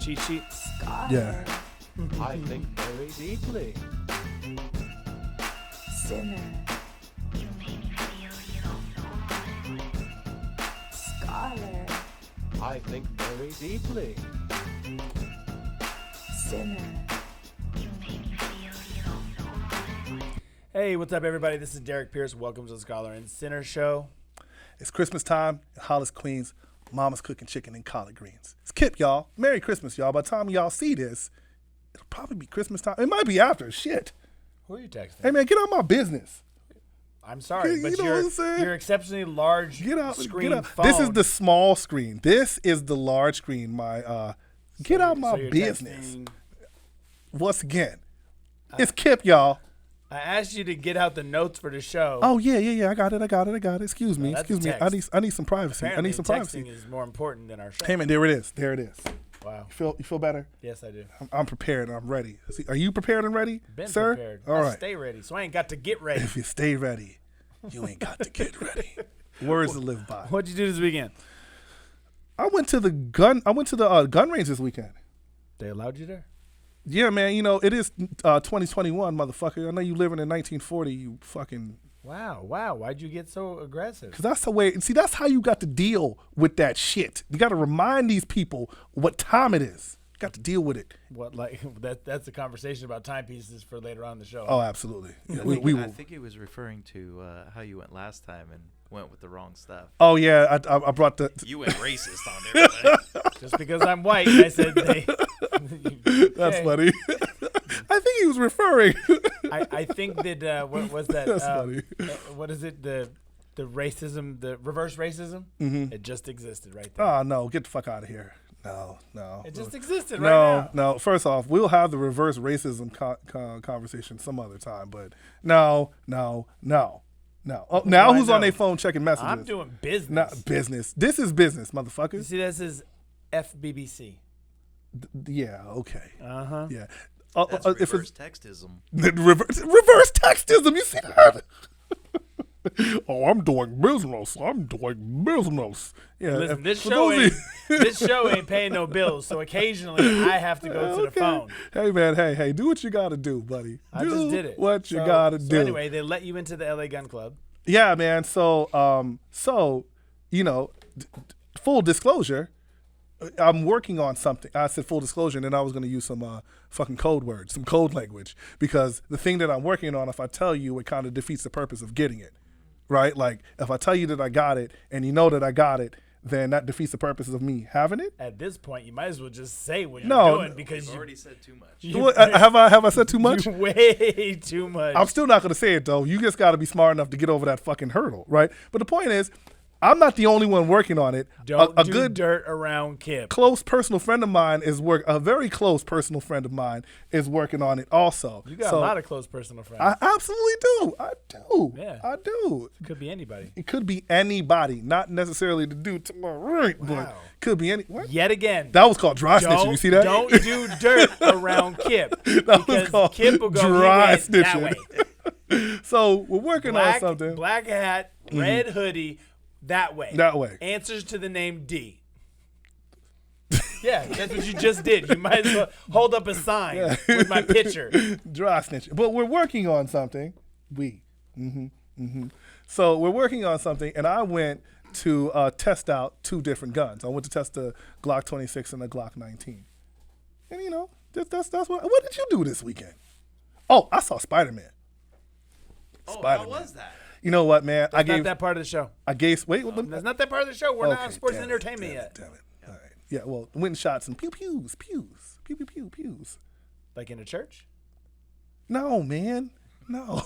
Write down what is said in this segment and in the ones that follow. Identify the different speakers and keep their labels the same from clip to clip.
Speaker 1: cheat sheet?
Speaker 2: Yeah.
Speaker 1: I think very deeply.
Speaker 3: Sinner. You make me feel Scholar.
Speaker 1: I think very deeply.
Speaker 3: Sinner. You make me feel
Speaker 1: Hey, what's up, everybody? This is Derrick Pierce. Welcome to the Scholar and Sinner Show.
Speaker 2: It's Christmas time in Hollis, Queens. Mama's cooking chicken and collard greens. It's Kip, y'all. Merry Christmas, y'all. By the time y'all see this, it'll probably be Christmas time. It might be after. Shit.
Speaker 1: Who are you texting?
Speaker 2: Hey, man, get out my business.
Speaker 1: I'm sorry,
Speaker 2: You
Speaker 1: but
Speaker 2: know what I'm saying?
Speaker 1: you're exceptionally large
Speaker 2: Get out.
Speaker 1: screen
Speaker 2: Get out.
Speaker 1: phone.
Speaker 2: This is the small screen. This is the large screen. Get out my
Speaker 1: you're
Speaker 2: business.
Speaker 1: texting-
Speaker 2: Once again, it's Kip, y'all.
Speaker 1: I asked you to get out the notes for the show.
Speaker 2: Oh, yeah. I got it. Excuse me.
Speaker 1: that's a
Speaker 2: Excuse me.
Speaker 1: text.
Speaker 2: I need some privacy.
Speaker 1: Apparently,
Speaker 2: I need some privacy.
Speaker 1: texting is more important than our show.
Speaker 2: Hey, man, there it is.
Speaker 1: Wow.
Speaker 2: You feel better?
Speaker 1: Yes, I do.
Speaker 2: I'm prepared and I'm ready. See, are you prepared and ready,
Speaker 1: Been
Speaker 2: sir?
Speaker 1: prepared.
Speaker 2: All
Speaker 1: I
Speaker 2: right.
Speaker 1: stay ready, so I ain't got to get ready.
Speaker 2: If you stay ready, you ain't got to get ready. Words to live by.
Speaker 1: What'd you do this weekend?
Speaker 2: I went to the gun range this weekend.
Speaker 1: They allowed you there?
Speaker 2: Yeah, man. You know it is 2021, motherfucker. I know you living in 1940. You fucking.
Speaker 1: Wow. Why'd you get so aggressive?
Speaker 2: Because that's the way. See, that's how you got to deal with that shit. You got to remind these people what time it is. You got to deal with it.
Speaker 1: What, like that's a conversation about timepieces for later on in the show.
Speaker 2: Oh, absolutely. Yeah,
Speaker 4: I think he was referring to how you went last time and went with the wrong stuff.
Speaker 2: Oh yeah, I brought the.
Speaker 4: You went racist on everybody.
Speaker 1: Just because I'm white, I said they.
Speaker 2: That's funny. I think he was referring.
Speaker 1: I think that what was that?
Speaker 2: That's funny.
Speaker 1: What is it? The racism, the reverse racism.
Speaker 2: Mm-hmm.
Speaker 1: It just existed right there.
Speaker 2: Oh no, get the fuck out of here. No.
Speaker 1: It just existed right now.
Speaker 2: No. First off, we'll have the reverse racism conversation some other time. But no. Oh, now who's on their phone checking messages?
Speaker 1: I'm doing business.
Speaker 2: Not business. This is business,
Speaker 1: You
Speaker 2: motherfuckers.
Speaker 1: see, this is FBBC.
Speaker 2: Yeah. Okay.
Speaker 1: Uh-huh.
Speaker 2: Yeah.
Speaker 4: That's
Speaker 2: if
Speaker 4: reverse
Speaker 2: it's
Speaker 4: textism.
Speaker 2: reverse textism, you see that? Oh, I'm doing business. Yeah.
Speaker 1: Listen, this
Speaker 2: for
Speaker 1: show
Speaker 2: those
Speaker 1: ain't paying no bills, so occasionally I have to go to the phone.
Speaker 2: Hey man, hey, do what you gotta do, buddy.
Speaker 1: I just did it.
Speaker 2: What you gotta do.
Speaker 1: Anyway, they let you into the LA Gun Club.
Speaker 2: Yeah, man. So you know, full disclosure, I'm working on something. I said full disclosure, and then I was going to use some fucking code words, some code language, because the thing that I'm working on, if I tell you, it kind of defeats the purpose of getting it, right? Like, if I tell you that I got it, and you know that I got it, then that defeats the purpose of me having it.
Speaker 1: At this point, you might as well just say what
Speaker 2: No,
Speaker 1: you're doing because
Speaker 4: You've
Speaker 1: you
Speaker 4: already said too much.
Speaker 2: Have I said too much?
Speaker 1: way too much.
Speaker 2: I'm still not going to say it, though. You just got to be smart enough to get over that fucking hurdle, right? But the point is, I'm not the only one working on it.
Speaker 1: Don't
Speaker 2: a
Speaker 1: do
Speaker 2: good
Speaker 1: dirt around Kip.
Speaker 2: close personal friend of mine a very close personal friend of mine is working on it also.
Speaker 1: You got
Speaker 2: So
Speaker 1: a lot of close personal friends.
Speaker 2: I absolutely do. I do.
Speaker 1: Yeah.
Speaker 2: I do.
Speaker 1: Could be anybody.
Speaker 2: It could be anybody, not necessarily the dude to my right, but
Speaker 1: Wow.
Speaker 2: could be any. What?
Speaker 1: Yet again.
Speaker 2: That was called dry snitching. You see that?
Speaker 1: Don't do dirt around Kip.
Speaker 2: That was
Speaker 1: Because
Speaker 2: called
Speaker 1: Kip will go
Speaker 2: dry
Speaker 1: he went that
Speaker 2: snitching. So we're working on something.
Speaker 1: Black hat, red hoodie, that way.
Speaker 2: That way.
Speaker 1: Answers to the name D. Yeah, that's what you just did. You might as well hold up a sign with my picture.
Speaker 2: Dry snitching. But we're working on something. So we're working on something, and I went to test out two different guns. I went to test the Glock 26 and the Glock 19. And you know, that's what did you do this weekend? Oh, I saw Spider-Man.
Speaker 4: How was that?
Speaker 2: You know what, man?
Speaker 1: That's not that part of the show.
Speaker 2: Wait.
Speaker 1: That's not that part of the show. We're not on
Speaker 2: Okay,
Speaker 1: sports
Speaker 2: damn
Speaker 1: and
Speaker 2: it,
Speaker 1: entertainment yet.
Speaker 2: Damn it. All right. Yeah, well, went and shot some pews. Pew.
Speaker 1: Like in a church?
Speaker 2: No, man. No.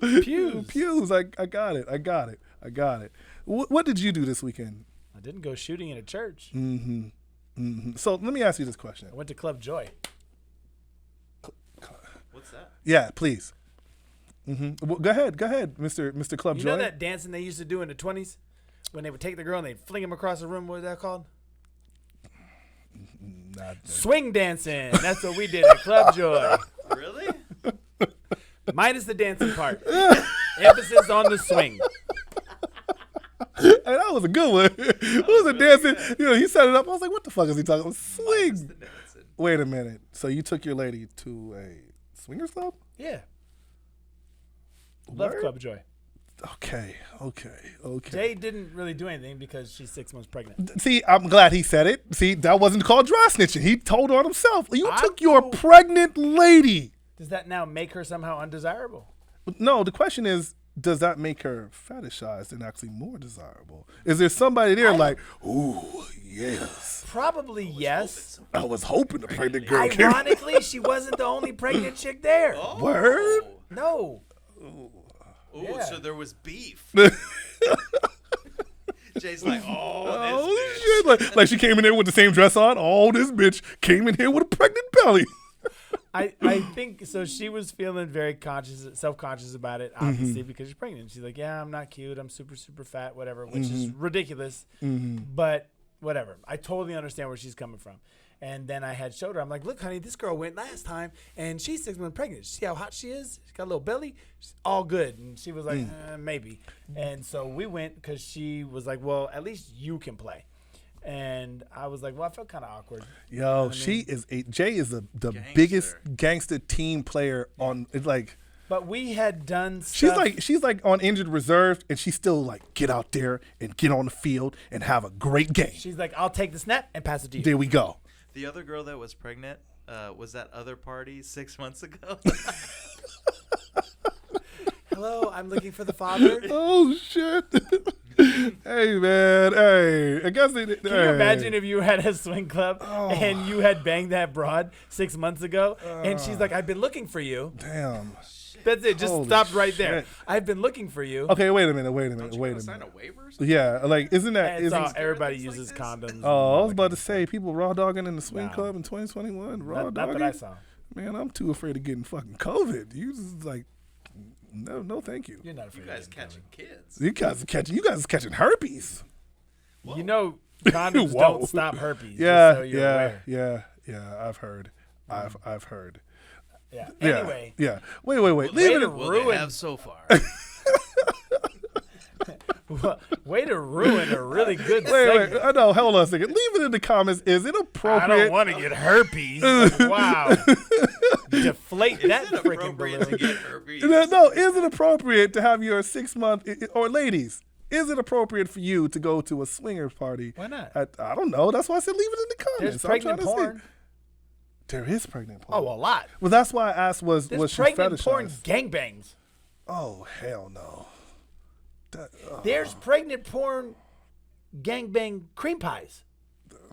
Speaker 1: Pews.
Speaker 2: Pews. I got it. What did you do this weekend?
Speaker 1: I didn't go shooting in a church.
Speaker 2: So let me ask you this question.
Speaker 1: I went to Club Joy.
Speaker 4: What's that?
Speaker 2: Yeah, please. Well, go ahead, Mr. Club
Speaker 1: You
Speaker 2: Joy.
Speaker 1: know that dancing they used to do in the 20s? When they would take the girl and they'd fling him across the room? What was that called? Swing dancing. That's what we did at Club Joy.
Speaker 4: Really?
Speaker 1: Minus the dancing part. Emphasis on the swing.
Speaker 2: that was a good one. It was a dancing. He set it up. I was like, what the fuck is he talking about? Swing. Wait a minute. So you took your lady to a swingers club?
Speaker 1: Yeah. Love
Speaker 2: Word?
Speaker 1: Club Joy.
Speaker 2: Okay.
Speaker 1: Jay didn't really do anything because she's 6 months pregnant.
Speaker 2: See, I'm glad he said it. See, that wasn't called dry snitching. He told on himself. You
Speaker 1: I'm
Speaker 2: took your
Speaker 1: cool.
Speaker 2: pregnant lady.
Speaker 1: Does that now make her somehow undesirable?
Speaker 2: No, the question is, does that make her fetishized and actually more desirable? Is there somebody there like, ooh, yes.
Speaker 1: Probably yes.
Speaker 2: I was hoping the pregnant girl came.
Speaker 1: Ironically, she wasn't the only pregnant chick there.
Speaker 2: Word?
Speaker 1: No.
Speaker 4: Ooh,
Speaker 1: Yeah.
Speaker 4: so there was beef. Jay's like, this
Speaker 2: Oh, shit. Like she came in there with the same dress on. Oh, this bitch came in here with a pregnant belly.
Speaker 1: I think so. She was feeling very self-conscious about it, obviously, because she's pregnant. She's like, yeah, I'm not cute. I'm super, super fat, whatever, which is ridiculous. But whatever. I totally understand where she's coming from. And then I had showed her. I'm like, look, honey, this girl went last time, and she's 6 months pregnant. See how hot she is? She's got a little belly. She's all good. And she was like, maybe. And so we went because she was like, well, at least you can play. And I was like, well, I felt kind of awkward.
Speaker 2: Yo, Jay is the biggest gangster team player on. It's like.
Speaker 1: But we had done stuff.
Speaker 2: She's like on injured reserve, and she's still like get out there and get on the field and have a great game.
Speaker 1: She's like, I'll take the snap and pass it to you.
Speaker 2: There we go.
Speaker 4: The other girl that was pregnant was that other party 6 months ago.
Speaker 1: Hello, I'm looking for the father.
Speaker 2: Oh shit. Hey man, hey. I guess
Speaker 1: Can you imagine if you had a swing club and you had banged that broad 6 months ago, and she's like, I've been looking for you.
Speaker 2: Damn.
Speaker 1: That's it. Just
Speaker 2: Holy
Speaker 1: stop right there.
Speaker 2: shit.
Speaker 1: I've been looking for you.
Speaker 2: Okay, wait a minute.
Speaker 4: Sign a waiver?
Speaker 2: Yeah, like isn't that?
Speaker 1: It's all,
Speaker 2: Isn't,
Speaker 1: everybody
Speaker 4: like
Speaker 1: uses
Speaker 4: this?
Speaker 1: condoms.
Speaker 2: oh, I was about to say people raw dogging in the swing
Speaker 1: No.
Speaker 2: club in 2021. Raw
Speaker 1: Not
Speaker 2: dogging.
Speaker 1: that I saw.
Speaker 2: Man, I'm too afraid of getting fucking COVID. You just like, no, thank you.
Speaker 1: You're not afraid
Speaker 4: You guys
Speaker 1: of getting
Speaker 4: catching kids.
Speaker 2: You guys are catching herpes.
Speaker 1: COVID. You know, condoms
Speaker 2: Whoa.
Speaker 1: don't stop herpes.
Speaker 2: Yeah,
Speaker 1: just so you're aware.
Speaker 2: yeah. I've heard. I've heard.
Speaker 1: Yeah.
Speaker 2: Yeah,
Speaker 1: Anyway,
Speaker 2: yeah. Wait.
Speaker 1: Way
Speaker 2: Leave
Speaker 1: to
Speaker 2: it.
Speaker 4: Will
Speaker 1: ruin-
Speaker 4: they have so far?
Speaker 1: way to ruin a really good
Speaker 2: Wait.
Speaker 1: segment.
Speaker 2: No, hold on a second. Leave it in the comments. Is it
Speaker 1: I
Speaker 2: appropriate?
Speaker 1: don't want to get herpes. Like, wow. Deflate that
Speaker 4: Is it
Speaker 1: freaking
Speaker 4: appropriate to
Speaker 1: balloon.
Speaker 4: get herpes?
Speaker 2: No, is it appropriate to have your 6 month or ladies? Is it appropriate for you to go to a swingers party?
Speaker 1: Why not?
Speaker 2: I don't know. That's why I said leave it in the comments.
Speaker 1: There's
Speaker 2: I'm
Speaker 1: pregnant
Speaker 2: trying to see.
Speaker 1: porn.
Speaker 2: There is pregnant porn.
Speaker 1: Oh, a lot.
Speaker 2: Well, that's why I asked was
Speaker 1: There's
Speaker 2: she
Speaker 1: pregnant porn
Speaker 2: fetishized?
Speaker 1: gangbangs.
Speaker 2: Oh hell no.
Speaker 1: There's pregnant porn gangbang cream pies,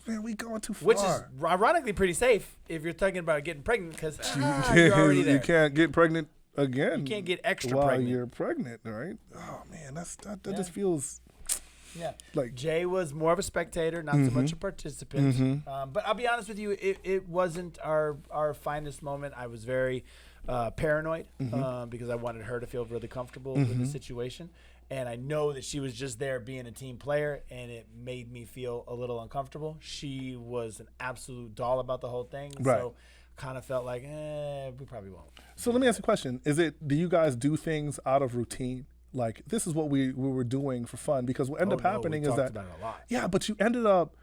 Speaker 2: Man, we going too far.
Speaker 1: which is ironically pretty safe if you're talking about getting pregnant because you're already there.
Speaker 2: You can't get pregnant again.
Speaker 1: You can't get extra
Speaker 2: while
Speaker 1: pregnant.
Speaker 2: you're pregnant, right? Oh man, that
Speaker 1: Yeah.
Speaker 2: just feels
Speaker 1: Yeah.
Speaker 2: like
Speaker 1: Jay was more of a spectator, not so much a participant. But I'll be honest with you, it wasn't our finest moment. I was very paranoid because I wanted her to feel really comfortable with the situation. And I know that she was just there being a team player, and it made me feel a little uncomfortable. She was an absolute doll about the whole thing.
Speaker 2: Right.
Speaker 1: So kind of felt like, we probably won't.
Speaker 2: So let me ask you a question. Do you guys do things out of routine? Like this is what we were doing for fun because what ended up happening is that
Speaker 1: about it a lot.
Speaker 2: yeah, but you ended up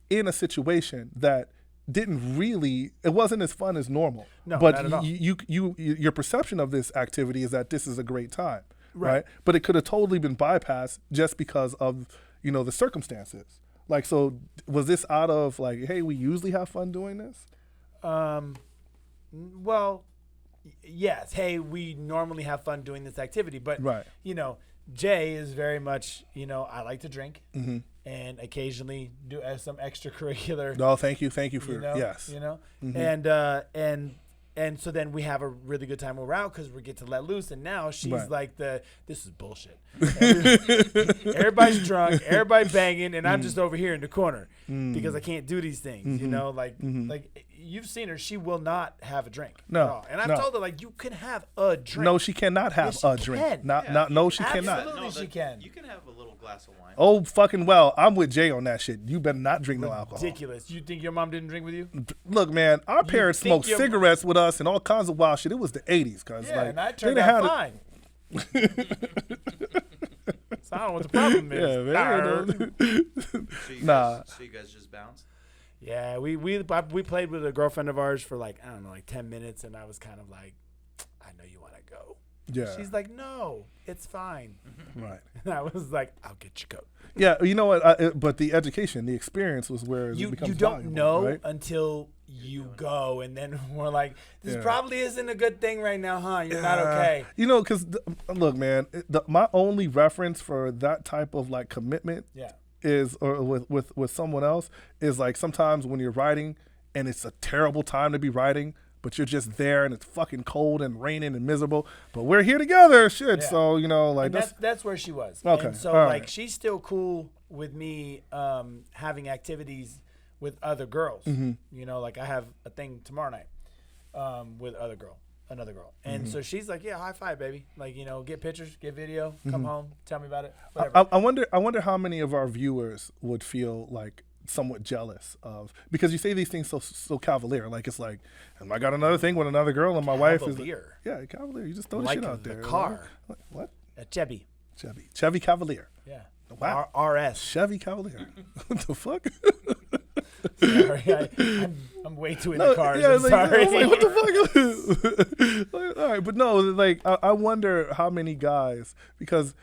Speaker 2: in a situation that didn't really it wasn't as fun as normal.
Speaker 1: No,
Speaker 2: but
Speaker 1: not at all.
Speaker 2: your perception of this activity is that this is a great time, right?
Speaker 1: Right.
Speaker 2: But it could have totally been bypassed just because of the circumstances. Like, so was this out of like, hey, we usually have fun doing this?
Speaker 1: Well, yes. Hey, we normally have fun doing this activity, but
Speaker 2: Right.
Speaker 1: Jay is very much, I like to drink and occasionally do some extracurricular.
Speaker 2: No, thank you for yes.
Speaker 1: And so then we have a really good time when we're out because we get to let loose. And now she's
Speaker 2: Right.
Speaker 1: like this is bullshit. Everybody's drunk, everybody banging, and I'm just over here in the corner because I can't do these things. Like you've seen her, she will not have a drink.
Speaker 2: No,
Speaker 1: at all. And I've
Speaker 2: no.
Speaker 1: told her like you can have a drink.
Speaker 2: No, she cannot have
Speaker 1: Yes,
Speaker 2: a
Speaker 1: she
Speaker 2: drink.
Speaker 1: can.
Speaker 2: No, she cannot.
Speaker 1: Absolutely. She can.
Speaker 4: You can have a little glass of wine.
Speaker 2: Oh, fucking well. I'm with Jay on that shit. You better not drink no alcohol.
Speaker 1: Ridiculous. You think your mom didn't drink with you?
Speaker 2: Look, man, our parents
Speaker 1: think
Speaker 2: smoked
Speaker 1: your-
Speaker 2: cigarettes with us and all kinds of wild shit. It was the 80s, cuz
Speaker 1: Yeah,
Speaker 2: like
Speaker 1: and I
Speaker 2: they
Speaker 1: turned
Speaker 2: didn't
Speaker 1: out
Speaker 2: have
Speaker 1: fine. I don't know what the problem is.
Speaker 2: Yeah, man.
Speaker 4: So you guys just bounced?
Speaker 1: Yeah, we played with a girlfriend of ours for like, I don't know, like 10 minutes, and I was kind of like, I know you want to go.
Speaker 2: Yeah.
Speaker 1: She's like, no, it's fine.
Speaker 2: Right.
Speaker 1: And I was like, I'll get you coat.
Speaker 2: Yeah, you know what? But the education, the experience was where it becomes
Speaker 1: You don't
Speaker 2: valuable,
Speaker 1: know
Speaker 2: right?
Speaker 1: until you go, and then we're like, this probably isn't a good thing right now, huh? You're not okay.
Speaker 2: You know, because look, man, my only reference for that type of like commitment is, or with someone else, is like sometimes when you're riding and it's a terrible time to be riding, but you're just there and it's fucking cold and raining and miserable, but we're here together, shit. Yeah. So, you know, like
Speaker 1: that's where she was.
Speaker 2: Okay.
Speaker 1: And so
Speaker 2: all
Speaker 1: like
Speaker 2: right.
Speaker 1: she's still cool with me having activities with other girls. You know, like I have a thing tomorrow night with another girl. And so she's like, yeah, high five, baby. Like, you know, get pictures, get video, come home, tell me about it. Whatever.
Speaker 2: I wonder how many of our viewers would feel like somewhat jealous of, because you say these things so cavalier, like it's like, I got another thing with another girl and my wife is
Speaker 1: Cavalier.
Speaker 2: Cavalier. You just throw the
Speaker 1: Like
Speaker 2: shit out
Speaker 1: the
Speaker 2: there.
Speaker 1: car.
Speaker 2: Like, what?
Speaker 1: A Chevy.
Speaker 2: Chevy Cavalier.
Speaker 1: Yeah.
Speaker 2: Wow.
Speaker 1: RS.
Speaker 2: Chevy Cavalier. What the fuck?
Speaker 1: Sorry, I'm way too into cars.
Speaker 2: Yeah,
Speaker 1: I'm sorry.
Speaker 2: I was like, what the fuck? Like, all right, but no, like I wonder how many guys, because,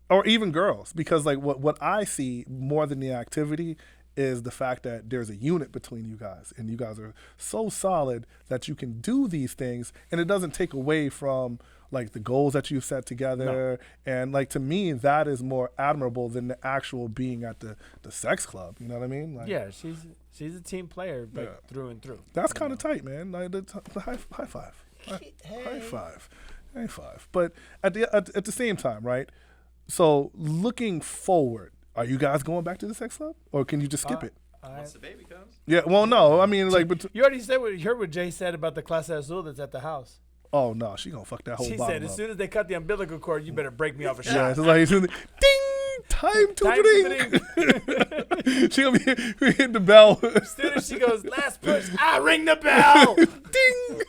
Speaker 2: or even girls, because like what I see more than the activity is the fact that there's a unit between you guys, and you guys are so solid that you can do these things, and it doesn't take away from like the goals that you've set together. No. And like, to me, that is more admirable than the actual being at the sex club. You know what I mean? Like,
Speaker 1: yeah, she's a team player, but through and through.
Speaker 2: That's kind of tight, man. Like the high five. High five. But at the same time, right? So looking forward, are you guys going back to the sex club, or can you just skip it?
Speaker 4: Once the baby comes.
Speaker 2: Yeah. Well, no. I mean, like, but
Speaker 1: you already said you heard what Jay said about the Clase Azul that's at the house.
Speaker 2: Oh no, she gonna fuck that whole.
Speaker 1: She
Speaker 2: bottle
Speaker 1: said, as
Speaker 2: up.
Speaker 1: soon as they cut the umbilical cord, you better break me off a shot.
Speaker 2: Yeah, it's like ding, time to drink. She gonna be hitting the bell.
Speaker 1: As soon as she goes, last push, I ring the bell.
Speaker 2: Ding.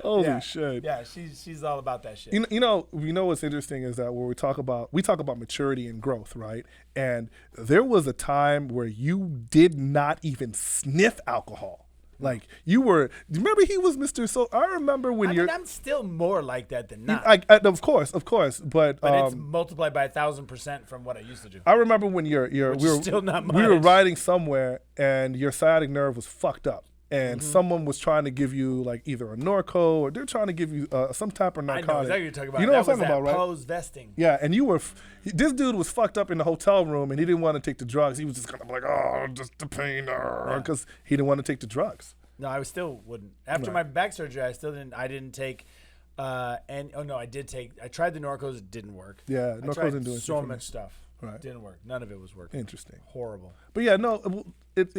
Speaker 2: Holy shit.
Speaker 1: Yeah, she's all about that shit.
Speaker 2: You know what's interesting is that where we talk about maturity and growth, right? And there was a time where you did not even sniff alcohol. Like remember he was Mr. So I remember when
Speaker 1: I'm still more like that than not.
Speaker 2: Of course, but
Speaker 1: it's multiplied by 1,000% from what I used to do.
Speaker 2: I remember when we were riding somewhere and your sciatic nerve was fucked up, and someone was trying to give you like either a Norco, or they're trying to give you some type of narcotic.
Speaker 1: I know exactly what you're talking about.
Speaker 2: You know what I'm talking about, right?
Speaker 1: Pose vesting.
Speaker 2: Yeah, and this dude was fucked up in the hotel room, and he didn't want to take the drugs. He was just kind of like, oh, just the pain, because he didn't want to take the drugs.
Speaker 1: No, I still wouldn't. After my back surgery, I didn't take. I did take. I tried the Norcos. It didn't work.
Speaker 2: Yeah,
Speaker 1: I
Speaker 2: Norcos
Speaker 1: tried
Speaker 2: didn't do anything
Speaker 1: so
Speaker 2: for
Speaker 1: much
Speaker 2: me.
Speaker 1: stuff.
Speaker 2: Right.
Speaker 1: Didn't work. None of it was working.
Speaker 2: Interesting.
Speaker 1: Horrible.
Speaker 2: But yeah, no.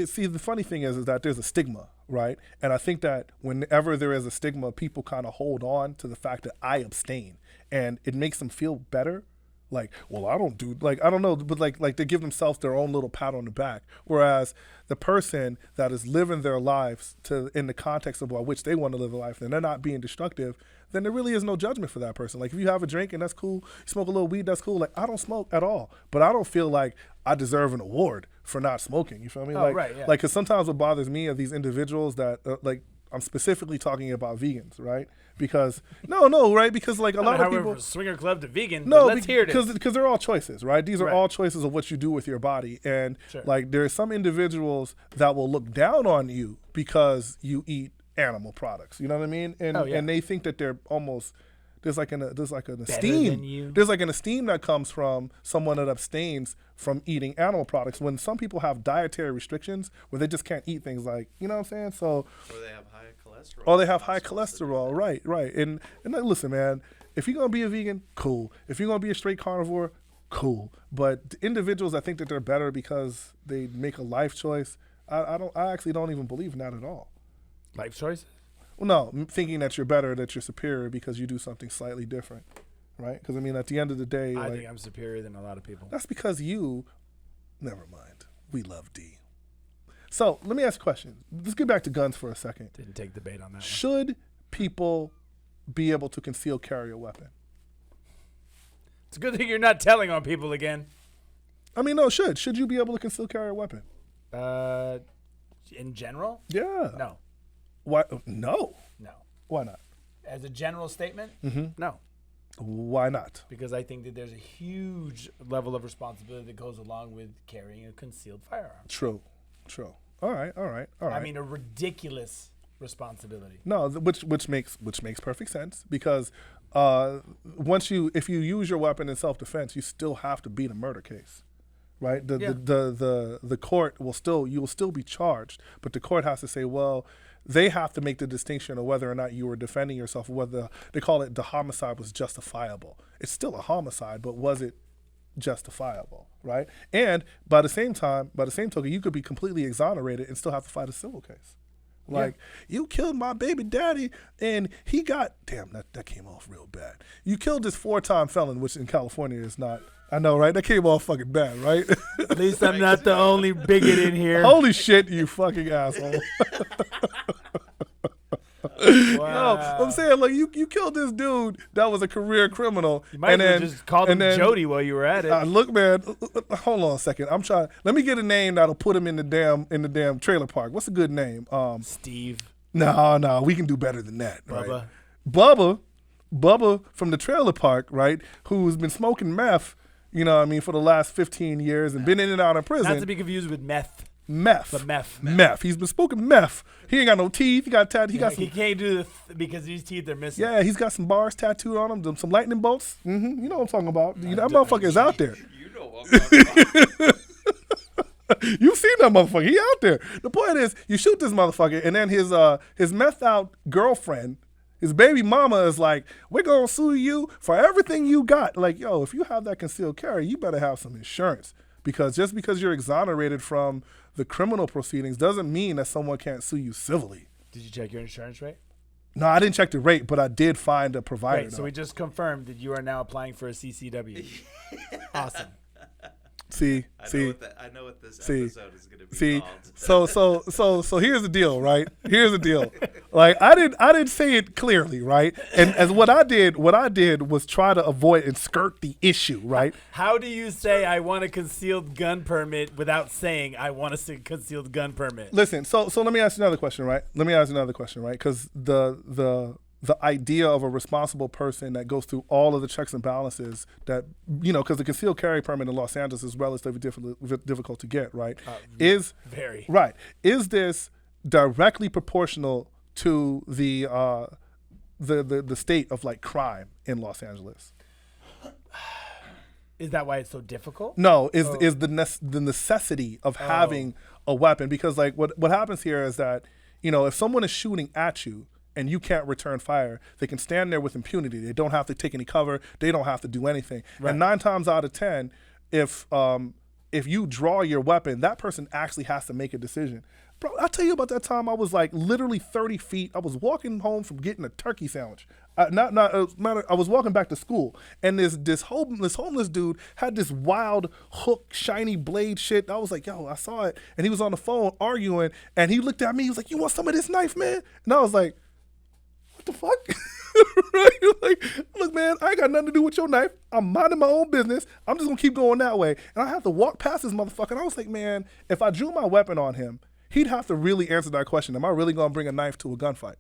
Speaker 2: See, the funny thing is that there's a stigma, right? And I think that whenever there is a stigma, people kind of hold on to the fact that I abstain, and it makes them feel better. Like, well, I don't do, like, I don't know, but like they give themselves their own little pat on the back. Whereas the person that is living their lives in the context of by which they want to live a life, and they're not being destructive, then there really is no judgment for that person. Like, if you have a drink and that's cool, you smoke a little weed, that's cool. Like, I don't smoke at all, but I don't feel like I deserve an award for not smoking. You feel me?
Speaker 1: Oh,
Speaker 2: like,
Speaker 1: right, yeah.
Speaker 2: Like, because sometimes what bothers me are these individuals that, like, I'm specifically talking about vegans, right? Because right? Because like a lot of people,
Speaker 1: swinger club to vegan.
Speaker 2: No,
Speaker 1: let's hear it.
Speaker 2: Because they're all choices, right? These are all choices of what you do with your body, and like there are some individuals that will look down on you because you eat animal products. You know what I mean? And and they think that they're almost there's like an esteem. There's like an esteem that comes from someone that abstains from eating animal products, when some people have dietary restrictions where they just can't eat things like, you know what I'm saying? So,
Speaker 4: or they have high cholesterol.
Speaker 2: Or they have high cholesterol, right. And listen, man, if you're gonna be a vegan, cool. If you're gonna be a straight carnivore, cool. But individuals that think that they're better because they make a life choice, I actually don't even believe in that at all.
Speaker 1: Life choices?
Speaker 2: Well, no, thinking that you're better, that you're superior because you do something slightly different, right? Because, I mean, at the end of the day...
Speaker 1: I think I'm superior than a lot of people.
Speaker 2: That's because never mind. We love D. So, let me ask a question. Let's get back to guns for a second.
Speaker 1: Didn't take the bait on that one.
Speaker 2: Should people be able to conceal carry a weapon?
Speaker 1: It's a good thing you're not telling on people again.
Speaker 2: I mean, no, should you be able to conceal carry a weapon?
Speaker 1: In general?
Speaker 2: Yeah.
Speaker 1: No.
Speaker 2: Why? No.
Speaker 1: No.
Speaker 2: Why not?
Speaker 1: As a general statement? No.
Speaker 2: Why not?
Speaker 1: Because I think that there's a huge level of responsibility that goes along with carrying a concealed firearm.
Speaker 2: True. All right.
Speaker 1: I mean, a ridiculous responsibility.
Speaker 2: No, which makes perfect sense because if you use your weapon in self-defense, you still have to beat a murder case, right? The court you will still be charged, but the court has to say, well, they have to make the distinction of whether or not you were defending yourself, whether they call it the homicide was justifiable. It's still a homicide, but was it justifiable, right? And by the same token, you could be completely exonerated and still have to fight a civil case. Like, you killed my baby daddy, and he got, damn, that came off real bad. You killed this 4-time felon, which in California is not, I know, right? That came off fucking bad, right?
Speaker 1: At least I'm not the only bigot in here.
Speaker 2: Holy shit, you fucking asshole. No, I'm saying, like, you killed this dude that was a career criminal.
Speaker 1: You might have just called him Jody while you were at it.
Speaker 2: Look, man, hold on a second. Let me get a name that'll put him in the damn trailer park. What's a good name?
Speaker 1: Steve.
Speaker 2: No, we can do better than that.
Speaker 1: Bubba.
Speaker 2: Right? Bubba from the trailer park, right? Who's been smoking meth, you know what I mean, for the last 15 years and been in and out of prison.
Speaker 1: Not to be confused with meth.
Speaker 2: Meth.
Speaker 1: Meth.
Speaker 2: He's been smoking meth. He ain't got no teeth. He got
Speaker 1: he can't do because his teeth are missing.
Speaker 2: Yeah, he's got some bars tattooed on him, some lightning bolts. You know what I'm talking about. That motherfucker is out there.
Speaker 4: You know what I'm talking about.
Speaker 2: You've seen that motherfucker. He out there. The point is, you shoot this motherfucker, and then his methed out girlfriend, his baby mama is like, we're going to sue you for everything you got. Like, yo, if you have that concealed carry, you better have some insurance. Because just because you're exonerated from the criminal proceedings doesn't mean that someone can't sue you civilly.
Speaker 1: Did you check your insurance rate?
Speaker 2: No, I didn't check the rate, but I did find a provider.
Speaker 1: Right, so we just confirmed that you are now applying for a CCW. Awesome.
Speaker 2: I
Speaker 4: know what this episode is going to be
Speaker 2: called. So here's the deal, right? Here's the deal. Like, I didn't say it clearly, right? And as what I did was try to avoid and skirt the issue, right?
Speaker 1: How do you say I want a concealed gun permit without saying I want a concealed gun permit?
Speaker 2: Listen, so let me ask you another question, right? Because the idea of a responsible person that goes through all of the checks and balances that, because the concealed carry permit in Los Angeles is relatively difficult to get, right? Is this directly proportional to the state of, like, crime in Los Angeles?
Speaker 1: Is that why it's so difficult?
Speaker 2: No, is the necessity of having a weapon, because, like, what happens here is that, if someone is shooting at you and you can't return fire, they can stand there with impunity. They don't have to take any cover. They don't have to do anything. Right. And 9 times out of 10, if you draw your weapon, that person actually has to make a decision. Bro, I'll tell you about that time I was, like, literally 30 feet. I was walking home from getting a turkey sandwich. I was walking back to school, and this homeless dude had this wild hook, shiny blade shit. I was like, yo, I saw it. And he was on the phone arguing, and he looked at me. He was like, you want some of this knife, man? And I was like, what the fuck? Right? Like, look, man, I ain't got nothing to do with your knife. I'm minding my own business. I'm just going to keep going that way. And I have to walk past this motherfucker. And I was like, man, if I drew my weapon on him, he'd have to really answer that question. Am I really going to bring a knife to a gunfight?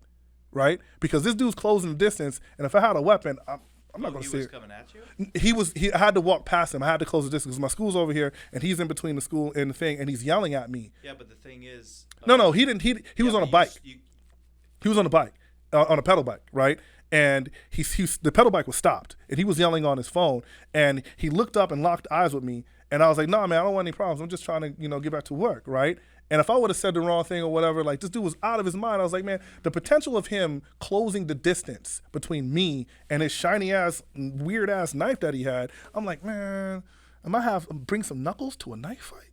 Speaker 2: Right? Because this dude's closing the distance, and if I had a weapon, I'm not going to see it.
Speaker 4: He was coming at you?
Speaker 2: I had to walk past him. I had to close the distance because my school's over here, and he's in between the school and the thing, and he's yelling at me.
Speaker 4: Yeah, but the thing is...
Speaker 2: No, he didn't. He was on a bike. He was on a bike, on a pedal bike, right? And the pedal bike was stopped, and he was yelling on his phone, and he looked up and locked eyes with me, and I was like, nah, man, I don't want any problems. I'm just trying to, get back to work, right? And if I would have said the wrong thing or whatever, like, this dude was out of his mind. I was like, man, the potential of him closing the distance between me and his shiny-ass, weird-ass knife that he had, I'm like, man, I might bring some knuckles to a knife fight?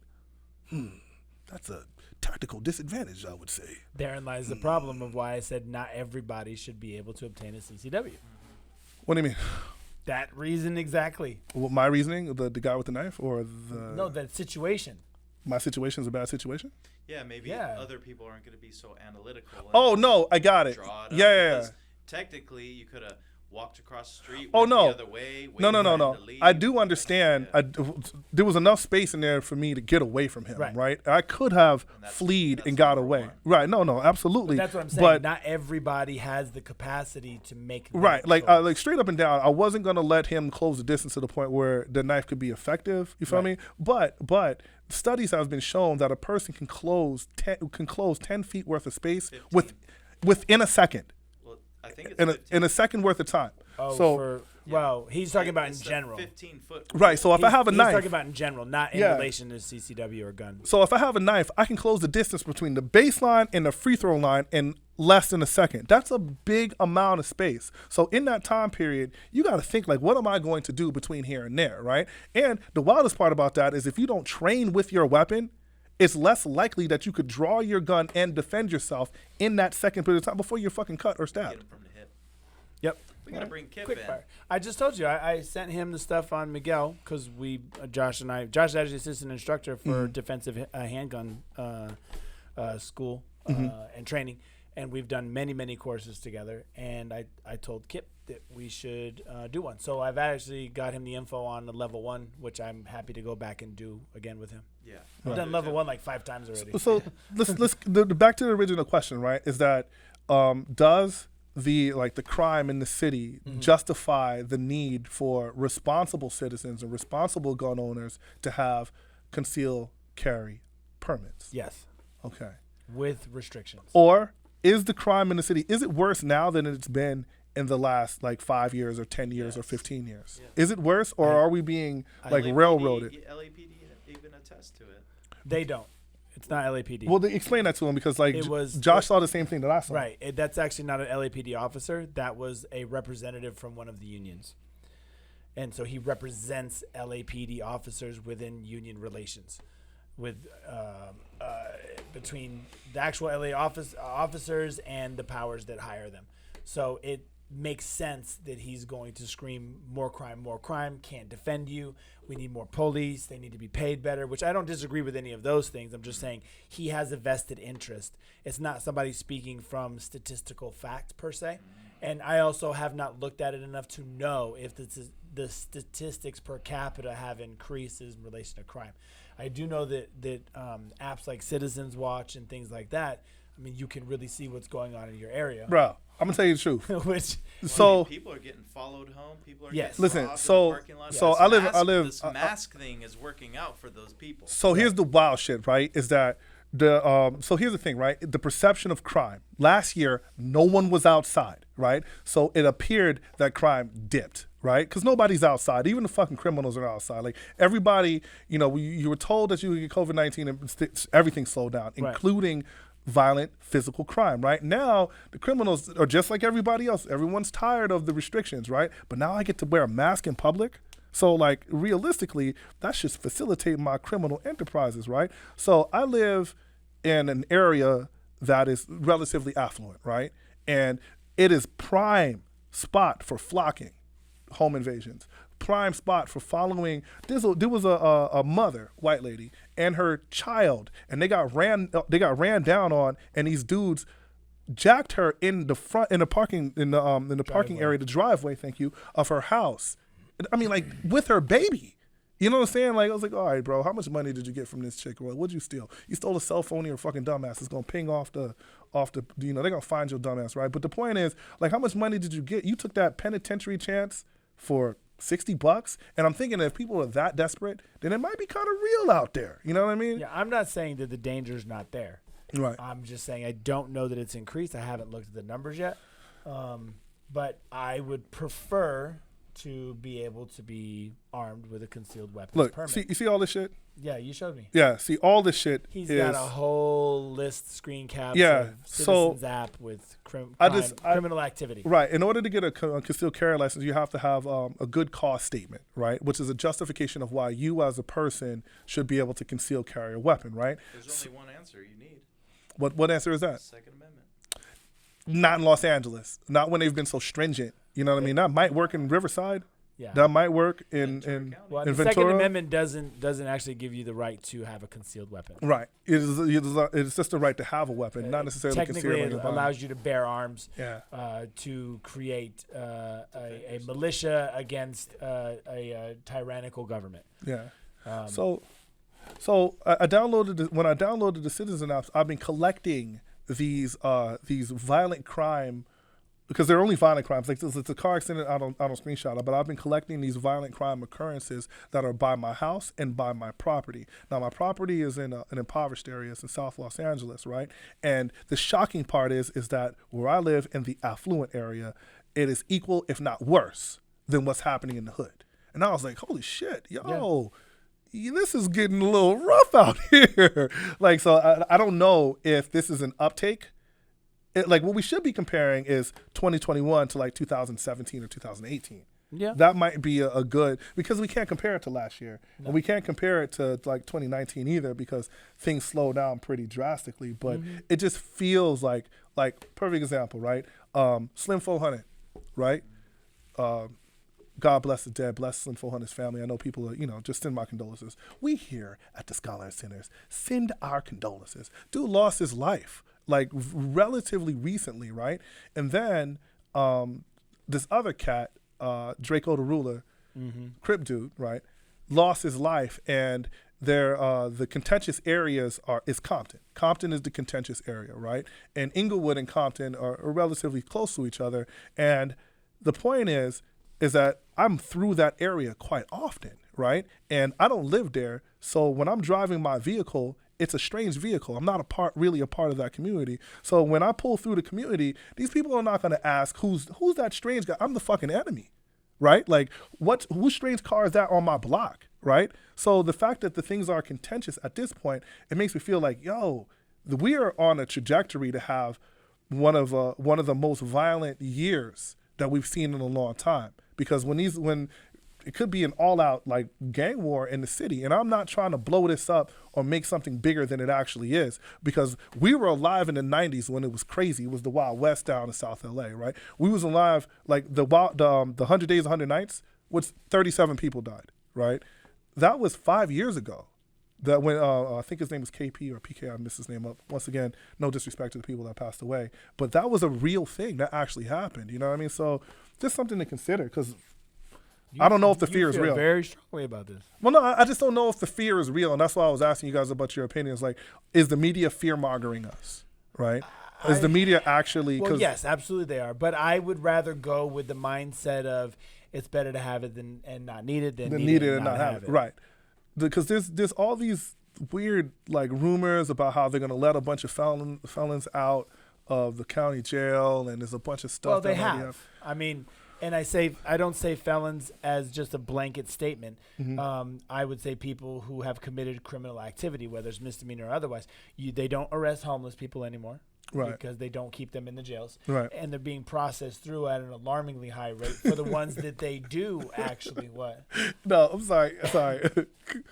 Speaker 2: That's a tactical disadvantage, I would say.
Speaker 1: Therein lies the problem of why I said not everybody should be able to obtain a CCW.
Speaker 2: What do you mean?
Speaker 1: That reason exactly.
Speaker 2: Well, my reasoning, the guy with the knife, or the...
Speaker 1: No, that situation.
Speaker 2: My situation is a bad situation?
Speaker 4: Yeah, maybe other people aren't going to be so analytical.
Speaker 2: Oh, no, I got it.
Speaker 4: Draw it
Speaker 2: yeah.
Speaker 4: Technically, you could have walked across the street.
Speaker 2: Oh,
Speaker 4: went
Speaker 2: no.
Speaker 4: The other way,
Speaker 2: No.
Speaker 4: waited for him to leave.
Speaker 2: I do understand.
Speaker 4: Yeah.
Speaker 2: There was enough space in there for me to get away from him,
Speaker 1: Right.
Speaker 2: right? I could have
Speaker 4: And that's
Speaker 2: fleed and got
Speaker 4: number
Speaker 2: away.
Speaker 4: one.
Speaker 2: Right. No, absolutely.
Speaker 1: But that's what I'm saying.
Speaker 2: But
Speaker 1: Not everybody has the capacity to make that
Speaker 2: right, like
Speaker 1: choice.
Speaker 2: straight up and down, I wasn't gonna let him close the distance to the point where the knife could be effective. You feel
Speaker 1: Right.
Speaker 2: me? But studies have been shown that a person can close 10 feet worth of space
Speaker 4: 15.
Speaker 2: within a second,
Speaker 4: Well, I think it's
Speaker 2: in
Speaker 4: 15.
Speaker 2: a second worth of time.
Speaker 1: Oh,
Speaker 2: so
Speaker 1: well, he's talking about in
Speaker 4: It's a
Speaker 1: general.
Speaker 4: 15-foot.
Speaker 2: right, so if I have a
Speaker 1: He's
Speaker 2: knife,
Speaker 1: talking about in general, not in
Speaker 2: Yeah.
Speaker 1: relation to CCW or gun.
Speaker 2: so if I have a knife, I can close the distance between the baseline and the free throw line in less than a second. That's a big amount of space. So in that time period, you got to think like, what am I going to do between here and there, right? And the wildest part about that is if you don't train with your weapon, it's less likely that you could draw your gun and defend yourself in that second period of time before you're fucking cut or
Speaker 4: Get
Speaker 2: stabbed.
Speaker 4: him from the hip.
Speaker 1: Yep.
Speaker 4: We gotta bring Kip
Speaker 1: Quick
Speaker 4: in.
Speaker 1: fire. I just told you I sent him the stuff on Miguel because Josh is actually assistant instructor for defensive handgun school and training, and we've done many courses together. And I told Kip that we should do one. So I've actually got him the info on the level 1, which I'm happy to go back and do again with him.
Speaker 4: Yeah.
Speaker 1: I've done level 1 like 5 times already.
Speaker 2: So let's back to the original question, right? Is that does the crime in the city justify the need for responsible citizens and responsible gun owners to have concealed carry permits?
Speaker 1: Yes,
Speaker 2: Okay.
Speaker 1: with restrictions.
Speaker 2: Or is the crime in the city, is it worse now than it's been in the last 5 years or 10 years or 15 years?
Speaker 4: Yes.
Speaker 2: Is it worse, or are we being
Speaker 4: LAPD
Speaker 2: railroaded?
Speaker 4: LAPD even attests to it.
Speaker 1: They don't. It's not LAPD.
Speaker 2: Well, explain that to him because
Speaker 1: It was-
Speaker 2: Josh saw the same thing that I saw.
Speaker 1: Right. That's actually not an LAPD officer. That was a representative from one of the unions. And so he represents LAPD officers within union relations with between the actual LA officers and the powers that hire them. So it makes sense that he's going to scream more crime, can't defend you. We need more police. They need to be paid better, which I don't disagree with any of those things. I'm just saying he has a vested interest. It's not somebody speaking from statistical fact per se. And I also have not looked at it enough to know if the statistics per capita have increased in relation to crime. I do know that apps like Citizens Watch and things like that, I mean, you can really see what's going on in your area.
Speaker 2: Bro, I'm gonna tell you the truth.
Speaker 1: Which
Speaker 2: So
Speaker 4: people are getting followed home. People are
Speaker 1: Yes.
Speaker 4: getting
Speaker 2: Listen,
Speaker 4: robbed in
Speaker 2: so-
Speaker 4: the parking lot.
Speaker 2: so
Speaker 4: This
Speaker 2: I live-
Speaker 4: This mask thing is working out for those people.
Speaker 2: So here's the wild shit, right? Is that so here's the thing, right? The perception of crime. Last year, no one was outside, right? So it appeared that crime dipped, right? Because nobody's outside. Even the fucking criminals are outside. Like everybody, you were told that you would get COVID-19 and everything slowed down,
Speaker 1: Right.
Speaker 2: including violent physical crime. Right now, the criminals are just like everybody else. Everyone's tired of the restrictions, right? But now I get to wear a mask in public. So, realistically, that should facilitate my criminal enterprises, right? So I live in an area that is relatively affluent, right? And it is prime spot for flocking, home invasions. Prime spot for following. There was a mother, white lady, and her child, and they got ran down on, and these dudes jacked her in the parking area, the driveway, thank you, of her house. I mean, with her baby. You know what I'm saying? I was like, all right, bro, how much money did you get from this chick? Or what'd you steal? You stole a cell phone, you're a fucking dumbass. It's gonna ping off the they're gonna find your dumbass, right? But the point is, how much money did you get? You took that penitentiary chance for $60, and I'm thinking that if people are that desperate, then it might be kind of real out there. You know what I mean?
Speaker 1: yeah, I'm not saying that the danger's not there.
Speaker 2: Right.
Speaker 1: I'm just saying I don't know that it's increased. I haven't looked at the numbers yet. But I would prefer to be able to be armed with a concealed weapons
Speaker 2: Look,
Speaker 1: permit.
Speaker 2: you see all this shit?
Speaker 1: Yeah, you showed me.
Speaker 2: Yeah, see all this shit
Speaker 1: He's
Speaker 2: is
Speaker 1: got a whole list screen cap
Speaker 2: Yeah,
Speaker 1: of
Speaker 2: so
Speaker 1: Citizens app with criminal activity.
Speaker 2: right. In order to get a concealed carry license, you have to have a good cause statement, right? Which is a justification of why you as a person should be able to conceal carry a weapon, right?
Speaker 4: There's only one answer you need.
Speaker 2: What answer is that?
Speaker 4: Second Amendment.
Speaker 2: Not in Los Angeles. Not when they've been so stringent. You know what I mean? That might work in Riverside.
Speaker 1: Yeah.
Speaker 2: That might work in
Speaker 4: Ventura
Speaker 2: in
Speaker 4: County.
Speaker 1: Well,
Speaker 2: in
Speaker 1: the Second
Speaker 2: Ventura.
Speaker 1: Amendment doesn't actually give you the right to have a concealed weapon.
Speaker 2: Right. It's just the right to have a weapon, not necessarily
Speaker 1: Technically,
Speaker 2: concealing
Speaker 1: it
Speaker 2: a bomb.
Speaker 1: allows you to bear arms
Speaker 2: Yeah.
Speaker 1: to create a militia against a tyrannical government.
Speaker 2: Yeah.
Speaker 1: Um,
Speaker 2: So I downloaded when I downloaded the Citizen apps. I've been collecting these violent crime because they're only violent crimes. Like it's a car accident. I don't screenshot it, but I've been collecting these violent crime occurrences that are by my house and by my property. Now my property is in an impoverished area. It's in South Los Angeles, right? And the shocking part is that where I live in the affluent area, it is equal, if not worse, than what's happening in the hood. And I was like, holy shit, yo. Yeah. This is getting a little rough out here. Like, so I don't know if this is an uptake. Like, what we should be comparing is 2021 to like 2017 or 2018.
Speaker 1: yeah.
Speaker 2: That might be a good, because we can't compare it to last year. And we can't compare it to like 2019 either because things slow down pretty drastically. But it just feels like perfect example, right? Slim 400, right? God bless the dead, bless Slim 400's family. I know people are, just send my condolences. We here at the Scholar Centers send our condolences. Dude lost his life, like relatively recently, right? And then this other cat, Draco the Ruler, Crip dude, right, lost his life, and the contentious areas is Compton. Compton is the contentious area, right? And Inglewood and Compton are relatively close to each other. And the point is that I'm through that area quite often, right? And I don't live there, so when I'm driving my vehicle, it's a strange vehicle. I'm not really a part of that community. So when I pull through the community, these people are not going to ask who's that strange guy. I'm the fucking enemy, right? Like whose strange car is that on my block, right? So the fact that the things are contentious at this point, it makes me feel like, we are on a trajectory to have one of the most violent years that we've seen in a long time. Because when it could be an all-out like gang war in the city, and I'm not trying to blow this up or make something bigger than it actually is, because we were alive in the 90s when it was crazy. It was the Wild West down in South LA, right? We was alive like the 100 Days, 100 Nights, which 37 people died, right? That was 5 years ago. That when I think his name was KP or PK, I missed his name up. Once again, no disrespect to the people that passed away, but that was a real thing that actually happened. You know what I mean? So just something to consider, because I don't know if the fear is
Speaker 1: feel
Speaker 2: real.
Speaker 1: Very strongly about this.
Speaker 2: Well, no, I just don't know if the fear is real, and that's why I was asking you guys about your opinions. Like, is the media fear-mongering us, right? Is the media actually?
Speaker 1: Well, yes, absolutely they are. But I would rather go with the mindset of it's better to have it and not need it than need it and not have it.
Speaker 2: Right. Because there's all these weird like rumors about how they're going to let a bunch of felons out of the county jail, and there's a bunch of stuff.
Speaker 1: Well, they have. I mean, and I don't say felons as just a blanket statement. I would say people who have committed criminal activity, whether it's misdemeanor or otherwise. They don't arrest homeless people anymore.
Speaker 2: Right.
Speaker 1: Because they don't keep them in the jails.
Speaker 2: Right.
Speaker 1: And they're being processed through at an alarmingly high rate for the ones that they do actually what?
Speaker 2: No, I'm sorry.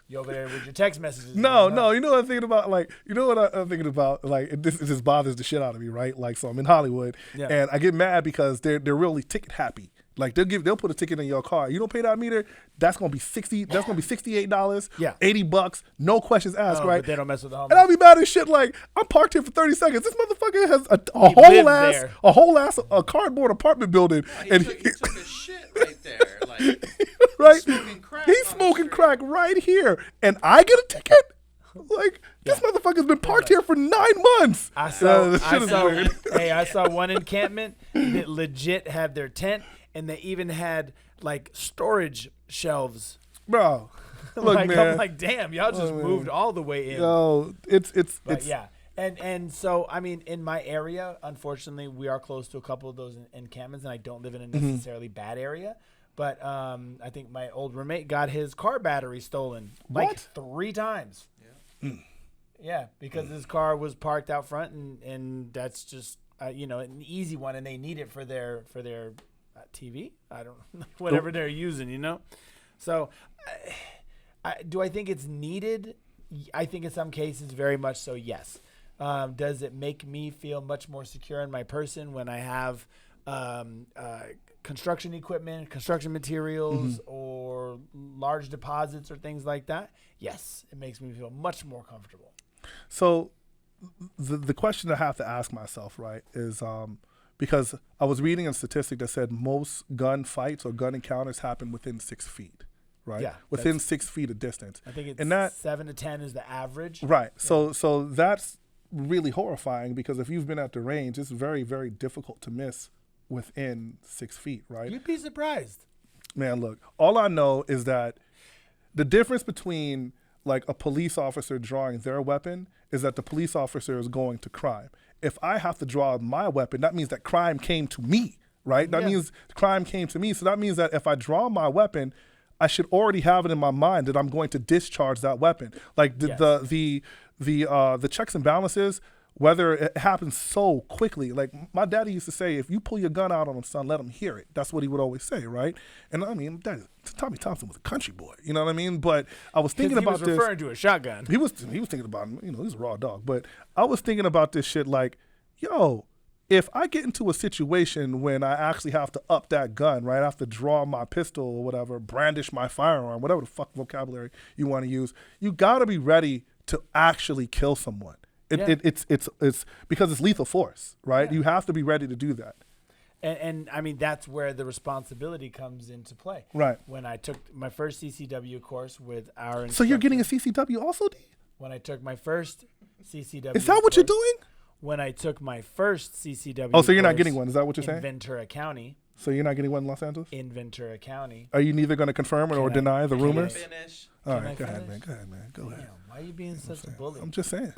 Speaker 1: You over there with your text messages.
Speaker 2: No, you know what I'm thinking about? Like, you know what I'm thinking about? Like, it just bothers the shit out of me, right? Like, so I'm in Hollywood, and I get mad because they're really ticket happy. Like they'll put a ticket in your car. You don't pay that meter, that's gonna be $60. That's gonna be $68.
Speaker 1: Yeah,
Speaker 2: $80. No questions asked, right?
Speaker 1: But they don't mess with the homeless.
Speaker 2: And I'll be mad as shit. Like I'm parked here for 30 seconds. This motherfucker has a whole ass cardboard apartment building,
Speaker 4: He took a shit right there. Like
Speaker 2: right,
Speaker 4: he's
Speaker 2: smoking crack right here, and I get a ticket. Like this motherfucker's been parked here for 9 months.
Speaker 1: I saw one encampment that legit had their tent. And they even had like storage shelves,
Speaker 2: bro. Look,
Speaker 1: like,
Speaker 2: man.
Speaker 1: I'm like, damn, y'all just moved all the way in.
Speaker 2: No, it's
Speaker 1: yeah. And so I mean, in my area, unfortunately, we are close to a couple of those encampments, and I don't live in a necessarily bad area. But I think my old roommate got his car battery stolen like 3 times. Yeah. Yeah, because his car was parked out front, and that's just an easy one, and they need it for their TV. I don't know, whatever they're using, So, do I think it's needed? I think in some cases, very much so. Yes. Does it make me feel much more secure in my person when I have construction equipment, construction materials, or large deposits or things like that, yes, it makes me feel much more comfortable.
Speaker 2: So the question I have to ask myself, right, is because I was reading a statistic that said most gun fights or gun encounters happen within 6 feet, right?
Speaker 1: Yeah,
Speaker 2: within 6 feet of distance.
Speaker 1: I think it's
Speaker 2: and that,
Speaker 1: 7 to 10 is the average.
Speaker 2: Right. So that's really horrifying because if you've been at the range, it's very, very difficult to miss within 6 feet, right?
Speaker 1: You'd be surprised.
Speaker 2: Man, look, all I know is that the difference between like a police officer drawing their weapon is that the police officer is going to crime. If I have to draw my weapon, that means that crime came to me, right? That means crime came to me. So that means that if I draw my weapon, I should already have it in my mind that I'm going to discharge that weapon. Like the checks and balances, whether it happens so quickly. Like my daddy used to say, if you pull your gun out on him, son, let him hear it. That's what he would always say, right? And I mean, Tommy Thompson was a country boy, you know what I mean? But I was thinking about this.
Speaker 1: He was referring to a shotgun.
Speaker 2: He was thinking about, he's a raw dog. But I was thinking about this shit like, yo, if I get into a situation when I actually have to up that gun, right? I have to draw my pistol or whatever, brandish my firearm, whatever the fuck vocabulary you want to use, you got to be ready to actually kill someone. It's because it's lethal force, right? Yeah. You have to be ready to do that.
Speaker 1: And I mean, that's where the responsibility comes into play.
Speaker 2: Right.
Speaker 1: When I took my first CCW course with our instructor.
Speaker 2: So you're getting a CCW also, D?
Speaker 1: When I took my first CCW
Speaker 2: Is that what you're doing?
Speaker 1: When I took my first CCW
Speaker 2: Oh, so you're not getting one. Is that what you're saying?
Speaker 1: In Ventura County.
Speaker 2: So you're not getting one in Los Angeles?
Speaker 1: In Ventura County.
Speaker 2: Are you neither going to confirm or deny the rumors?
Speaker 4: Finish.
Speaker 2: All right, go ahead, man. Go ahead.
Speaker 1: Why are you being such a bully?
Speaker 2: I'm just saying.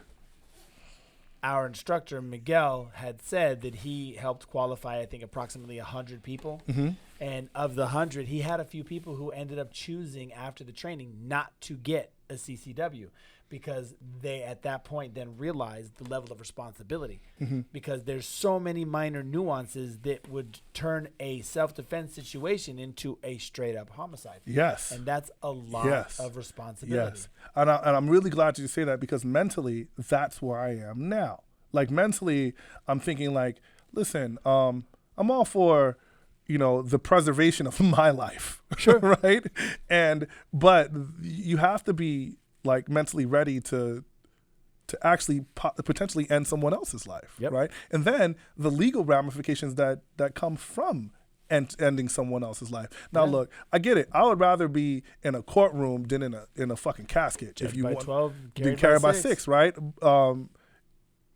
Speaker 1: Our instructor, Miguel, had said that he helped qualify, I think, approximately 100 people.
Speaker 2: Mm-hmm.
Speaker 1: And of the 100, he had a few people who ended up choosing after the training not to get a CCW because they, at that point, then realized the level of responsibility.
Speaker 2: Mm-hmm.
Speaker 1: Because there's so many minor nuances that would turn a self-defense situation into a straight-up homicide.
Speaker 2: Yes.
Speaker 1: And that's a lot of responsibility.
Speaker 2: Yes. And I'm really glad you say that because mentally, that's where I am now. Like mentally, I'm thinking like, listen, I'm all for, the preservation of my life.
Speaker 1: Sure.
Speaker 2: Right? But you have to be like mentally ready to actually potentially end someone else's life, right? And then the legal ramifications that come from ending someone else's life. Now, look, I get it. I would rather be in a courtroom than in a fucking casket.
Speaker 1: Judged
Speaker 2: if you
Speaker 1: by
Speaker 2: want
Speaker 1: 12,
Speaker 2: carried by 6, right?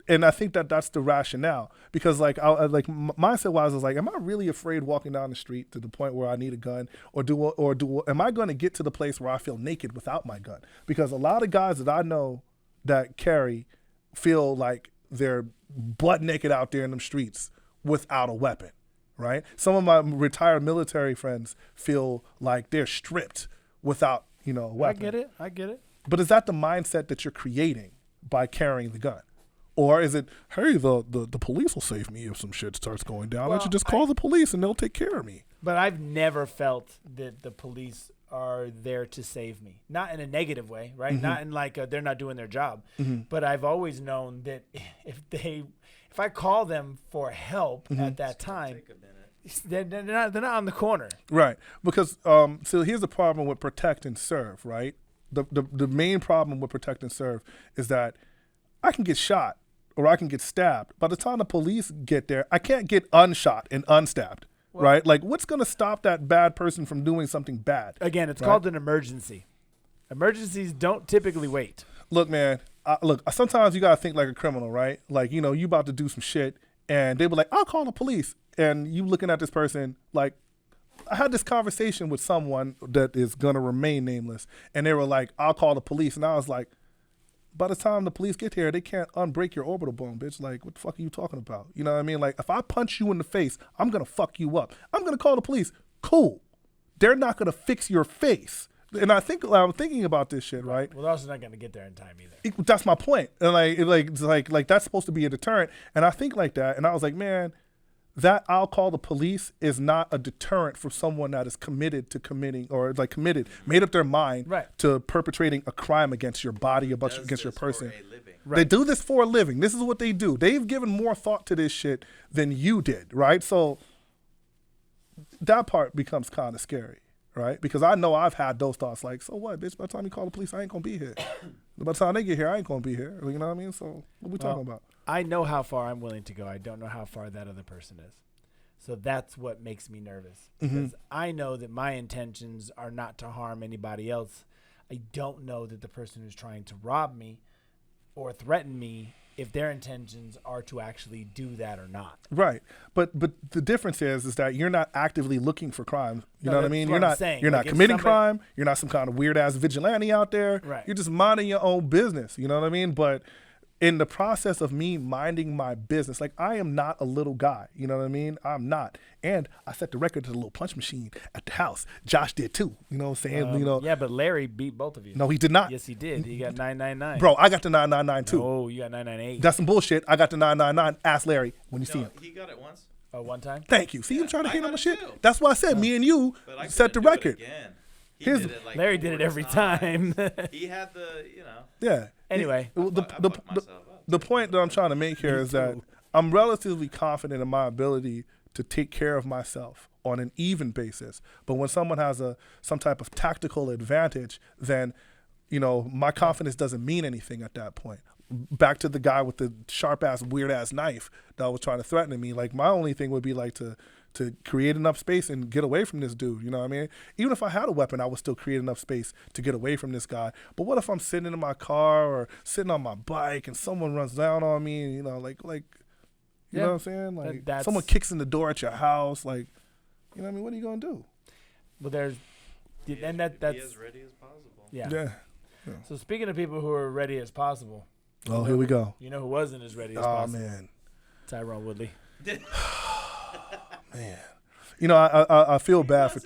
Speaker 2: And I think that's the rationale because like mindset wise, I was like, am I really afraid walking down the street to the point where I need a gun am I going to get to the place where I feel naked without my gun? Because a lot of guys that I know that carry feel like they're butt naked out there in them streets without a weapon, right? Some of my retired military friends feel like they're stripped without, a weapon.
Speaker 1: I get it.
Speaker 2: But is that the mindset that you're creating by carrying the gun? Or is it, hey, the police will save me if some shit starts going down. I should just call the police and they'll take care of me.
Speaker 1: But I've never felt that the police are there to save me. Not in a negative way, right? Mm-hmm. Not in like they're not doing their job. Mm-hmm. But I've always known that if I call them for help at that time, they're not on the corner.
Speaker 2: Right. Because so here's the problem with protect and serve, right? The main problem with protect and serve is that I can get shot or I can get stabbed. By the time the police get there, I can't get unshot and unstabbed, right? Like, what's going to stop that bad person from doing something bad?
Speaker 1: Again, it's called an emergency. Emergencies don't typically wait.
Speaker 2: Look, man, sometimes you got to think like a criminal, right? Like, you about to do some shit, and they were like, I'll call the police. And you looking at this person, like, I had this conversation with someone that is going to remain nameless, and they were like, I'll call the police. And I was like, by the time the police get here, they can't unbreak your orbital bone, bitch. Like, what the fuck are you talking about? You know what I mean? Like, if I punch you in the face, I'm going to fuck you up. I'm going to call the police. Cool. They're not going to fix your face. And I'm thinking about this shit, right?
Speaker 1: Well, they're also not going to get there in time either.
Speaker 2: That's my point. And like that's supposed to be a deterrent. And I think like that. And I was like, man, that I'll call the police is not a deterrent for someone that is committed to committing or like made up their mind to perpetrating a crime against your body, against your person. They do this for a living. This is what they do. They've given more thought to this shit than you did, right? So that part becomes kind of scary, right? Because I know I've had those thoughts like, so what, bitch? By the time you call the police, I ain't gonna be here. By the time they get here, I ain't gonna be here. You know what I mean? So what we talking about?
Speaker 1: I know how far I'm willing to go. I don't know how far that other person is. So that's what makes me nervous. Because I know that my intentions are not to harm anybody else. I don't know that the person who's trying to rob me or threaten me, if their intentions are to actually do that or not.
Speaker 2: Right. But the difference is that you're not actively looking for crime. You know what I mean? You're not committing crime. You're not some kind of weird ass vigilante out there.
Speaker 1: Right.
Speaker 2: You're just minding your own business. You know what I mean? But in the process of me minding my business, like I am not a little guy. You know what I mean? I'm not. And I set the record to the little punch machine at the house. Josh did too. You know what I'm saying?
Speaker 1: Yeah, but Larry beat both of you.
Speaker 2: No, he did not.
Speaker 1: Yes, he did. He got 999.
Speaker 2: Bro, I got the 999 too.
Speaker 1: Oh, you got 998.
Speaker 2: That's some bullshit. I got the 999. Ask Larry when you see him.
Speaker 4: He got it once.
Speaker 1: Oh, one time?
Speaker 2: Thank you. See, you trying to
Speaker 4: I
Speaker 2: hit
Speaker 4: got
Speaker 2: on my
Speaker 4: it
Speaker 2: shit?
Speaker 4: too.
Speaker 2: That's why I said me and you
Speaker 4: But I
Speaker 2: set the
Speaker 4: couldn't do it
Speaker 2: record.
Speaker 4: again. He
Speaker 2: Here's-
Speaker 4: did it like
Speaker 1: Larry did it
Speaker 4: 4
Speaker 1: every
Speaker 4: times.
Speaker 1: time.
Speaker 4: He had the, you know.
Speaker 2: Yeah.
Speaker 1: Anyway.
Speaker 2: The,
Speaker 4: I
Speaker 2: the,
Speaker 4: fucked
Speaker 2: the,
Speaker 4: myself up.
Speaker 2: the point that I'm trying to make here is that I'm relatively confident in my ability to take care of myself on an even basis. But when someone has some type of tactical advantage, then, you know, my confidence doesn't mean anything at that point. Back to the guy with the sharp ass, weird ass knife that was trying to threaten me. Like my only thing would be like to create enough space and get away from this dude. You know what I mean? Even if I had a weapon, I would still create enough space to get away from this guy. But what if I'm sitting in my car or sitting on my bike and someone runs down on me? And, you know, like you know what I'm saying? Like someone kicks in the door at your house. Like, you know what I mean? What are you gonna do?
Speaker 1: Well, there's, and that's
Speaker 4: Be as ready as possible.
Speaker 1: yeah. So speaking of people who are ready as possible.
Speaker 2: Oh, here we go.
Speaker 1: You know who wasn't as ready as
Speaker 2: Oh
Speaker 1: possible?
Speaker 2: man.
Speaker 1: Tyrone Woodley.
Speaker 2: Man, you know, I feel bad for.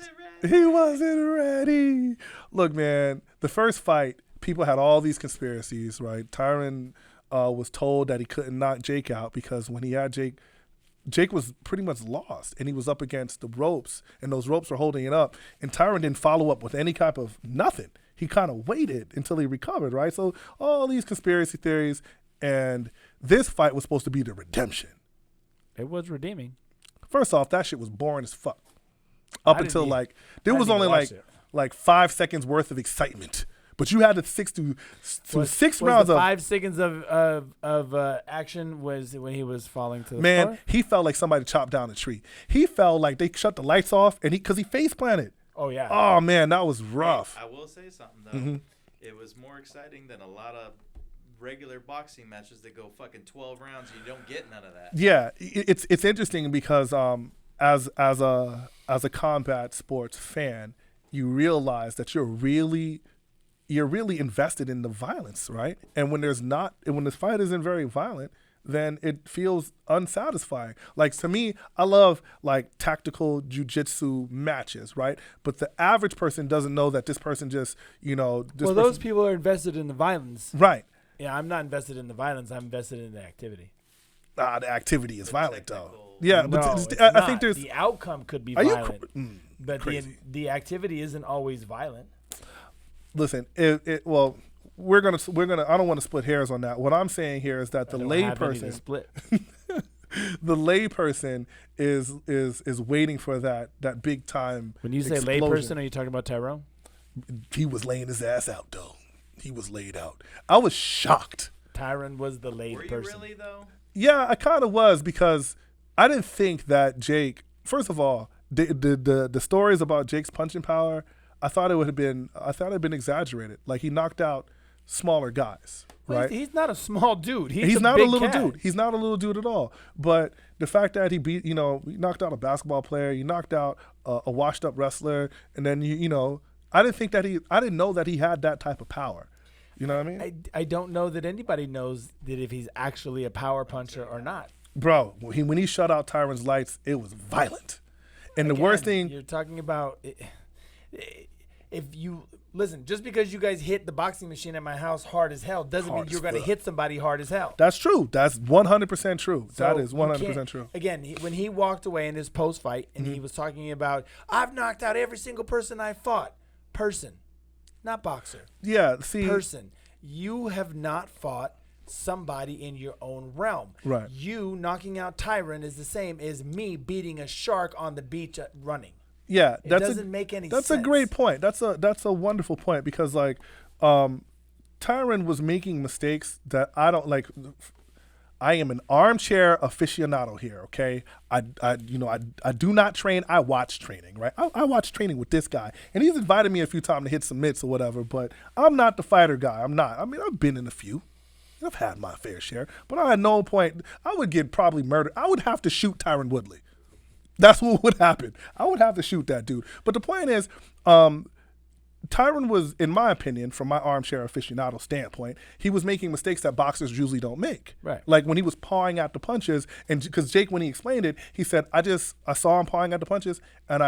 Speaker 2: He wasn't ready. Look, man, the first fight, people had all these conspiracies, right? Tyron was told that he couldn't knock Jake out because when he had Jake was pretty much lost, and he was up against the ropes, and those ropes were holding it up, and Tyron didn't follow up with any type of nothing. He kind of waited until he recovered, right? So all these conspiracy theories, and this fight was supposed to be the redemption.
Speaker 1: It was redeeming.
Speaker 2: First off, that shit was boring as fuck. Up until like there was only like 5 seconds worth of excitement, but you had to stick to 6 rounds
Speaker 1: the
Speaker 2: of
Speaker 1: 5 seconds of action was when he was falling to the
Speaker 2: man.
Speaker 1: floor?
Speaker 2: He felt like somebody chopped down a tree. He felt like they shut the lights off, and because he face planted.
Speaker 1: Oh yeah.
Speaker 2: Oh man, that was rough.
Speaker 4: I will say something though. It was more exciting than a lot of regular boxing matches that go fucking 12 rounds and you don't get none of that.
Speaker 2: Yeah, it's interesting because as a combat sports fan, you realize that you're really invested in the violence, right? And when this fight isn't very violent, then it feels unsatisfying. Like to me, I love like tactical jiu-jitsu matches, right? But the average person doesn't know that this person just, you know,
Speaker 1: those people are invested in the violence.
Speaker 2: Right.
Speaker 1: Yeah, I'm not invested in the violence. I'm invested in the activity.
Speaker 2: The activity is violent though.
Speaker 4: technical-
Speaker 2: Yeah,
Speaker 1: No,
Speaker 2: but
Speaker 1: it's
Speaker 2: I
Speaker 1: not.
Speaker 2: think there's.
Speaker 1: The outcome could be
Speaker 2: Are you
Speaker 1: violent, but
Speaker 2: crazy?
Speaker 1: the activity isn't always violent.
Speaker 2: Listen, we're gonna. I don't want to split hairs on that. What I'm saying here is that the
Speaker 1: I don't have any to
Speaker 2: layperson,
Speaker 1: split.
Speaker 2: the layperson is waiting for that big time.
Speaker 1: When you say
Speaker 2: explosion.
Speaker 1: layperson, are you talking about Tyrone?
Speaker 2: He was laying his ass out though. He was laid out. I was shocked.
Speaker 1: Tyron was the laid
Speaker 4: Were you
Speaker 1: person.
Speaker 4: really though?
Speaker 2: Yeah, I kind of was because I didn't think that Jake. First of all, the stories about Jake's punching power, I thought it had been exaggerated. Like he knocked out smaller guys,
Speaker 1: Well,
Speaker 2: right?
Speaker 1: he's not a small dude.
Speaker 2: He's
Speaker 1: a
Speaker 2: not a
Speaker 1: big
Speaker 2: little
Speaker 1: cat.
Speaker 2: dude. He's not a little dude at all. But the fact that he beat, he knocked out a basketball player, he knocked out a washed up wrestler, and then I didn't know that he had that type of power. You know what I mean?
Speaker 1: I don't know that anybody knows that if he's actually a power puncher or not.
Speaker 2: Bro, when he shut out Tyron's lights, it was violent. And the worst
Speaker 1: Again,
Speaker 2: thing,
Speaker 1: you're talking about, if you listen, just because you guys hit the boxing machine at my house hard as hell doesn't
Speaker 2: Hard
Speaker 1: mean
Speaker 2: as
Speaker 1: you're going to
Speaker 2: fuck.
Speaker 1: hit somebody hard as hell.
Speaker 2: that's true. That's 100% true. That
Speaker 1: So
Speaker 2: is
Speaker 1: you
Speaker 2: 100%
Speaker 1: can't-
Speaker 2: true.
Speaker 1: Again, when he walked away in his post fight and he was talking about, I've knocked out every single person I fought. Person, not boxer.
Speaker 2: Yeah, see,
Speaker 1: Person. You have not fought somebody in your own realm.
Speaker 2: Right.
Speaker 1: You knocking out Tyron is the same as me beating a shark on the beach running.
Speaker 2: Yeah,
Speaker 1: It doesn't make any sense.
Speaker 2: That's a great point. That's a wonderful point because like Tyron was making mistakes that I don't like. I am an armchair aficionado here, okay? I do not train. I watch training, right? I watch training with this guy, and he's invited me a few times to hit some mitts or whatever, but I'm not the fighter guy. I'm not. I mean, I've been in a few. I've had my fair share, but at no point, I would get probably murdered. I would have to shoot Tyron Woodley. That's what would happen. I would have to shoot that dude. But the point is, Tyron was, in my opinion, from my armchair aficionado standpoint, he was making mistakes that boxers usually don't make.
Speaker 1: Right.
Speaker 2: Like when he was pawing at the punches, and because Jake, when he explained it, he said, I saw him pawing at the punches, and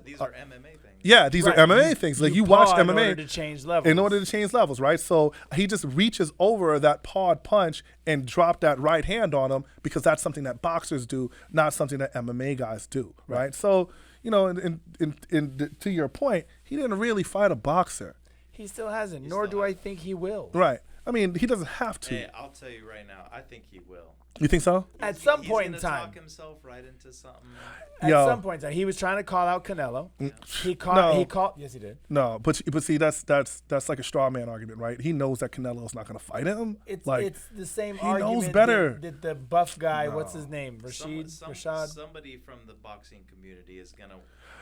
Speaker 4: these are MMA things.
Speaker 2: Yeah, these are MMA things. Like you watch
Speaker 1: paw
Speaker 2: MMA
Speaker 1: in order to change levels.
Speaker 2: in order to change levels, right? So he just reaches over that pawed punch and drop that right hand on him because that's something that boxers do, not something that MMA guys do, right? So, you know, to your point, he didn't really fight a boxer.
Speaker 1: He still hasn't, nor do I think he will.
Speaker 2: Right. I mean, he doesn't have to.
Speaker 4: Hey, I'll tell you right now, I think he will.
Speaker 2: You think so?
Speaker 1: At some point in
Speaker 4: He's gonna
Speaker 1: time.
Speaker 4: talk himself right into something.
Speaker 1: At
Speaker 2: Yo.
Speaker 1: some point in time, he was trying to call out Canelo. He called. Yes, he did.
Speaker 2: No, but see, that's like a straw man argument, right? He knows that Canelo's not going to fight him.
Speaker 1: It's the same
Speaker 2: he
Speaker 1: argument.
Speaker 2: knows better.
Speaker 1: That the buff guy, what's his name, Rashad.
Speaker 4: Somebody from the boxing community is gonna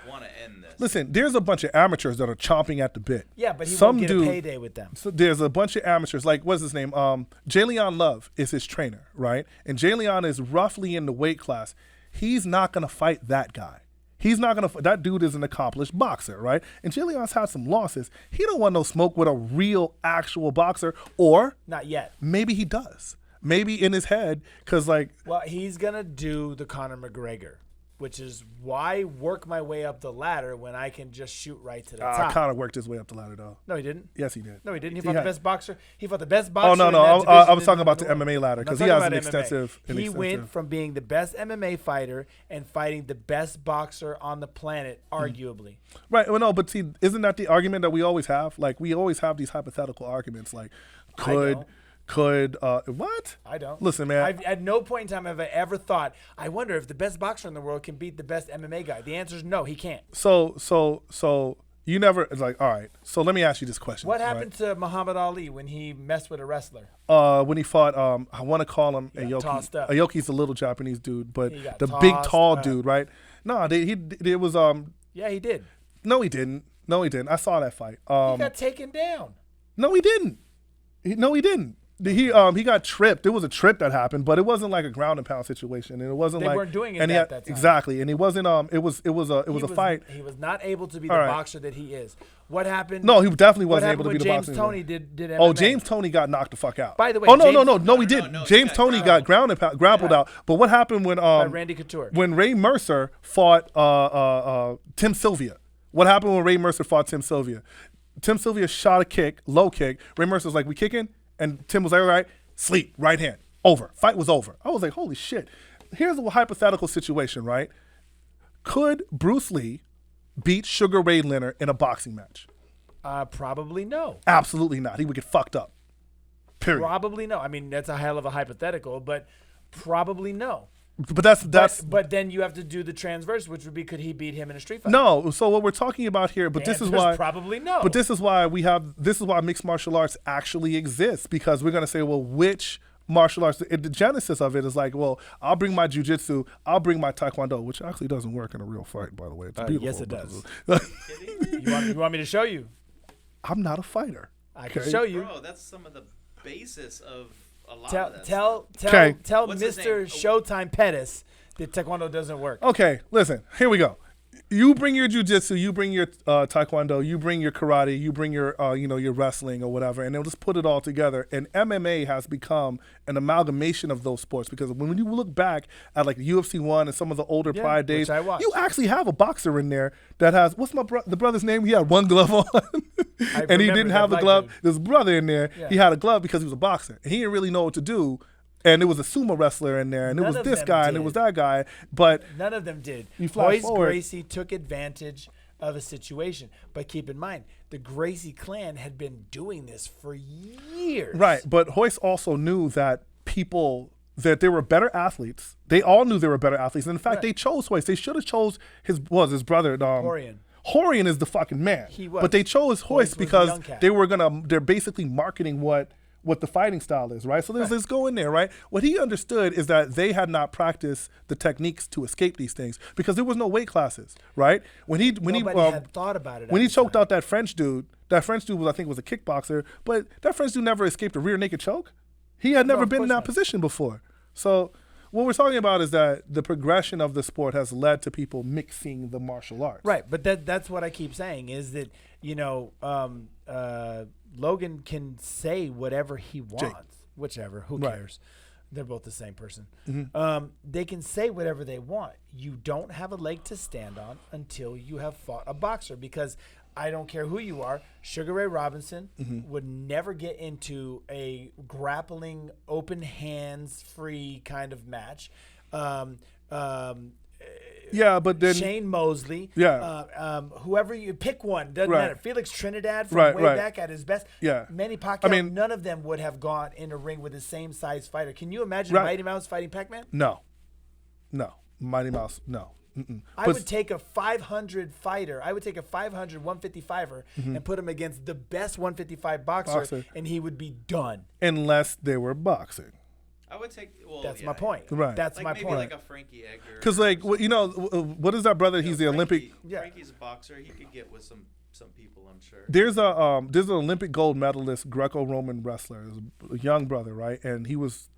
Speaker 4: want to end this.
Speaker 2: Listen, there's a bunch of amateurs that are chomping at the bit.
Speaker 1: Yeah, but he won't get a payday with them.
Speaker 2: So there's a bunch of amateurs, like what's his name? Jalen Love is his trainer, right? And Jalen is roughly in the weight class. He's not gonna fight that guy. He's not gonna. That dude is an accomplished boxer, right? And Jaleon's had some losses. He don't want no smoke with a real, actual boxer, or
Speaker 1: Not yet.
Speaker 2: maybe he does. Maybe in his head, because like,
Speaker 1: Well, he's gonna do the Conor McGregor, which is why work my way up the ladder when I can just shoot right to the top.
Speaker 2: Connor worked his way up the ladder though.
Speaker 1: No, he didn't.
Speaker 2: Yes, he did.
Speaker 1: No, he didn't. He
Speaker 2: He
Speaker 1: fought the
Speaker 2: had-
Speaker 1: best boxer. He fought the best boxer.
Speaker 2: Oh no,
Speaker 1: in
Speaker 2: no,
Speaker 1: that
Speaker 2: I
Speaker 1: division
Speaker 2: was talking
Speaker 1: in
Speaker 2: about the
Speaker 1: world.
Speaker 2: MMA ladder
Speaker 1: I'm
Speaker 2: because
Speaker 1: not
Speaker 2: he has
Speaker 1: talking
Speaker 2: an
Speaker 1: about MMA.
Speaker 2: extensive.
Speaker 1: He went from being the best MMA fighter and fighting the best boxer on the planet, arguably.
Speaker 2: Right. Well, no, but see, isn't that the argument that we always have? Like, we always have these hypothetical arguments. Like, what?
Speaker 1: I don't.
Speaker 2: Listen, man.
Speaker 1: At no point in time have I ever thought, I wonder if the best boxer in the world can beat the best MMA guy. The answer is no, he can't.
Speaker 2: So you never. It's like, all right. So let me ask you this question.
Speaker 1: What happened to Muhammad Ali when he messed with a wrestler?
Speaker 2: When he fought, I want to call him
Speaker 1: got
Speaker 2: Aoki.
Speaker 1: tossed up.
Speaker 2: Aoki's a little Japanese dude, but
Speaker 1: He got
Speaker 2: the big
Speaker 1: tossed
Speaker 2: tall
Speaker 1: up.
Speaker 2: dude, right? No, it was
Speaker 1: Yeah, he did.
Speaker 2: No, he didn't. I saw that fight.
Speaker 1: He got taken down.
Speaker 2: No, he didn't. He didn't. He got tripped. There was a trip that happened, but it wasn't like a ground and pound situation, and it wasn't
Speaker 1: They
Speaker 2: like
Speaker 1: weren't doing it
Speaker 2: and he
Speaker 1: at
Speaker 2: had-
Speaker 1: that time.
Speaker 2: Exactly, and he wasn't. It was a fight.
Speaker 1: He was not able to be the
Speaker 2: All right.
Speaker 1: boxer that he is. What happened?
Speaker 2: No, he definitely
Speaker 1: what
Speaker 2: wasn't
Speaker 1: happened
Speaker 2: able to be
Speaker 1: when
Speaker 2: the
Speaker 1: James
Speaker 2: boxer.
Speaker 1: Toney did MMA?
Speaker 2: Oh, James Toney got knocked the fuck out.
Speaker 1: By the way,
Speaker 2: oh no,
Speaker 1: James-
Speaker 2: he didn't.
Speaker 4: no, he
Speaker 2: James
Speaker 4: got
Speaker 2: Toney got grappled out. But what happened when
Speaker 1: By Randy Couture.
Speaker 2: when Ray Mercer fought Tim Sylvia? What happened when Ray Mercer fought Tim Sylvia? Tim Sylvia shot a kick, low kick. Ray Mercer was like, "We kicking," and Tim was like, "All right, sleep, right hand, over." Fight was over. I was like, "Holy shit!" Here's a hypothetical situation, right? Could Bruce Lee beat Sugar Ray Leonard in a boxing match?
Speaker 1: Probably no.
Speaker 2: Absolutely not. He would get fucked up. Period.
Speaker 1: Probably no. I mean, that's a hell of a hypothetical, but probably no.
Speaker 2: But that's
Speaker 1: But then you have to do the transverse, which would be, could he beat him in a street fight?
Speaker 2: no. So what we're talking about here, but
Speaker 1: The
Speaker 2: this is
Speaker 1: answer
Speaker 2: why
Speaker 1: probably no.
Speaker 2: But this is why this is why mixed martial arts actually exists, because we're gonna say, well, which martial arts? The genesis of it is like, well, I'll bring my jujitsu, I'll bring my taekwondo, which actually doesn't work in a real fight, by the way. It's beautiful.
Speaker 1: yes, it
Speaker 2: but-
Speaker 1: does. You want me to show you?
Speaker 2: I'm not a fighter.
Speaker 1: I can
Speaker 2: Okay.
Speaker 1: show you.
Speaker 4: Bro, that's some of the basis of a lot
Speaker 1: Tell
Speaker 4: of that
Speaker 1: tell
Speaker 4: stuff.
Speaker 1: tell
Speaker 2: Okay.
Speaker 1: tell
Speaker 4: What's his
Speaker 1: Mr.
Speaker 4: name?
Speaker 1: Showtime Pettis that taekwondo doesn't work.
Speaker 2: Okay, listen. Here we go. You bring your jujitsu, you bring your taekwondo, you bring your karate, you bring your your wrestling or whatever, and they'll just put it all together. And MMA has become an amalgamation of those sports, because when you look back at like UFC 1 and some of the older
Speaker 1: Yeah,
Speaker 2: Pride days,
Speaker 1: which I watched.
Speaker 2: you actually have a boxer in there that has the brother's name? He had one glove on, and he
Speaker 1: remember
Speaker 2: didn't
Speaker 1: that
Speaker 2: have the
Speaker 1: black
Speaker 2: glove.
Speaker 1: dude.
Speaker 2: There's a brother in there.
Speaker 1: Yeah.
Speaker 2: He had a glove because he was a boxer, and he didn't really know what to do. And there was a sumo wrestler in there, and
Speaker 1: None
Speaker 2: it was
Speaker 1: of
Speaker 2: this
Speaker 1: them
Speaker 2: guy, and it
Speaker 1: did.
Speaker 2: was that guy, but.
Speaker 1: None of them did.
Speaker 2: You flash
Speaker 1: Royce
Speaker 2: forward.
Speaker 1: Gracie took advantage of a situation. But keep in mind, the Gracie clan had been doing this for years.
Speaker 2: Right, but Hoist also knew that people that they were better athletes. They all knew they were better athletes. And in fact, they chose Royce. They should have chose his brother. Horian is the fucking man.
Speaker 1: He was.
Speaker 2: But they chose Royce
Speaker 1: was
Speaker 2: because
Speaker 1: the young cat.
Speaker 2: they're basically marketing what the fighting style is, right? So there's this go in there, right? What he understood is that they had not practiced the techniques to escape these things because there was no weight classes, right?
Speaker 1: Nobody had thought about it.
Speaker 2: When he choked out that French dude was, I think, was a kickboxer, but that French dude never escaped a rear naked choke. He had never been in that position before. So what we're talking about is that the progression of the sport has led to people mixing the martial arts.
Speaker 1: Right, but that's what I keep saying is that, Logan can say whatever he wants, whichever, who cares? They're both the same person. They can say whatever they want. You don't have a leg to stand on until you have fought a boxer, because I don't care who you are. Sugar Ray Robinson would never get into a grappling, open hands free kind of match.
Speaker 2: Yeah, but then
Speaker 1: Shane Mosley.
Speaker 2: Yeah.
Speaker 1: Whoever you pick one, doesn't matter. Felix Trinidad from way back at his best.
Speaker 2: Yeah.
Speaker 1: Manny Pacquiao, none of them would have gone in a ring with the same size fighter. Can you imagine Mighty Mouse fighting Pac-Man?
Speaker 2: No. Mighty Mouse, no.
Speaker 1: I would take a 500 fighter. I would take a 500 155er and put him against the best 155 boxer, and he would be done.
Speaker 2: Unless they were boxing.
Speaker 4: I would take. Well,
Speaker 1: that's my point.
Speaker 2: Right.
Speaker 1: That's
Speaker 4: like
Speaker 1: my
Speaker 4: maybe
Speaker 1: point.
Speaker 4: like a Frankie Edgar.
Speaker 2: Because what is that brother? He's the Olympic.
Speaker 4: Frankie's a boxer. He could get with some people, I'm sure.
Speaker 2: There's an Olympic gold medalist, Greco-Roman wrestler, a young brother, right? And he was.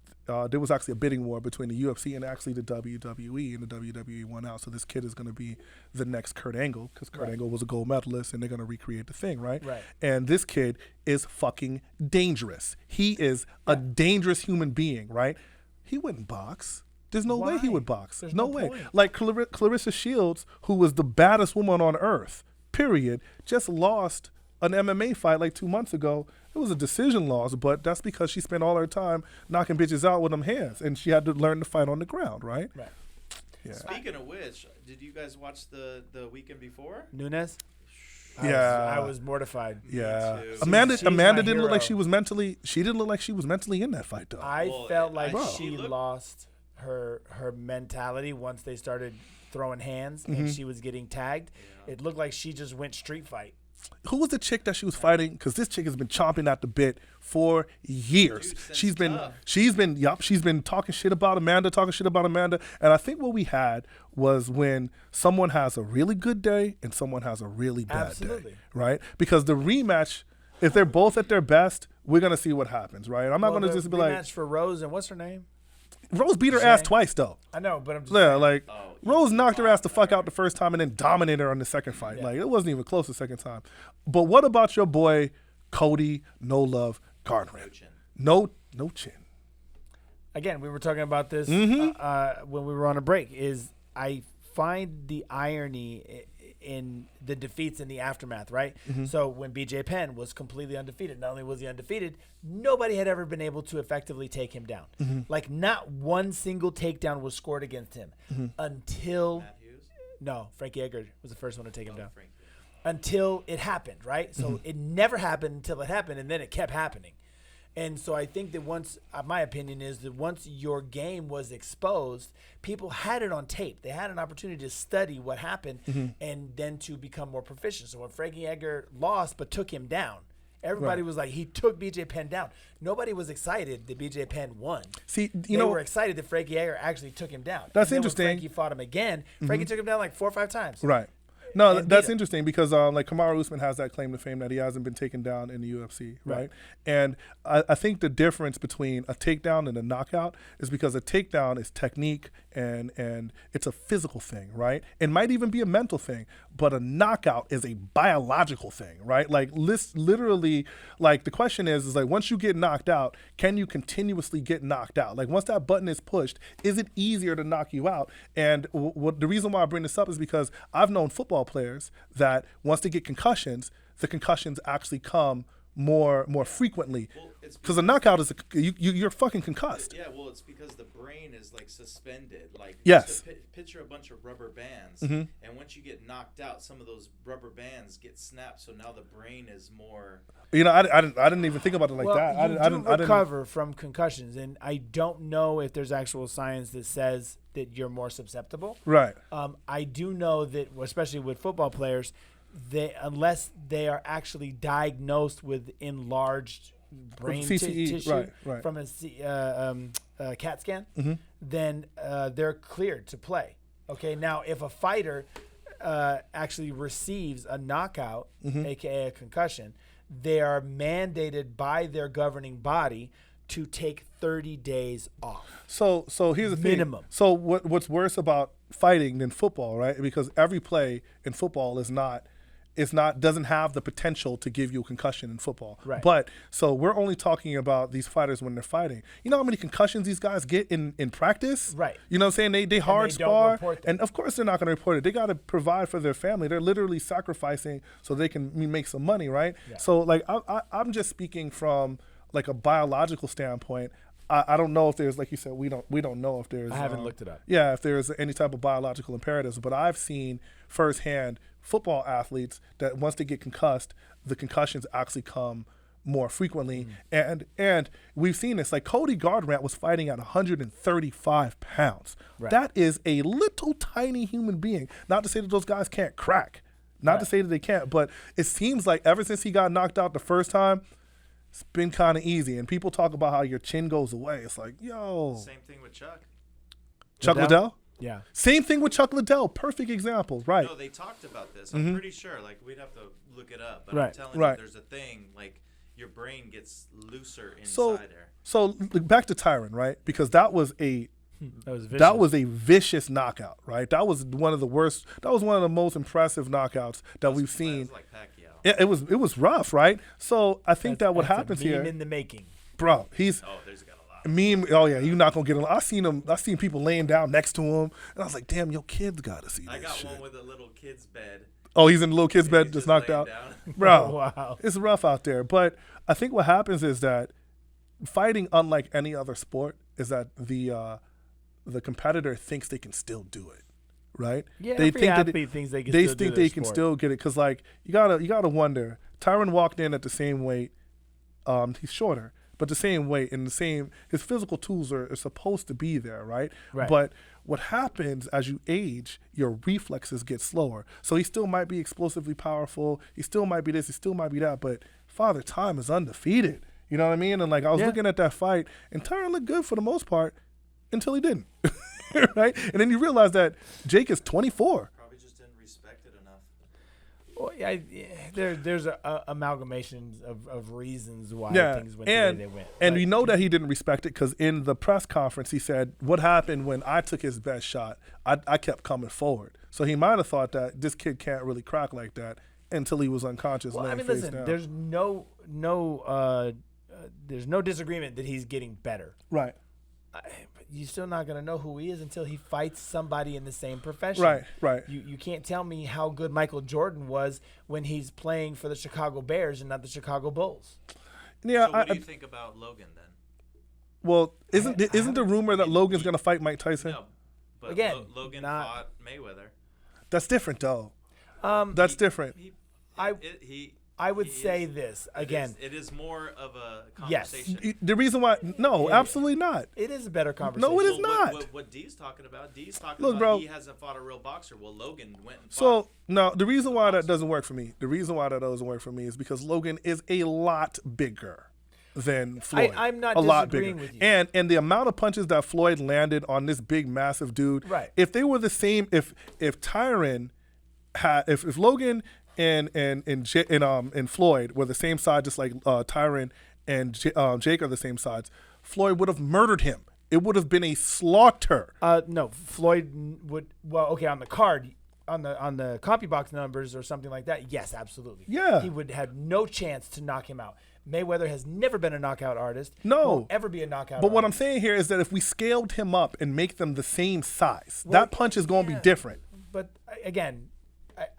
Speaker 2: There was actually a bidding war between the UFC and actually the WWE, and the WWE won out. So this kid is going to be the next Kurt Angle, because Kurt Angle was a gold medalist, and they're going to recreate the thing, right?
Speaker 1: Right.
Speaker 2: And this kid is fucking dangerous. He is a dangerous human being, right? He wouldn't box. There's no way he would box.
Speaker 1: There's
Speaker 2: no
Speaker 1: no
Speaker 2: way.
Speaker 1: point.
Speaker 2: Like Clarissa Shields, who was the baddest woman on earth, period, just lost an MMA fight like 2 months ago. It was a decision loss, but that's because she spent all her time knocking bitches out with them hands, and she had to learn to fight on the ground, right?
Speaker 1: Right.
Speaker 2: Yeah.
Speaker 4: Speaking of which, did you guys watch the weekend before?
Speaker 1: Nunes?
Speaker 2: Yeah.
Speaker 1: I was mortified.
Speaker 2: Yeah.
Speaker 4: too.
Speaker 2: Amanda
Speaker 1: She's my
Speaker 2: didn't look like
Speaker 1: hero.
Speaker 2: she was mentally. She didn't look like she was mentally in that fight, though.
Speaker 1: I felt like
Speaker 4: Bro.
Speaker 1: she lost her mentality once they started throwing hands and she was getting tagged.
Speaker 4: Yeah.
Speaker 1: It looked like she just went street fight.
Speaker 2: Who was the chick that she was fighting? Because this chick has been chomping at the bit for years.
Speaker 4: Dude, since
Speaker 2: she's been
Speaker 4: Tough.
Speaker 2: talking shit about Amanda. And I think what we had was when someone has a really good day and someone has a really bad
Speaker 1: Absolutely.
Speaker 2: day, right? Because the rematch, if they're both at their best, we're gonna see what happens, right? I'm not gonna just be like,
Speaker 1: match for Rose and what's her name?
Speaker 2: Rose beat her ass twice though.
Speaker 1: I know, but I'm just
Speaker 2: Yeah,
Speaker 1: saying.
Speaker 2: like
Speaker 4: Oh,
Speaker 2: Rose knocked her ass the fuck out the first time and then dominated her on the second fight.
Speaker 1: Yeah.
Speaker 2: Like it wasn't even close the second time. But what about your boy Cody No Love Gardner? No chin.
Speaker 1: Again, we were talking about this when we were on a break. Is I find the irony in the defeats in the aftermath, right? So when BJ Penn was completely undefeated, not only was he undefeated, nobody had ever been able to effectively take him down. Like not one single takedown was scored against him until
Speaker 4: Matt Hughes?
Speaker 1: no, Frankie Edgar was the first one to take him down.
Speaker 4: Frankie.
Speaker 1: Until it happened, right? So it never happened until it happened, and then it kept happening. And so I think that once, my opinion is that once your game was exposed, people had it on tape. They had an opportunity to study what happened and then to become more proficient. So when Frankie Edgar lost but took him down, everybody was like, he took BJ Penn down. Nobody was excited that BJ Penn won.
Speaker 2: See,
Speaker 1: They were excited that Frankie Edgar actually took him down.
Speaker 2: That's
Speaker 1: And then
Speaker 2: interesting.
Speaker 1: When Frankie fought him again, Frankie took him down like 4 or 5 times.
Speaker 2: Right. No,
Speaker 1: And
Speaker 2: that's
Speaker 1: beat him.
Speaker 2: interesting because like Kamaru Usman has that claim to fame that he hasn't been taken down in the UFC, right? And I think the difference between a takedown and a knockout is because a takedown is technique and it's a physical thing, right? It might even be a mental thing, but a knockout is a biological thing, right? Like literally, like the question is like once you get knocked out, can you continuously get knocked out? Like once that button is pushed, is it easier to knock you out? And the reason why I bring this up is because I've known football players that once they get concussions, the concussions actually come more frequently.
Speaker 4: Well, it's
Speaker 2: Because a knockout is you're fucking concussed.
Speaker 4: Yeah, well, it's because the brain is like suspended. Like,
Speaker 2: Yes.
Speaker 4: just picture a bunch of rubber bands,
Speaker 2: Mhm.
Speaker 4: and once you get knocked out, some of those rubber bands get snapped. So now the brain is more.
Speaker 2: You know, I didn't even think about it like
Speaker 1: well,
Speaker 2: that.
Speaker 1: you
Speaker 2: I
Speaker 1: do
Speaker 2: didn't.
Speaker 1: recover from concussions, and I don't know if there's actual science that says that you're more susceptible.
Speaker 2: Right.
Speaker 1: I do know that, especially with football players, unless they are actually diagnosed with enlarged brain
Speaker 2: CTE,
Speaker 1: tissue
Speaker 2: right.
Speaker 1: from a CAT scan,
Speaker 2: Mm-hmm.
Speaker 1: then they're cleared to play. Okay, now if a fighter actually receives a knockout,
Speaker 2: Mm-hmm.
Speaker 1: aka a concussion, they are mandated by their governing body to take 30 days off.
Speaker 2: So here's the thing.
Speaker 1: Minimum.
Speaker 2: So what's worse about fighting than football, right? Because every play in football doesn't have the potential to give you a concussion in football.
Speaker 1: Right.
Speaker 2: But so we're only talking about these fighters when they're fighting. You know how many concussions these guys get in practice?
Speaker 1: Right.
Speaker 2: You know what I'm saying? They hard
Speaker 1: they don't
Speaker 2: spar.
Speaker 1: report them.
Speaker 2: And of course they're not going to report it. They got to provide for their family. They're literally sacrificing so they can make some money, right?
Speaker 1: Yeah.
Speaker 2: So like I'm just speaking from like a biological standpoint. I don't know if there's, like you said, we don't know if there's.
Speaker 1: I haven't looked it up.
Speaker 2: Yeah, if there's any type of biological imperatives, but I've seen firsthand football athletes that once they get concussed, the concussions actually come more frequently, and we've seen this. Like Cody Garbrandt was fighting at 135 pounds.
Speaker 1: Right.
Speaker 2: That is a little tiny human being. Not to say that those guys can't crack. Not to say that they can't, but it seems like ever since he got knocked out the first time, it's been kind of easy. And people talk about how your chin goes away. It's like, yo.
Speaker 4: Same thing with Chuck.
Speaker 2: Chuck
Speaker 1: Liddell?
Speaker 2: Liddell?
Speaker 1: Yeah.
Speaker 2: Same thing with Chuck Liddell. Perfect example. Right.
Speaker 4: No, they talked about this. I'm pretty sure. Like, we'd have to look it up. But I'm
Speaker 1: Right.
Speaker 4: telling
Speaker 2: Right.
Speaker 4: you, there's a thing. Like, your brain gets looser inside
Speaker 2: So,
Speaker 4: there.
Speaker 2: so back to Tyron, right? Because that was a
Speaker 1: That was vicious.
Speaker 2: vicious knockout, right? That was one of the worst. That was one of the most impressive knockouts that we've
Speaker 4: It
Speaker 2: seen.
Speaker 4: was like Pacquiao.
Speaker 2: It was rough, right? So I think that what
Speaker 1: That's a
Speaker 2: happens
Speaker 1: meme
Speaker 2: here,
Speaker 1: in the making.
Speaker 2: bro. He's
Speaker 4: Oh, there's got a lot.
Speaker 2: meme. Oh yeah, you're not gonna get. I seen people laying down next to him, and I was like, damn, your kids gotta see
Speaker 4: I
Speaker 2: this
Speaker 4: got
Speaker 2: shit.
Speaker 4: one with a little kid's bed.
Speaker 2: Oh, he's in the little kid's bed,
Speaker 4: He's
Speaker 2: just knocked
Speaker 4: laying
Speaker 2: out.
Speaker 4: down.
Speaker 2: Bro,
Speaker 1: Wow.
Speaker 2: it's rough out there. But I think what happens is that fighting, unlike any other sport, is that the competitor thinks they can still do it, right?
Speaker 1: Yeah,
Speaker 2: they
Speaker 1: every
Speaker 2: think that
Speaker 1: athlete thinks they can
Speaker 2: they
Speaker 1: still do
Speaker 2: think
Speaker 1: their
Speaker 2: they can
Speaker 1: sport.
Speaker 2: still get it because like you gotta wonder. Tyron walked in at the same weight. He's shorter, but the same weight and the same. His physical tools are supposed to be there, right?
Speaker 1: Right.
Speaker 2: But what happens as you age, your reflexes get slower. So he still might be explosively powerful. He still might be this. He still might be that. But Father Time is undefeated. You know what I mean? And like I was
Speaker 1: Yeah.
Speaker 2: looking at that fight, and Tyron looked good for the most part until he didn't. Right? And then you realize that Jake is 24.
Speaker 4: Probably just didn't respect it enough.
Speaker 1: Well, there's amalgamations of reasons why
Speaker 2: Yeah,
Speaker 1: things went the
Speaker 2: and
Speaker 1: way they went.
Speaker 2: and
Speaker 1: But
Speaker 2: we know that he didn't respect it because in the press conference he said, "What happened when I took his best shot? I kept coming forward." So he might have thought that this kid can't really crack like that until he was unconscious,
Speaker 1: well, I
Speaker 2: laying
Speaker 1: mean,
Speaker 2: face
Speaker 1: listen,
Speaker 2: down.
Speaker 1: there's no disagreement that he's getting better.
Speaker 2: Right,
Speaker 1: But you're still not gonna know who he is until he fights somebody in the same profession.
Speaker 2: right.
Speaker 1: You can't tell me how good Michael Jordan was when he's playing for the Chicago Bears and not the Chicago Bulls.
Speaker 2: Yeah.
Speaker 4: So what do you think about Logan then?
Speaker 2: Well,
Speaker 1: I
Speaker 2: isn't the
Speaker 1: haven't-
Speaker 2: rumor that Logan's gonna fight Mike Tyson?
Speaker 4: No. But
Speaker 1: Again,
Speaker 4: Logan
Speaker 1: not-
Speaker 4: fought Mayweather.
Speaker 2: That's different, though.
Speaker 1: Um,
Speaker 2: That's different.
Speaker 1: I would
Speaker 4: he
Speaker 1: say
Speaker 4: is-
Speaker 1: this
Speaker 4: it
Speaker 1: again.
Speaker 4: is- It is more of a
Speaker 1: Yes.
Speaker 4: conversation.
Speaker 2: The reason why? No,
Speaker 1: Yeah.
Speaker 2: absolutely not.
Speaker 1: It is a better conversation.
Speaker 2: No, it is
Speaker 4: Well,
Speaker 2: not.
Speaker 4: What D's talking about? D's talking
Speaker 2: Look,
Speaker 4: about
Speaker 2: bro.
Speaker 4: he hasn't fought a real boxer. Well, Logan went and fought.
Speaker 2: So no, the reason why that doesn't work for me, is because Logan is a lot bigger than Floyd.
Speaker 1: I'm not
Speaker 2: a lot
Speaker 1: disagreeing
Speaker 2: bigger.
Speaker 1: with you.
Speaker 2: And the amount of punches that Floyd landed on this big massive dude.
Speaker 1: Right.
Speaker 2: If they were the same, if Tyron had, if Logan and Floyd were the same side, just like Tyron and Jake are the same sides, Floyd would have murdered him. It would have been a slaughter.
Speaker 1: No, Floyd would. Well, okay, on the card, on the copy box numbers or something like that. Yes, absolutely.
Speaker 2: Yeah.
Speaker 1: he would have no chance to knock him out. Mayweather has never been a knockout artist.
Speaker 2: No.
Speaker 1: Won't ever be a knockout.
Speaker 2: But what I'm
Speaker 1: artist.
Speaker 2: saying here is that if we scaled him up and make them the same size,
Speaker 1: Well,
Speaker 2: that punch is going to
Speaker 1: yeah.
Speaker 2: be different.
Speaker 1: But again,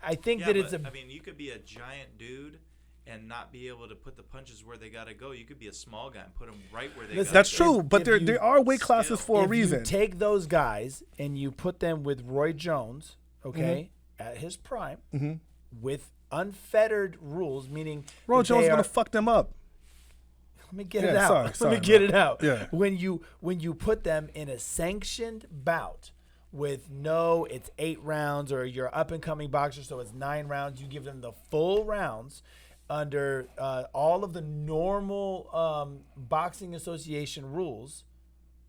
Speaker 1: I think
Speaker 4: yeah,
Speaker 1: that it's
Speaker 4: but,
Speaker 1: a.
Speaker 4: I mean, you could be a giant dude and not be able to put the punches where they gotta go. You could be a small guy and put them right where they
Speaker 1: Listen,
Speaker 4: gotta
Speaker 2: That's
Speaker 4: go.
Speaker 2: true, but there are weight classes for a
Speaker 1: If
Speaker 2: reason.
Speaker 1: you take those guys and you put them with Roy Jones, okay, at his prime, with unfettered rules, meaning
Speaker 2: Roy
Speaker 1: that
Speaker 2: Jones
Speaker 1: they
Speaker 2: is gonna
Speaker 1: are-
Speaker 2: fuck them up.
Speaker 1: Let me get
Speaker 2: Yeah,
Speaker 1: it out.
Speaker 2: sorry,
Speaker 1: Let me
Speaker 2: bro.
Speaker 1: get it out.
Speaker 2: Yeah.
Speaker 1: When you put them in a sanctioned bout with it's 8 rounds, or you're up and coming boxer, so it's 9 rounds. You give them the full rounds under all of the normal boxing association rules.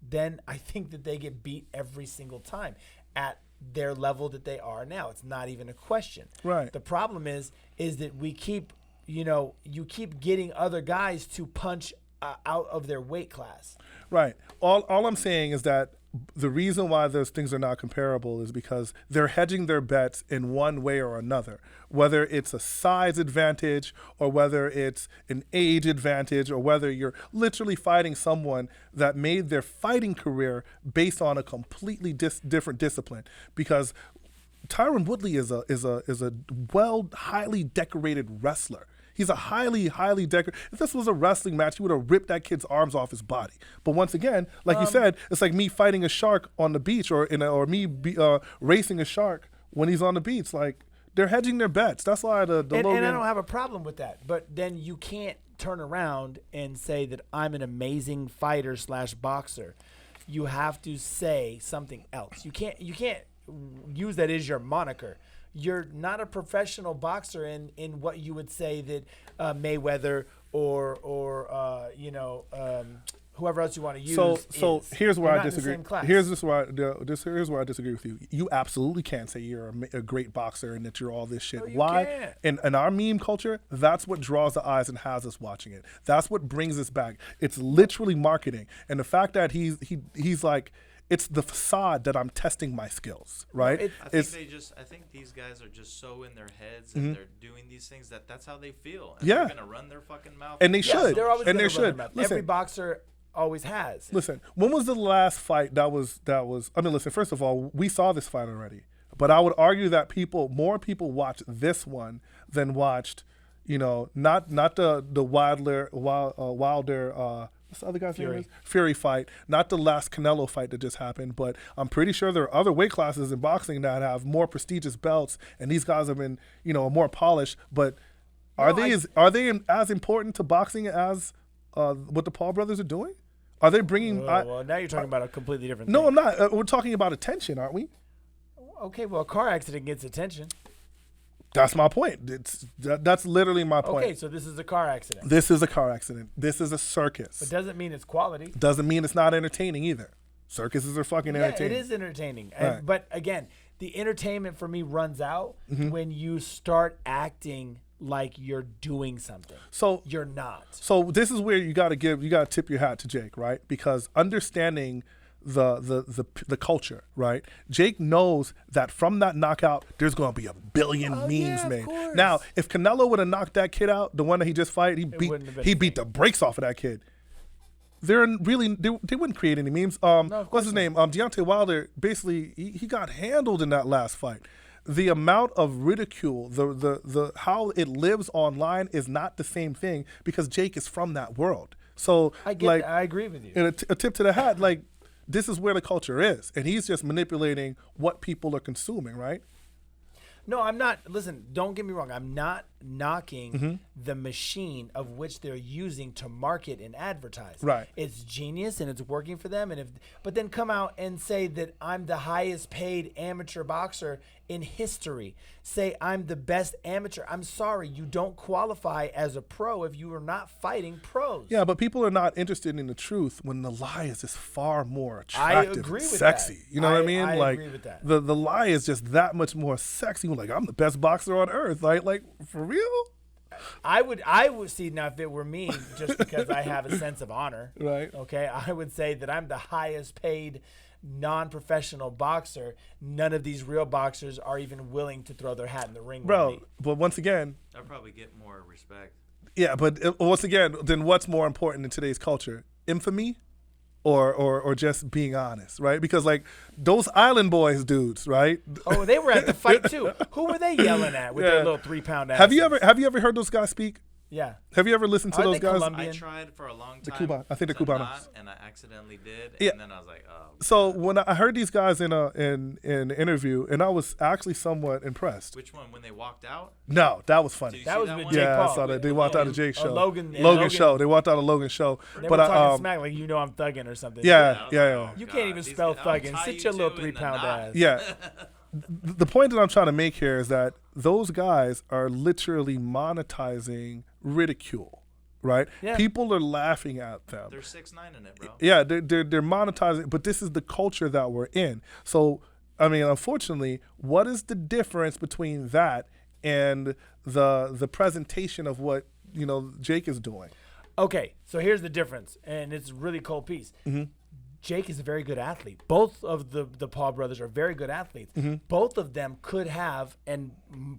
Speaker 1: Then I think that they get beat every single time at their level that they are now. It's not even a question.
Speaker 2: Right.
Speaker 1: The problem is that we keep, you keep getting other guys to punch out of their weight class.
Speaker 2: Right. All I'm saying is that the reason why those things are not comparable is because they're hedging their bets in one way or another, whether it's a size advantage or whether it's an age advantage or whether you're literally fighting someone that made their fighting career based on a completely different discipline. Because Tyron Woodley is a highly decorated wrestler. He's a highly decorated. If this was a wrestling match, he would have ripped that kid's arms off his body. But once again, like you said, it's like me fighting a shark on the beach, or racing a shark when he's on the beach. Like, they're hedging their bets. That's why the
Speaker 1: And
Speaker 2: Logan.
Speaker 1: I don't have a problem with that. But then you can't turn around and say that I'm an amazing fighter / boxer. You have to say something else. You can't use that as your moniker. You're not a professional boxer in what you would say that Mayweather or whoever else you want to use.
Speaker 2: So
Speaker 1: is.
Speaker 2: here's where
Speaker 1: You're
Speaker 2: I
Speaker 1: not in the
Speaker 2: disagree.
Speaker 1: same class.
Speaker 2: Here's where I disagree with you. You absolutely can't say you're a great boxer and that you're all this shit.
Speaker 1: No, you
Speaker 2: Why?
Speaker 1: can't.
Speaker 2: In our meme culture, that's what draws the eyes and has us watching it. That's what brings us back. It's literally marketing, and the fact that he's like, it's the facade that I'm testing my skills, right?
Speaker 4: I think these guys are just so in their heads and they're doing these things that's how they feel. And
Speaker 2: Yeah.
Speaker 4: they're gonna run their fucking mouth.
Speaker 2: And they
Speaker 1: Yes,
Speaker 2: should.
Speaker 1: they're always
Speaker 2: And
Speaker 1: gonna
Speaker 2: they
Speaker 1: run
Speaker 2: should.
Speaker 1: their mouth.
Speaker 2: Listen.
Speaker 1: Every boxer always has.
Speaker 2: Listen, when was the last fight that was? I mean, listen. First of all, we saw this fight already, but I would argue that more people watched this one than watched, not the Wilder. What's the other guy's name? Is? Fury fight, not the last Canelo fight that just happened, but I'm pretty sure there are other weight classes in boxing that have more prestigious belts, and these guys have been, more polished. But are they as important to boxing as what the Paul brothers are doing? Are they bringing?
Speaker 1: Well, now you're talking about a completely different thing.
Speaker 2: No, I'm not. We're talking about attention, aren't we?
Speaker 1: Okay, well, a car accident gets attention.
Speaker 2: That's my point. That's literally my point.
Speaker 1: Okay, so this is a car accident.
Speaker 2: This is a car accident. This is a circus.
Speaker 1: But doesn't mean it's quality.
Speaker 2: Doesn't mean it's not entertaining either. Circuses are fucking
Speaker 1: Yeah,
Speaker 2: entertaining.
Speaker 1: it is entertaining.
Speaker 2: Right.
Speaker 1: But again, the entertainment for me runs out
Speaker 2: Mm-hmm.
Speaker 1: when you start acting like you're doing something.
Speaker 2: So
Speaker 1: You're not.
Speaker 2: So this is where you got to tip your hat to Jake, right? Because understanding the culture, right? Jake knows that from that knockout, there's going to be a billion memes
Speaker 1: yeah, of
Speaker 2: made.
Speaker 1: course.
Speaker 2: Now, if Canelo would have knocked that kid out, the one that he just fight,
Speaker 1: wouldn't have been
Speaker 2: he
Speaker 1: a
Speaker 2: beat the brakes off of that kid. They wouldn't create any memes. What's his name? Deontay Wilder. Basically, he got handled in that last fight. The amount of ridicule, the how it lives online is not the same thing because Jake is from that world. So
Speaker 1: I get that. I agree with you.
Speaker 2: and a tip to the hat, like this is where the culture is, and he's just manipulating what people are consuming, right?
Speaker 1: No, I'm not. Listen, don't get me wrong. I'm not knocking
Speaker 2: Mm-hmm.
Speaker 1: the machine of which they're using to market and advertise.
Speaker 2: Right.
Speaker 1: It's genius and it's working for them. But then come out and say that I'm the highest paid amateur boxer in history. Say I'm the best amateur. I'm sorry, you don't qualify as a pro if you are not fighting pros.
Speaker 2: Yeah, but people are not interested in the truth when the lie is just far more attractive,
Speaker 1: agree
Speaker 2: and
Speaker 1: with
Speaker 2: sexy.
Speaker 1: that.
Speaker 2: You know what I mean?
Speaker 1: I
Speaker 2: Like
Speaker 1: agree with that.
Speaker 2: the lie is just that much more sexy. Like I'm the best boxer on earth. Like for real?
Speaker 1: I would see now if it were me, just because I have a sense of honor.
Speaker 2: Right.
Speaker 1: Okay. I would say that I'm the highest paid non-professional boxer. None of these real boxers are even willing to throw their hat in the ring with
Speaker 2: Bro,
Speaker 1: me.
Speaker 2: but once again,
Speaker 4: I'll probably get more respect.
Speaker 2: yeah, but once again, then what's more important in today's culture? Infamy or just being honest, right? Because like those Island Boys dudes, right?
Speaker 1: Oh, they were at the fight too. Who were they yelling at with
Speaker 2: Yeah.
Speaker 1: their little 3-pound ass?
Speaker 2: Have you ever heard those guys speak?
Speaker 1: Yeah.
Speaker 2: Have you ever listened to
Speaker 1: Are
Speaker 2: those
Speaker 1: they
Speaker 2: guys?
Speaker 1: Colombian?
Speaker 4: I tried for a long
Speaker 2: The
Speaker 4: time.
Speaker 2: I think the
Speaker 4: to
Speaker 2: Cubanos.
Speaker 4: not, and I accidentally did.
Speaker 2: Yeah.
Speaker 4: And then I was like, oh.
Speaker 2: So when I heard these guys in an interview, and I was actually somewhat impressed.
Speaker 4: Which one? When they walked out?
Speaker 2: No, that was funny.
Speaker 4: Did you
Speaker 1: That
Speaker 4: see
Speaker 1: was
Speaker 4: that
Speaker 1: with
Speaker 4: one?
Speaker 1: Jake
Speaker 2: Yeah,
Speaker 1: Paul.
Speaker 2: I saw that. They walked out of Jake's show.
Speaker 1: Logan
Speaker 2: show. They walked out of Logan's show.
Speaker 1: They
Speaker 2: But
Speaker 1: were talking smack like I'm thugging or something.
Speaker 2: yeah.
Speaker 1: You can't even spell thugging. Sit your little 3-pound ass.
Speaker 2: Yeah. The point that I'm trying to make here is that those guys are literally monetizing ridicule, right?
Speaker 1: Yeah.
Speaker 2: People are laughing at them.
Speaker 4: They're 6'9" in it, bro.
Speaker 2: Yeah, they're monetizing, but this is the culture that we're in. So, I mean, unfortunately, what is the difference between that and the presentation of what Jake is doing?
Speaker 1: Okay, so here's the difference, and it's a really cold piece.
Speaker 2: Mm-hmm.
Speaker 1: Jake is a very good athlete. Both of the Paul brothers are very good athletes.
Speaker 2: Mm-hmm.
Speaker 1: Both of them could have and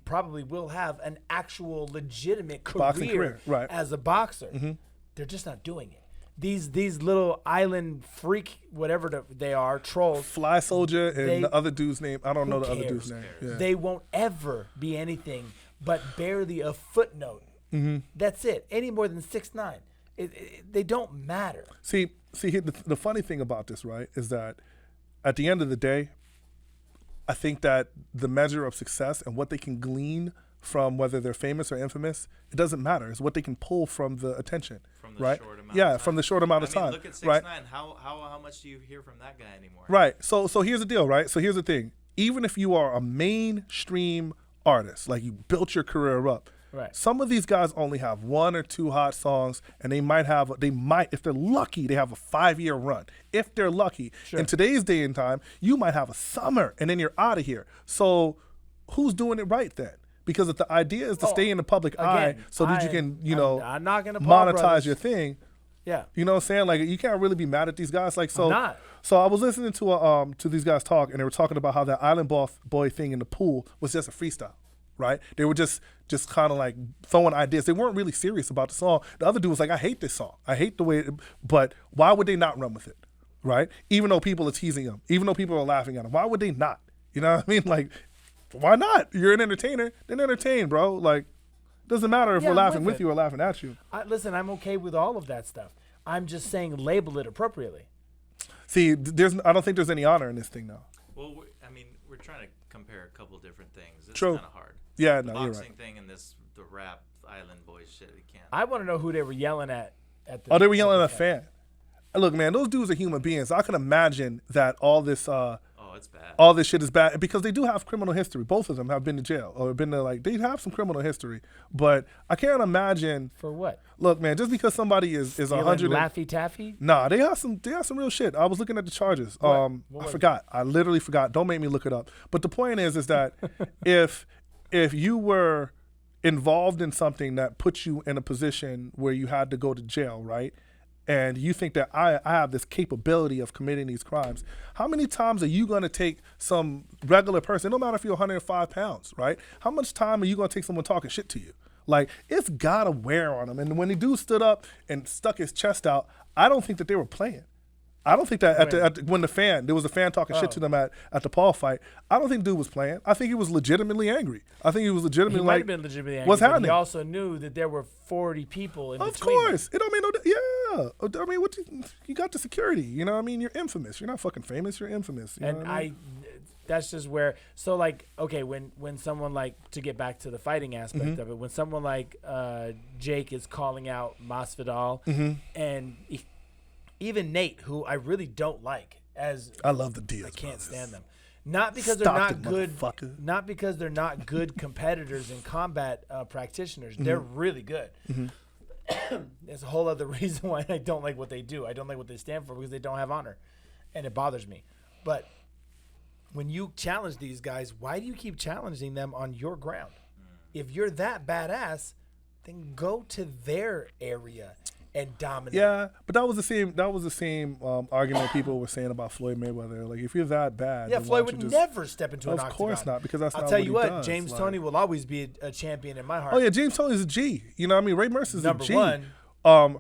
Speaker 1: probably will have an actual legitimate
Speaker 2: Boxing career, right.
Speaker 1: as a boxer.
Speaker 2: Mm-hmm.
Speaker 1: They're just not doing it. These little island freak, whatever they are, trolls.
Speaker 2: Fly Soldier and
Speaker 1: They-
Speaker 2: the other dude's name. I don't know
Speaker 1: Who
Speaker 2: the other
Speaker 1: cares?
Speaker 2: dude's name. Yeah.
Speaker 1: They won't ever be anything but barely a footnote.
Speaker 2: Mm-hmm.
Speaker 1: That's it. Any more than 6'9". They don't matter.
Speaker 2: See, the funny thing about this, right, is that at the end of the day, I think that the measure of success and what they can glean from whether they're famous or infamous, it doesn't matter. It's what they can pull from the attention,
Speaker 4: From the
Speaker 2: right?
Speaker 4: short amount
Speaker 2: Yeah,
Speaker 4: of time.
Speaker 2: from the short amount of time,
Speaker 4: Look at 6'9".
Speaker 2: right?
Speaker 4: How much do you hear from that guy anymore?
Speaker 2: Right. So here's the deal, right? So here's the thing. Even if you are a mainstream artist, like you built your career up,
Speaker 1: Right.
Speaker 2: some of these guys only have 1 or 2 hot songs, and they might, if they're lucky, they have a 5-year run. If they're lucky.
Speaker 1: Sure.
Speaker 2: In today's day and time, you might have a summer, and then you're out of here. So who's doing it right then? Because if the idea is to stay in the public eye so that you can,
Speaker 1: I'm not gonna Paul
Speaker 2: monetize
Speaker 1: brothers.
Speaker 2: your thing.
Speaker 1: Yeah.
Speaker 2: You know what I'm saying? Like, you can't really be mad at these guys. Like, so,
Speaker 1: I'm not.
Speaker 2: so I was listening to these guys talk, and they were talking about how that Island Boy thing in the pool was just a freestyle, right? They were just kind of like throwing ideas. They weren't really serious about the song. The other dude was like, I hate this song. I hate the way but why would they not run with it, right? Even though people are teasing them, even though people are laughing at them, why would they not? You know what I mean? Like, why not? You're an entertainer. Then entertain, bro. Like, doesn't matter if
Speaker 1: Yeah,
Speaker 2: we're
Speaker 1: I'm
Speaker 2: laughing
Speaker 1: with
Speaker 2: with
Speaker 1: it.
Speaker 2: you or laughing at you.
Speaker 1: Listen, I'm okay with all of that stuff. I'm just saying label it appropriately.
Speaker 2: See, I don't think there's any honor in this thing now.
Speaker 4: Well, we're trying to compare a couple different things. It's
Speaker 2: True.
Speaker 4: kind of hard.
Speaker 2: Yeah,
Speaker 4: The
Speaker 2: no, you're
Speaker 4: boxing
Speaker 2: right.
Speaker 4: thing and the rap Island Boys shit, we can't.
Speaker 1: I want to know who they were yelling at the
Speaker 2: Oh, they were yelling
Speaker 1: the
Speaker 2: at a fan. Look, man, those dudes are human beings. I can imagine that all this
Speaker 4: It's bad.
Speaker 2: all this shit is bad because they do have criminal history. Both of them have been to jail or been to they have some criminal history. But I can't imagine.
Speaker 1: For what?
Speaker 2: Look, man, just because somebody is
Speaker 1: Yelling
Speaker 2: 100.
Speaker 1: Laffy Taffy?
Speaker 2: Nah, they have some real shit. I was looking at the charges.
Speaker 1: What? What
Speaker 2: I
Speaker 1: was
Speaker 2: forgot. I literally forgot. Don't make me look it up. But the point is that if you were involved in something that puts you in a position where you had to go to jail, right? And you think that I have this capability of committing these crimes, how many times are you going to take some regular person, no matter if you're 105 pounds, right? How much time are you going to take someone talking shit to you? Like, it's got to wear on them. And when the dude stood up and stuck his chest out, I don't think that they were playing. I don't think that when there was a fan talking shit to them at the Paul fight, I don't think the dude was playing. I think he was legitimately angry. I think he was legitimately
Speaker 1: He might have been legitimately angry.
Speaker 2: what's
Speaker 1: but
Speaker 2: happening?
Speaker 1: He also knew that there were 40 people in
Speaker 2: Of
Speaker 1: between them.
Speaker 2: course. It don't mean yeah. I mean, you got the security. You know what I mean? You're infamous. You're not fucking famous. You're infamous. You know
Speaker 1: And
Speaker 2: what I mean?
Speaker 1: that's just where, so like, okay, when someone like, to get back to the fighting aspect
Speaker 2: Mm-hmm.
Speaker 1: of it, when someone like Jake is calling out Masvidal
Speaker 2: Mm-hmm.
Speaker 1: and even Nate, who I really don't like,
Speaker 2: I love the Diaz
Speaker 1: I can't
Speaker 2: brothers.
Speaker 1: stand them. Not because
Speaker 2: Stop
Speaker 1: they're not
Speaker 2: it,
Speaker 1: good.
Speaker 2: motherfucker.
Speaker 1: Not because they're not good competitors and combat practitioners.
Speaker 2: Mm-hmm.
Speaker 1: They're really good. There's a whole other reason why I don't like what they do. I don't like what they stand for because they don't have honor, and it bothers me. But when you challenge these guys, why do you keep challenging them on your ground? If you're that badass, then go to their area and dominate.
Speaker 2: Yeah, but that was the same argument people were saying about Floyd Mayweather. Like, if you're that bad,
Speaker 1: Yeah,
Speaker 2: then why
Speaker 1: Floyd
Speaker 2: don't
Speaker 1: would
Speaker 2: you just-
Speaker 1: never step into an
Speaker 2: Of
Speaker 1: octagon.
Speaker 2: course not, because that's
Speaker 1: I'll
Speaker 2: not
Speaker 1: tell
Speaker 2: what
Speaker 1: you
Speaker 2: he
Speaker 1: what,
Speaker 2: does.
Speaker 1: James
Speaker 2: Like-
Speaker 1: Toney will always be a champion in my heart.
Speaker 2: Oh yeah, James Toney's a G. You know what I mean? Ray Mercer's
Speaker 1: Number
Speaker 2: a G.
Speaker 1: one.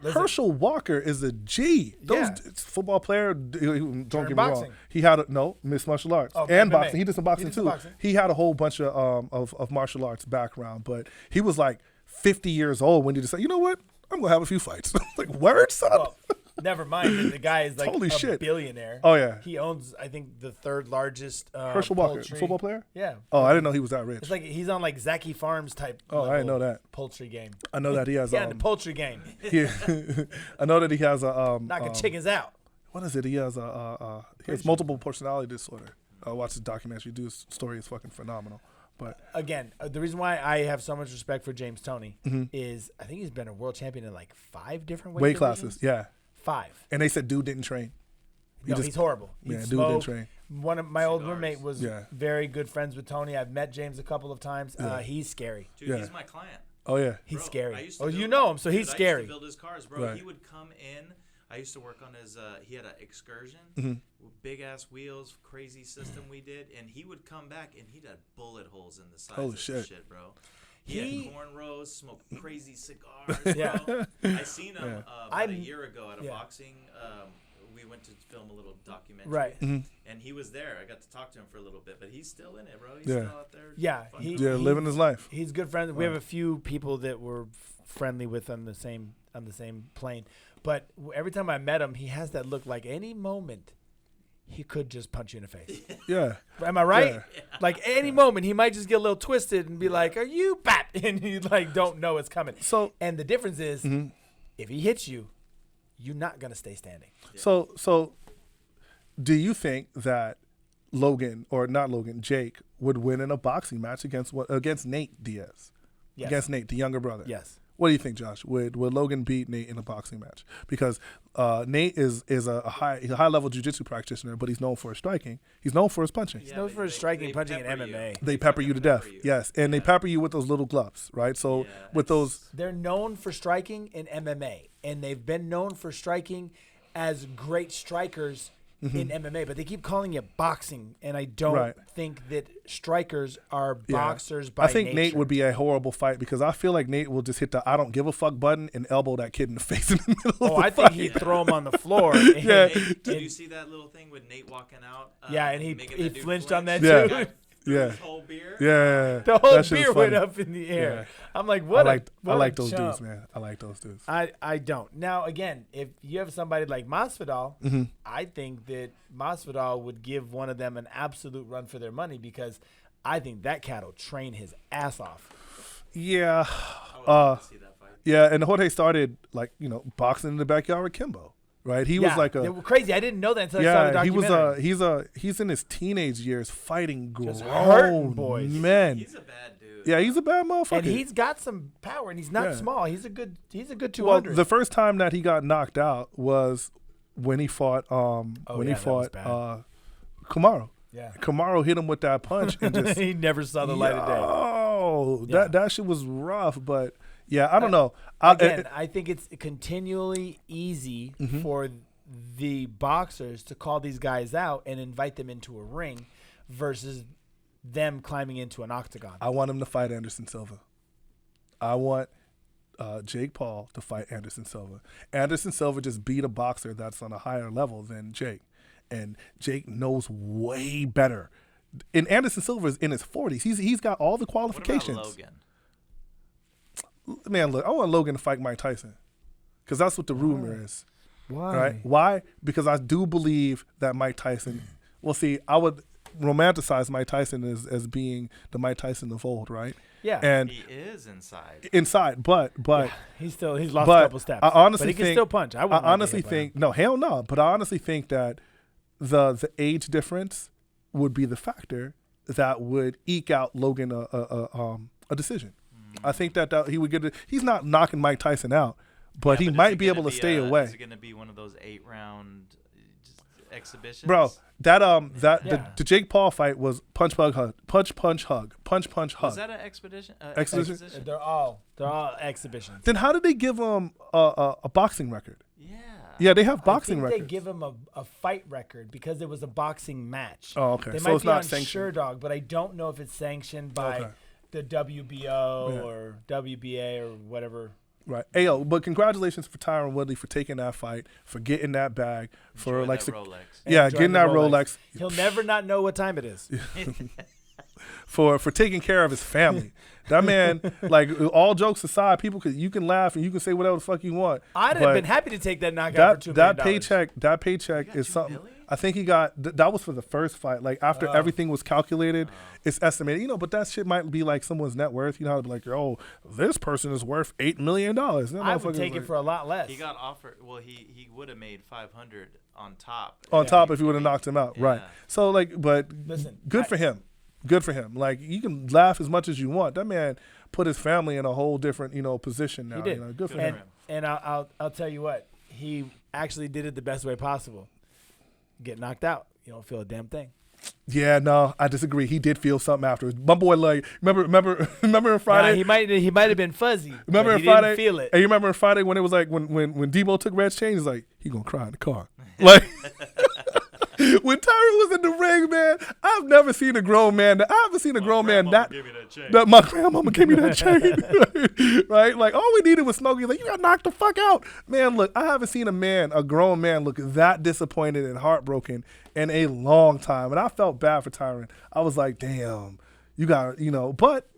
Speaker 2: Herschel Walker is a G.
Speaker 1: Yeah.
Speaker 2: Football player. Don't get me
Speaker 1: boxing.
Speaker 2: wrong. He had mixed martial arts
Speaker 1: Oh,
Speaker 2: and
Speaker 1: MMA.
Speaker 2: boxing. He did some boxing
Speaker 1: did some
Speaker 2: too.
Speaker 1: boxing.
Speaker 2: He had a whole bunch of martial arts background, but he was like 50 years old when you decide, you know what? I'm going to have a few fights. Like, word, son?
Speaker 1: Well, never mind. The guy is like
Speaker 2: Holy
Speaker 1: a
Speaker 2: shit.
Speaker 1: billionaire.
Speaker 2: Oh, yeah.
Speaker 1: He owns, I think, the third largest
Speaker 2: Herschel Walker,
Speaker 1: poultry.
Speaker 2: football player?
Speaker 1: Yeah.
Speaker 2: Oh, I didn't know he was that rich.
Speaker 1: It's like he's on like Zachy Farms type.
Speaker 2: Oh, I didn't know that.
Speaker 1: Poultry game.
Speaker 2: I know that he has
Speaker 1: Yeah, the poultry game.
Speaker 2: I know that he has a
Speaker 1: Knocking chickens out.
Speaker 2: what is it? He has he has multiple personality disorder. I watched his documentary. Dude's story is fucking phenomenal. But
Speaker 1: Again, the reason why I have so much respect for James Toney
Speaker 2: Mm-hmm.
Speaker 1: is I think he's been a world champion in like 5 different
Speaker 2: weight
Speaker 1: divisions.
Speaker 2: classes, yeah.
Speaker 1: 5.
Speaker 2: And they said dude didn't train.
Speaker 1: He's horrible. He
Speaker 2: Yeah, dude
Speaker 1: smoked.
Speaker 2: didn't train.
Speaker 1: One of my old
Speaker 4: Cigars.
Speaker 1: roommate was
Speaker 2: Yeah.
Speaker 1: very good friends with Tony. I've met James a couple of times.
Speaker 2: Yeah.
Speaker 1: He's scary.
Speaker 4: Dude,
Speaker 2: Yeah.
Speaker 4: he's my client.
Speaker 2: Oh yeah.
Speaker 1: He's
Speaker 4: Bro, I
Speaker 1: scary.
Speaker 4: used to
Speaker 1: Oh,
Speaker 4: build-
Speaker 1: you know him, so
Speaker 4: dude,
Speaker 1: he's
Speaker 4: I
Speaker 1: scary.
Speaker 4: used to build his cars, bro.
Speaker 2: Right.
Speaker 4: He would come in. I used to work on his. He had an Excursion,
Speaker 2: Mm-hmm.
Speaker 4: with big ass wheels, crazy system we did, and he would come back and he'd had bullet holes in the sides
Speaker 2: Holy
Speaker 4: of
Speaker 2: shit.
Speaker 4: the shit, bro. He
Speaker 1: He-
Speaker 4: had cornrows, smoked crazy cigars.
Speaker 1: Yeah.
Speaker 4: Bro. I seen him about a
Speaker 1: I'm-
Speaker 4: year ago at a
Speaker 1: yeah.
Speaker 4: boxing. We went to film a little documentary,
Speaker 1: Right.
Speaker 2: Mm-hmm.
Speaker 4: and he was there. I got to talk to him for a little bit, but he's still in it, bro. He's
Speaker 2: Yeah.
Speaker 4: still out there.
Speaker 1: Yeah,
Speaker 4: fucking
Speaker 2: Yeah, living his life.
Speaker 1: He's good friends. We have a few people that we're friendly with on the same plane. But every time I met him, he has that look like any moment he could just punch you in the face.
Speaker 2: Yeah.
Speaker 1: Am I right?
Speaker 2: Yeah.
Speaker 1: Like any moment he might just get a little twisted and be like, "Are you bat?" And you like don't know it's coming.
Speaker 2: So
Speaker 1: And the difference is
Speaker 2: Mm-hmm.
Speaker 1: if he hits you, you're not gonna stay standing.
Speaker 2: so do you think that Jake would win in a boxing match against Nate Diaz?
Speaker 1: Yes.
Speaker 2: Against Nate, the younger brother.
Speaker 1: Yes.
Speaker 2: What do you think, Josh? Would Logan beat Nate in a boxing match? Because Nate is a high level jiu-jitsu practitioner, but he's known for his striking. He's known for his punching.
Speaker 1: He's known for his striking, punching, and
Speaker 4: pepper you.
Speaker 1: MMA.
Speaker 2: They pepper you to death. Yes, and they pepper you with those little gloves, right? So
Speaker 4: Yeah,
Speaker 2: with those,
Speaker 1: They're known for striking in MMA, and they've been known for striking as great strikers in MMA, but they keep calling it boxing, and I don't
Speaker 2: Right.
Speaker 1: think that strikers are
Speaker 2: yeah.
Speaker 1: boxers by
Speaker 2: I think
Speaker 1: nature.
Speaker 2: Nate would be a horrible fight because I feel like Nate will just hit the "I don't give a fuck" button and elbow that kid in the face in the middle
Speaker 1: Oh,
Speaker 2: of the
Speaker 1: I think
Speaker 2: fight.
Speaker 1: he'd throw him on the floor.
Speaker 2: Yeah.
Speaker 4: Hey, did you see that little thing with Nate walking out?
Speaker 1: Yeah, and he
Speaker 4: making
Speaker 1: he
Speaker 4: that dude
Speaker 1: flinched on that
Speaker 2: Yeah.
Speaker 1: too.
Speaker 2: Yeah.
Speaker 4: His whole beer.
Speaker 2: Yeah,
Speaker 1: The whole
Speaker 2: that shit was
Speaker 1: beer went
Speaker 2: funny.
Speaker 1: up in the air.
Speaker 2: Yeah.
Speaker 1: I'm like,
Speaker 2: I
Speaker 1: what?
Speaker 2: like
Speaker 1: a
Speaker 2: those dudes,
Speaker 1: chump.
Speaker 2: man. I like those dudes.
Speaker 1: I don't. Now, again, if you have somebody like Masvidal,
Speaker 2: Mm-hmm.
Speaker 1: I think that Masvidal would give one of them an absolute run for their money because I think that cat will train his ass off.
Speaker 2: Yeah,
Speaker 4: I would love to see that fight.
Speaker 2: yeah. And Jorge started boxing in the backyard with Kimbo, right? He was
Speaker 1: Yeah,
Speaker 2: like
Speaker 1: they were crazy. I didn't know that until I saw the
Speaker 2: yeah. He
Speaker 1: documentary.
Speaker 2: was he's in his teenage years fighting grown
Speaker 1: hurting boys.
Speaker 2: men.
Speaker 4: He's a bad dude.
Speaker 2: Yeah, he's a bad motherfucker.
Speaker 1: And he's got some power, and he's not
Speaker 2: Yeah.
Speaker 1: small. He's a good
Speaker 2: well,
Speaker 1: 200.
Speaker 2: the first time that he got knocked out was when he fought Kamaru.
Speaker 1: yeah.
Speaker 2: Kamaru hit him with that punch and just
Speaker 1: he never saw the light of day.
Speaker 2: Oh,
Speaker 1: Yeah.
Speaker 2: that shit was rough, but yeah, I don't know.
Speaker 1: I think it's continually easy
Speaker 2: Mm-hmm.
Speaker 1: for the boxers to call these guys out and invite them into a ring versus them climbing into an octagon.
Speaker 2: I want him to fight Anderson Silva. I want Jake Paul to fight Anderson Silva. Anderson Silva just beat a boxer that's on a higher level than Jake. And Jake knows way better. And Anderson Silva is in his 40s. He's got all the
Speaker 4: What
Speaker 2: qualifications.
Speaker 4: about Logan?
Speaker 2: Man, look, I want Logan to fight Mike Tyson. Because that's what the rumor is.
Speaker 1: Why?
Speaker 2: Right? Why? Because I do believe that Mike Tyson. Well, see, I would romanticize Mike Tyson as being the Mike Tyson of old, right?
Speaker 1: Yeah.
Speaker 2: And
Speaker 4: He is inside.
Speaker 2: inside, but
Speaker 1: He's lost
Speaker 2: but
Speaker 1: a couple steps.
Speaker 2: I honestly
Speaker 1: but he can
Speaker 2: think
Speaker 1: still punch. I
Speaker 2: honestly think no, hell no. But I honestly think that the age difference would be the factor that would eke out Logan a decision. I think that he would get it. He's not knocking Mike Tyson out, but he
Speaker 4: Yeah, is
Speaker 2: might
Speaker 4: it
Speaker 2: be
Speaker 4: gonna
Speaker 2: able to stay away.
Speaker 4: Is it going to be one of those 8-round exhibitions?
Speaker 2: Bro, that
Speaker 1: Yeah.
Speaker 2: the Jake Paul fight was punch hug, punch hug.
Speaker 4: Was that an expedition?
Speaker 2: Exhibition?
Speaker 1: they're all exhibitions.
Speaker 2: Then how did they give him a boxing record?
Speaker 4: Yeah.
Speaker 2: Yeah, they have boxing
Speaker 1: I think
Speaker 2: records.
Speaker 1: they give him a fight record because it was a boxing match.
Speaker 2: Oh, okay.
Speaker 1: They
Speaker 2: So
Speaker 1: might
Speaker 2: it's
Speaker 1: be
Speaker 2: not
Speaker 1: on
Speaker 2: sanctioned.
Speaker 1: SureDog, but I don't know if it's sanctioned by
Speaker 2: Okay.
Speaker 1: the WBO
Speaker 2: Yeah.
Speaker 1: or WBA or whatever.
Speaker 2: Right. Hey, yo, but congratulations for Tyron Woodley for taking that fight, for getting that bag, for
Speaker 4: Enjoy
Speaker 2: like
Speaker 4: that Rolex.
Speaker 2: yeah,
Speaker 1: Enjoying
Speaker 2: getting
Speaker 1: the
Speaker 2: that Rolex.
Speaker 1: He'll never not know what time it is.
Speaker 2: for taking care of his family. That man, like, all jokes aside, you can laugh and you can say whatever the fuck you want.
Speaker 1: I'd have
Speaker 2: but
Speaker 1: been happy to take that knockout for $2 million.
Speaker 2: that paycheck is
Speaker 4: $2
Speaker 2: something.
Speaker 4: million?
Speaker 2: I think he got that was for the first fight. Like after everything was calculated, it's estimated. You know, but that shit might be like someone's net worth. You know, how to be like, oh, this person is worth $8 million.
Speaker 1: I would take it for a lot less.
Speaker 4: He got offered. Well, he would have made 500 on top.
Speaker 2: on top if you would have knocked him out, right?
Speaker 4: Yeah.
Speaker 2: So like, but
Speaker 1: Listen,
Speaker 2: good for him. Good for him. Like you can laugh as much as you want. That man put his family in a whole different, position now.
Speaker 1: He did.
Speaker 2: You know, good for
Speaker 1: and
Speaker 2: him.
Speaker 1: and I'll tell you what, he actually did it the best way possible. Get knocked out, you don't feel a damn thing.
Speaker 2: Yeah, no, I disagree. He did feel something afterwards. My boy, like, remember in Friday.
Speaker 1: He might have been fuzzy.
Speaker 2: Remember
Speaker 1: but
Speaker 2: in
Speaker 1: he
Speaker 2: Friday?
Speaker 1: didn't feel it.
Speaker 2: And you remember in Friday when it was like when Debo took Red's chain, he's like, he gonna cry in the car. Like when Tyron was in the ring, man, I've never seen a grown man. I haven't seen a grown man that.
Speaker 4: Give me that chain.
Speaker 2: That my grandmama gave me that chain, right? Like all we needed was Smokey. Like you got knocked the fuck out, man. Look, I haven't seen a grown man, look that disappointed and heartbroken in a long time, and I felt bad for Tyron. I was like, damn, you got, but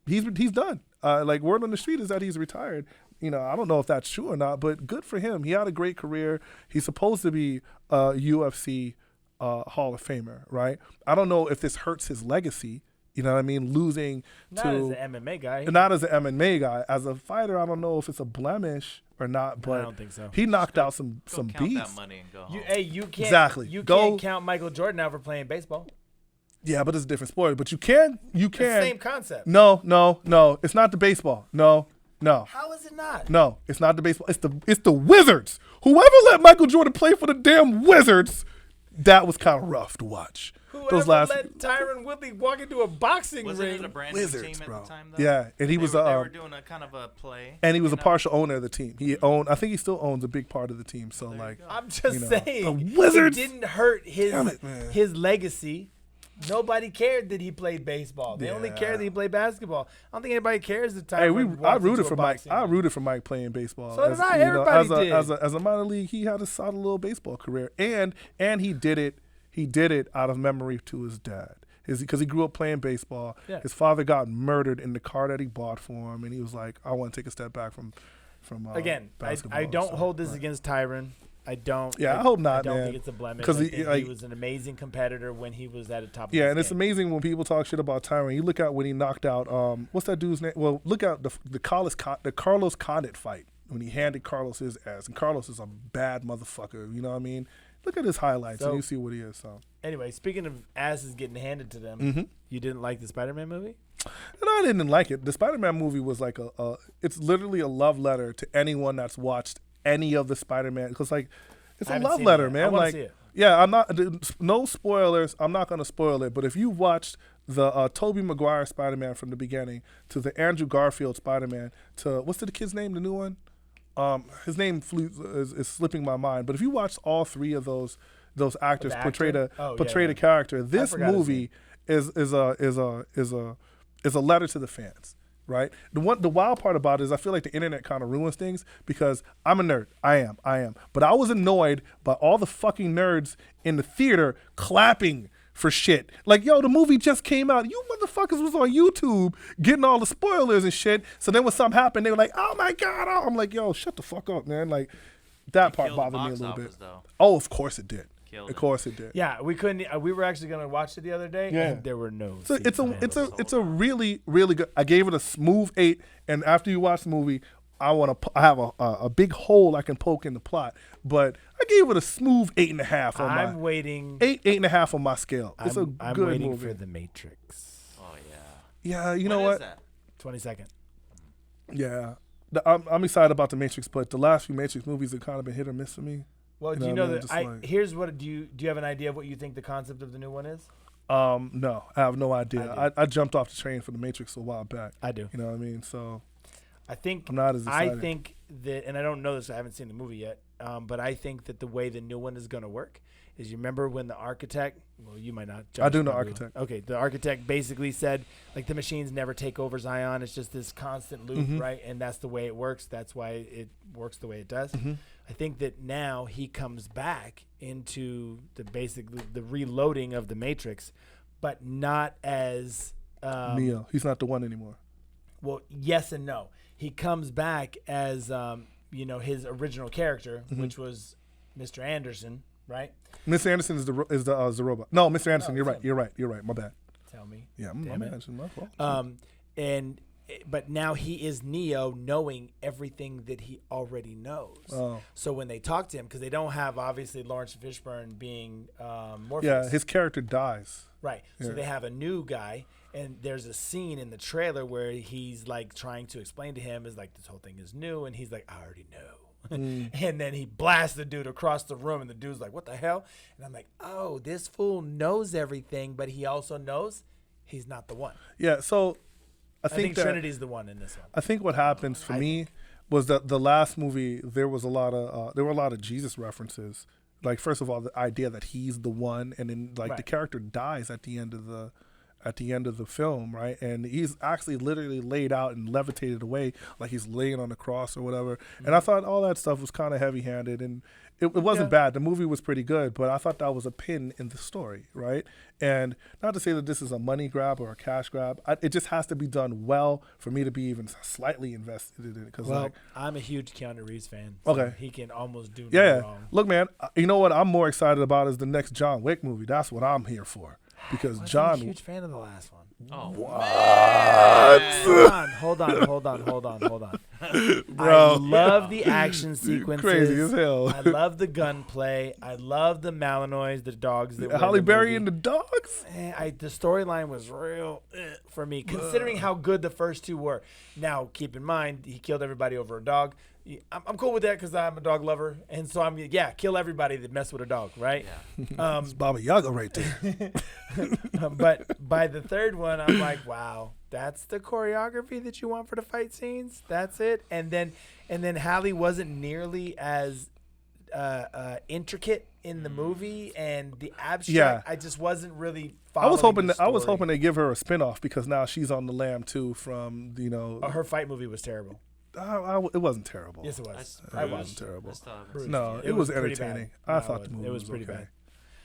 Speaker 2: he's done. Like word on the street is that he's retired. I don't know if that's true or not, but good for him. He had a great career. He's supposed to be a UFC Hall of Famer, right? I don't know if this hurts his legacy. You know what I mean? Losing
Speaker 1: Not
Speaker 2: to
Speaker 1: as an MMA guy.
Speaker 2: not as an MMA guy. As a fighter, I don't know if it's a blemish or not, but
Speaker 1: I don't think so.
Speaker 2: he knocked out some
Speaker 4: Go count
Speaker 2: beats.
Speaker 4: that money and go home.
Speaker 1: You can't
Speaker 2: Exactly.
Speaker 1: You
Speaker 2: Go-
Speaker 1: can't count Michael Jordan out for playing baseball.
Speaker 2: Yeah, but it's a different sport. But you can.
Speaker 1: It's the same concept.
Speaker 2: No. It's not the baseball. No.
Speaker 1: How is it not?
Speaker 2: No, it's not the baseball. It's the Wizards. Whoever let Michael Jordan play for the damn Wizards, that was kind of rough to watch.
Speaker 1: Whoever let Tyron Woodley walk into a boxing
Speaker 4: Wasn't
Speaker 1: ring?
Speaker 4: it a brand new
Speaker 2: Wizards,
Speaker 4: team
Speaker 2: bro.
Speaker 4: at the time, though?
Speaker 2: Yeah, and he
Speaker 4: They
Speaker 2: was
Speaker 4: were, they were doing a kind of a play.
Speaker 2: and he was a partial owner of the team. He owned. I think he still owns a big part of the team. So like,
Speaker 1: I'm just saying,
Speaker 2: the Wizards.
Speaker 1: it didn't hurt
Speaker 2: Damn it, man.
Speaker 1: his legacy. Nobody cared that he played baseball. They only
Speaker 2: Yeah.
Speaker 1: cared that he played basketball. I don't think anybody cares that Tyron.
Speaker 2: hey,
Speaker 1: walks
Speaker 2: I rooted
Speaker 1: into
Speaker 2: for
Speaker 1: a
Speaker 2: Mike.
Speaker 1: boxing
Speaker 2: I
Speaker 1: ring.
Speaker 2: rooted for Mike playing baseball.
Speaker 1: So did I. Everybody did.
Speaker 2: As a minor league, he had a solid little baseball career, and he did it. He did it out of memory to his dad. Because he grew up playing baseball.
Speaker 1: Yeah.
Speaker 2: His father got murdered in the car that he bought for him, and he was like, "I want to take a step back from
Speaker 1: Again,
Speaker 2: basketball."
Speaker 1: I don't
Speaker 2: So,
Speaker 1: hold this
Speaker 2: right.
Speaker 1: against Tyron. I don't.
Speaker 2: Yeah, I hope not,
Speaker 1: I don't
Speaker 2: man.
Speaker 1: think it's a blemish.
Speaker 2: 'Cause
Speaker 1: I
Speaker 2: he-
Speaker 1: think
Speaker 2: like-
Speaker 1: he was an amazing competitor when he was at the top.
Speaker 2: Yeah,
Speaker 1: of his
Speaker 2: and it's
Speaker 1: game.
Speaker 2: amazing when people talk shit about Tyron. You look at when he knocked out what's that dude's name? Well, look at the Carlos Condit fight when he handed Carlos his ass, and Carlos is a bad motherfucker. You know what I mean? Look at his highlights, and
Speaker 1: So-
Speaker 2: you see what he is. So,
Speaker 1: Anyway, speaking of asses getting handed to them,
Speaker 2: Mm-hmm.
Speaker 1: you didn't like the Spider-Man movie?
Speaker 2: and I didn't like it. The Spider-Man movie was like it's literally a love letter to anyone that's watched any of the Spider-Man, because like it's
Speaker 1: I
Speaker 2: a
Speaker 1: haven't
Speaker 2: love
Speaker 1: seen it
Speaker 2: letter,
Speaker 1: yet. I
Speaker 2: man.
Speaker 1: wanna
Speaker 2: Like,
Speaker 1: see it.
Speaker 2: yeah, I'm not. No spoilers. I'm not gonna spoil it. But if you watched the Tobey Maguire Spider-Man from the beginning to the Andrew Garfield Spider-Man to what's the kid's name? The new one. His name is slipping my mind. But if you watched all three of those actors
Speaker 1: The
Speaker 2: portray
Speaker 1: actor?
Speaker 2: a character, this
Speaker 1: forgot his
Speaker 2: movie is a letter to the fans. Right. The wild part about it is I feel like the internet kind of ruins things because I'm a nerd. I am. But I was annoyed by all the fucking nerds in the theater clapping for shit. Like, yo, the movie just came out. You motherfuckers was on YouTube getting all the spoilers and shit. So then when something happened, they were like, oh my God. I'm like, yo, shut the fuck up, man. Like, that part
Speaker 4: Killed the
Speaker 2: bothered me a
Speaker 4: box
Speaker 2: little bit.
Speaker 4: office, though.
Speaker 2: Oh, of course it did.
Speaker 4: Killed
Speaker 2: Of
Speaker 4: it.
Speaker 2: course it did.
Speaker 1: Yeah, we couldn't. We were actually gonna watch it the other day,
Speaker 2: Yeah.
Speaker 1: and there were no.
Speaker 2: So
Speaker 1: seats available.
Speaker 2: it's a really, really good. I gave it a smooth 8, and after you watch the movie, I have a big hole I can poke in the plot, but I gave it a smooth 8.5 on
Speaker 1: I'm
Speaker 2: my
Speaker 1: waiting.
Speaker 2: 8.5 on my scale. It's a
Speaker 1: I'm
Speaker 2: good
Speaker 1: waiting
Speaker 2: movie.
Speaker 1: for The Matrix.
Speaker 4: Oh yeah.
Speaker 2: Yeah, you know
Speaker 4: When is
Speaker 2: what?
Speaker 4: that?
Speaker 1: 22nd.
Speaker 2: Yeah, I'm excited about The Matrix, but the last few Matrix movies have kind of been hit or miss for me.
Speaker 1: Well,
Speaker 2: You
Speaker 1: do you
Speaker 2: know
Speaker 1: know
Speaker 2: what I
Speaker 1: that?
Speaker 2: mean? Just like-
Speaker 1: Here's what. Do you have an idea of what you think the concept of the new one is?
Speaker 2: No, I have no idea.
Speaker 1: I do.
Speaker 2: I jumped off the train for The Matrix a while back.
Speaker 1: I do.
Speaker 2: You know what I mean? So
Speaker 1: I think
Speaker 2: I'm not as
Speaker 1: I
Speaker 2: excited.
Speaker 1: think that, and I don't know this. I haven't seen the movie yet. But I think that the way the new one is going to work is, you remember when the architect? Well, you might not.
Speaker 2: I do
Speaker 1: Josh
Speaker 2: know
Speaker 1: probably will.
Speaker 2: Architect.
Speaker 1: Okay, the architect basically said like the machines never take over Zion. It's just this constant loop,
Speaker 2: Mhm.
Speaker 1: right? And that's the way it works. That's why it works the way it does.
Speaker 2: Mhm.
Speaker 1: I think that now he comes back into the basically the reloading of the Matrix, but not as
Speaker 2: Neo. He's not the one anymore.
Speaker 1: well. Yes and no. He comes back as his original character, which was Mr. Anderson, right?
Speaker 2: Mr. Anderson is the robot. No, Mr. Anderson.
Speaker 1: No,
Speaker 2: You're right. You're right. My bad.
Speaker 1: Tell me.
Speaker 2: Yeah, my
Speaker 1: Damn it.
Speaker 2: bad. My fault.
Speaker 1: But now he is Neo, knowing everything that he already knows.
Speaker 2: Oh.
Speaker 1: So when they talk to him, because they don't have obviously Lawrence Fishburne being Morpheus.
Speaker 2: Yeah, his character dies.
Speaker 1: Right. So
Speaker 2: Yeah.
Speaker 1: they have a new guy, and there's a scene in the trailer where he's like trying to explain to him is like this whole thing is new, and he's like, I already know. And then he blasts the dude across the room, and the dude's like, what the hell? And I'm like, oh, this fool knows everything, but he also knows he's not the one.
Speaker 2: Yeah, so I think that
Speaker 1: Trinity's the one in this one.
Speaker 2: I think what happens for me was that the last movie there were a lot of Jesus references. Like first of all, the idea that he's the one, and then like the character dies at the end of the film, right? And he's actually literally laid out and levitated away, like he's laying on the cross or whatever. Mm-hmm. And I thought all that stuff was kind of heavy-handed, and it wasn't bad. The movie was pretty good, but I thought that was a pin in the story, right? And not to say that this is a money grab or a cash grab. It just has to be done well for me to be even slightly invested in it. Because
Speaker 1: I'm a huge Keanu Reeves fan. So
Speaker 2: okay,
Speaker 1: he can almost do no wrong.
Speaker 2: Look, man, you know what I'm more excited about is the next John Wick movie. That's what I'm here for. Because
Speaker 1: I'm a huge fan of the last one.
Speaker 4: Oh,
Speaker 2: what?
Speaker 1: Hold on.
Speaker 2: Bro.
Speaker 1: I love the action sequences.
Speaker 2: Crazy as hell.
Speaker 1: I love the gunplay. I love the Malinois, the dogs. That were in
Speaker 2: Halle
Speaker 1: the
Speaker 2: Berry
Speaker 1: movie.
Speaker 2: and the dogs?
Speaker 1: The storyline was real for me, considering how good the first two were. Now, keep in mind, he killed everybody over a dog. I'm cool with that because I'm a dog lover, and so kill everybody that mess with a dog, right?
Speaker 4: Yeah.
Speaker 2: It's Baba Yaga right there.
Speaker 1: But by the third one, I'm like, wow, that's the choreography that you want for the fight scenes. That's it. And then Halle wasn't nearly as intricate in the movie, and the abstract. I just wasn't really following.
Speaker 2: I was hoping they give her a spinoff because now she's on the lam too. From
Speaker 1: her fight movie was terrible.
Speaker 2: It wasn't terrible.
Speaker 1: Yes, it was.
Speaker 2: It wasn't terrible.
Speaker 1: Bruised.
Speaker 2: No, it was
Speaker 1: pretty
Speaker 2: entertaining.
Speaker 1: bad.
Speaker 2: I thought the movie
Speaker 1: it was pretty
Speaker 2: okay.
Speaker 1: bad.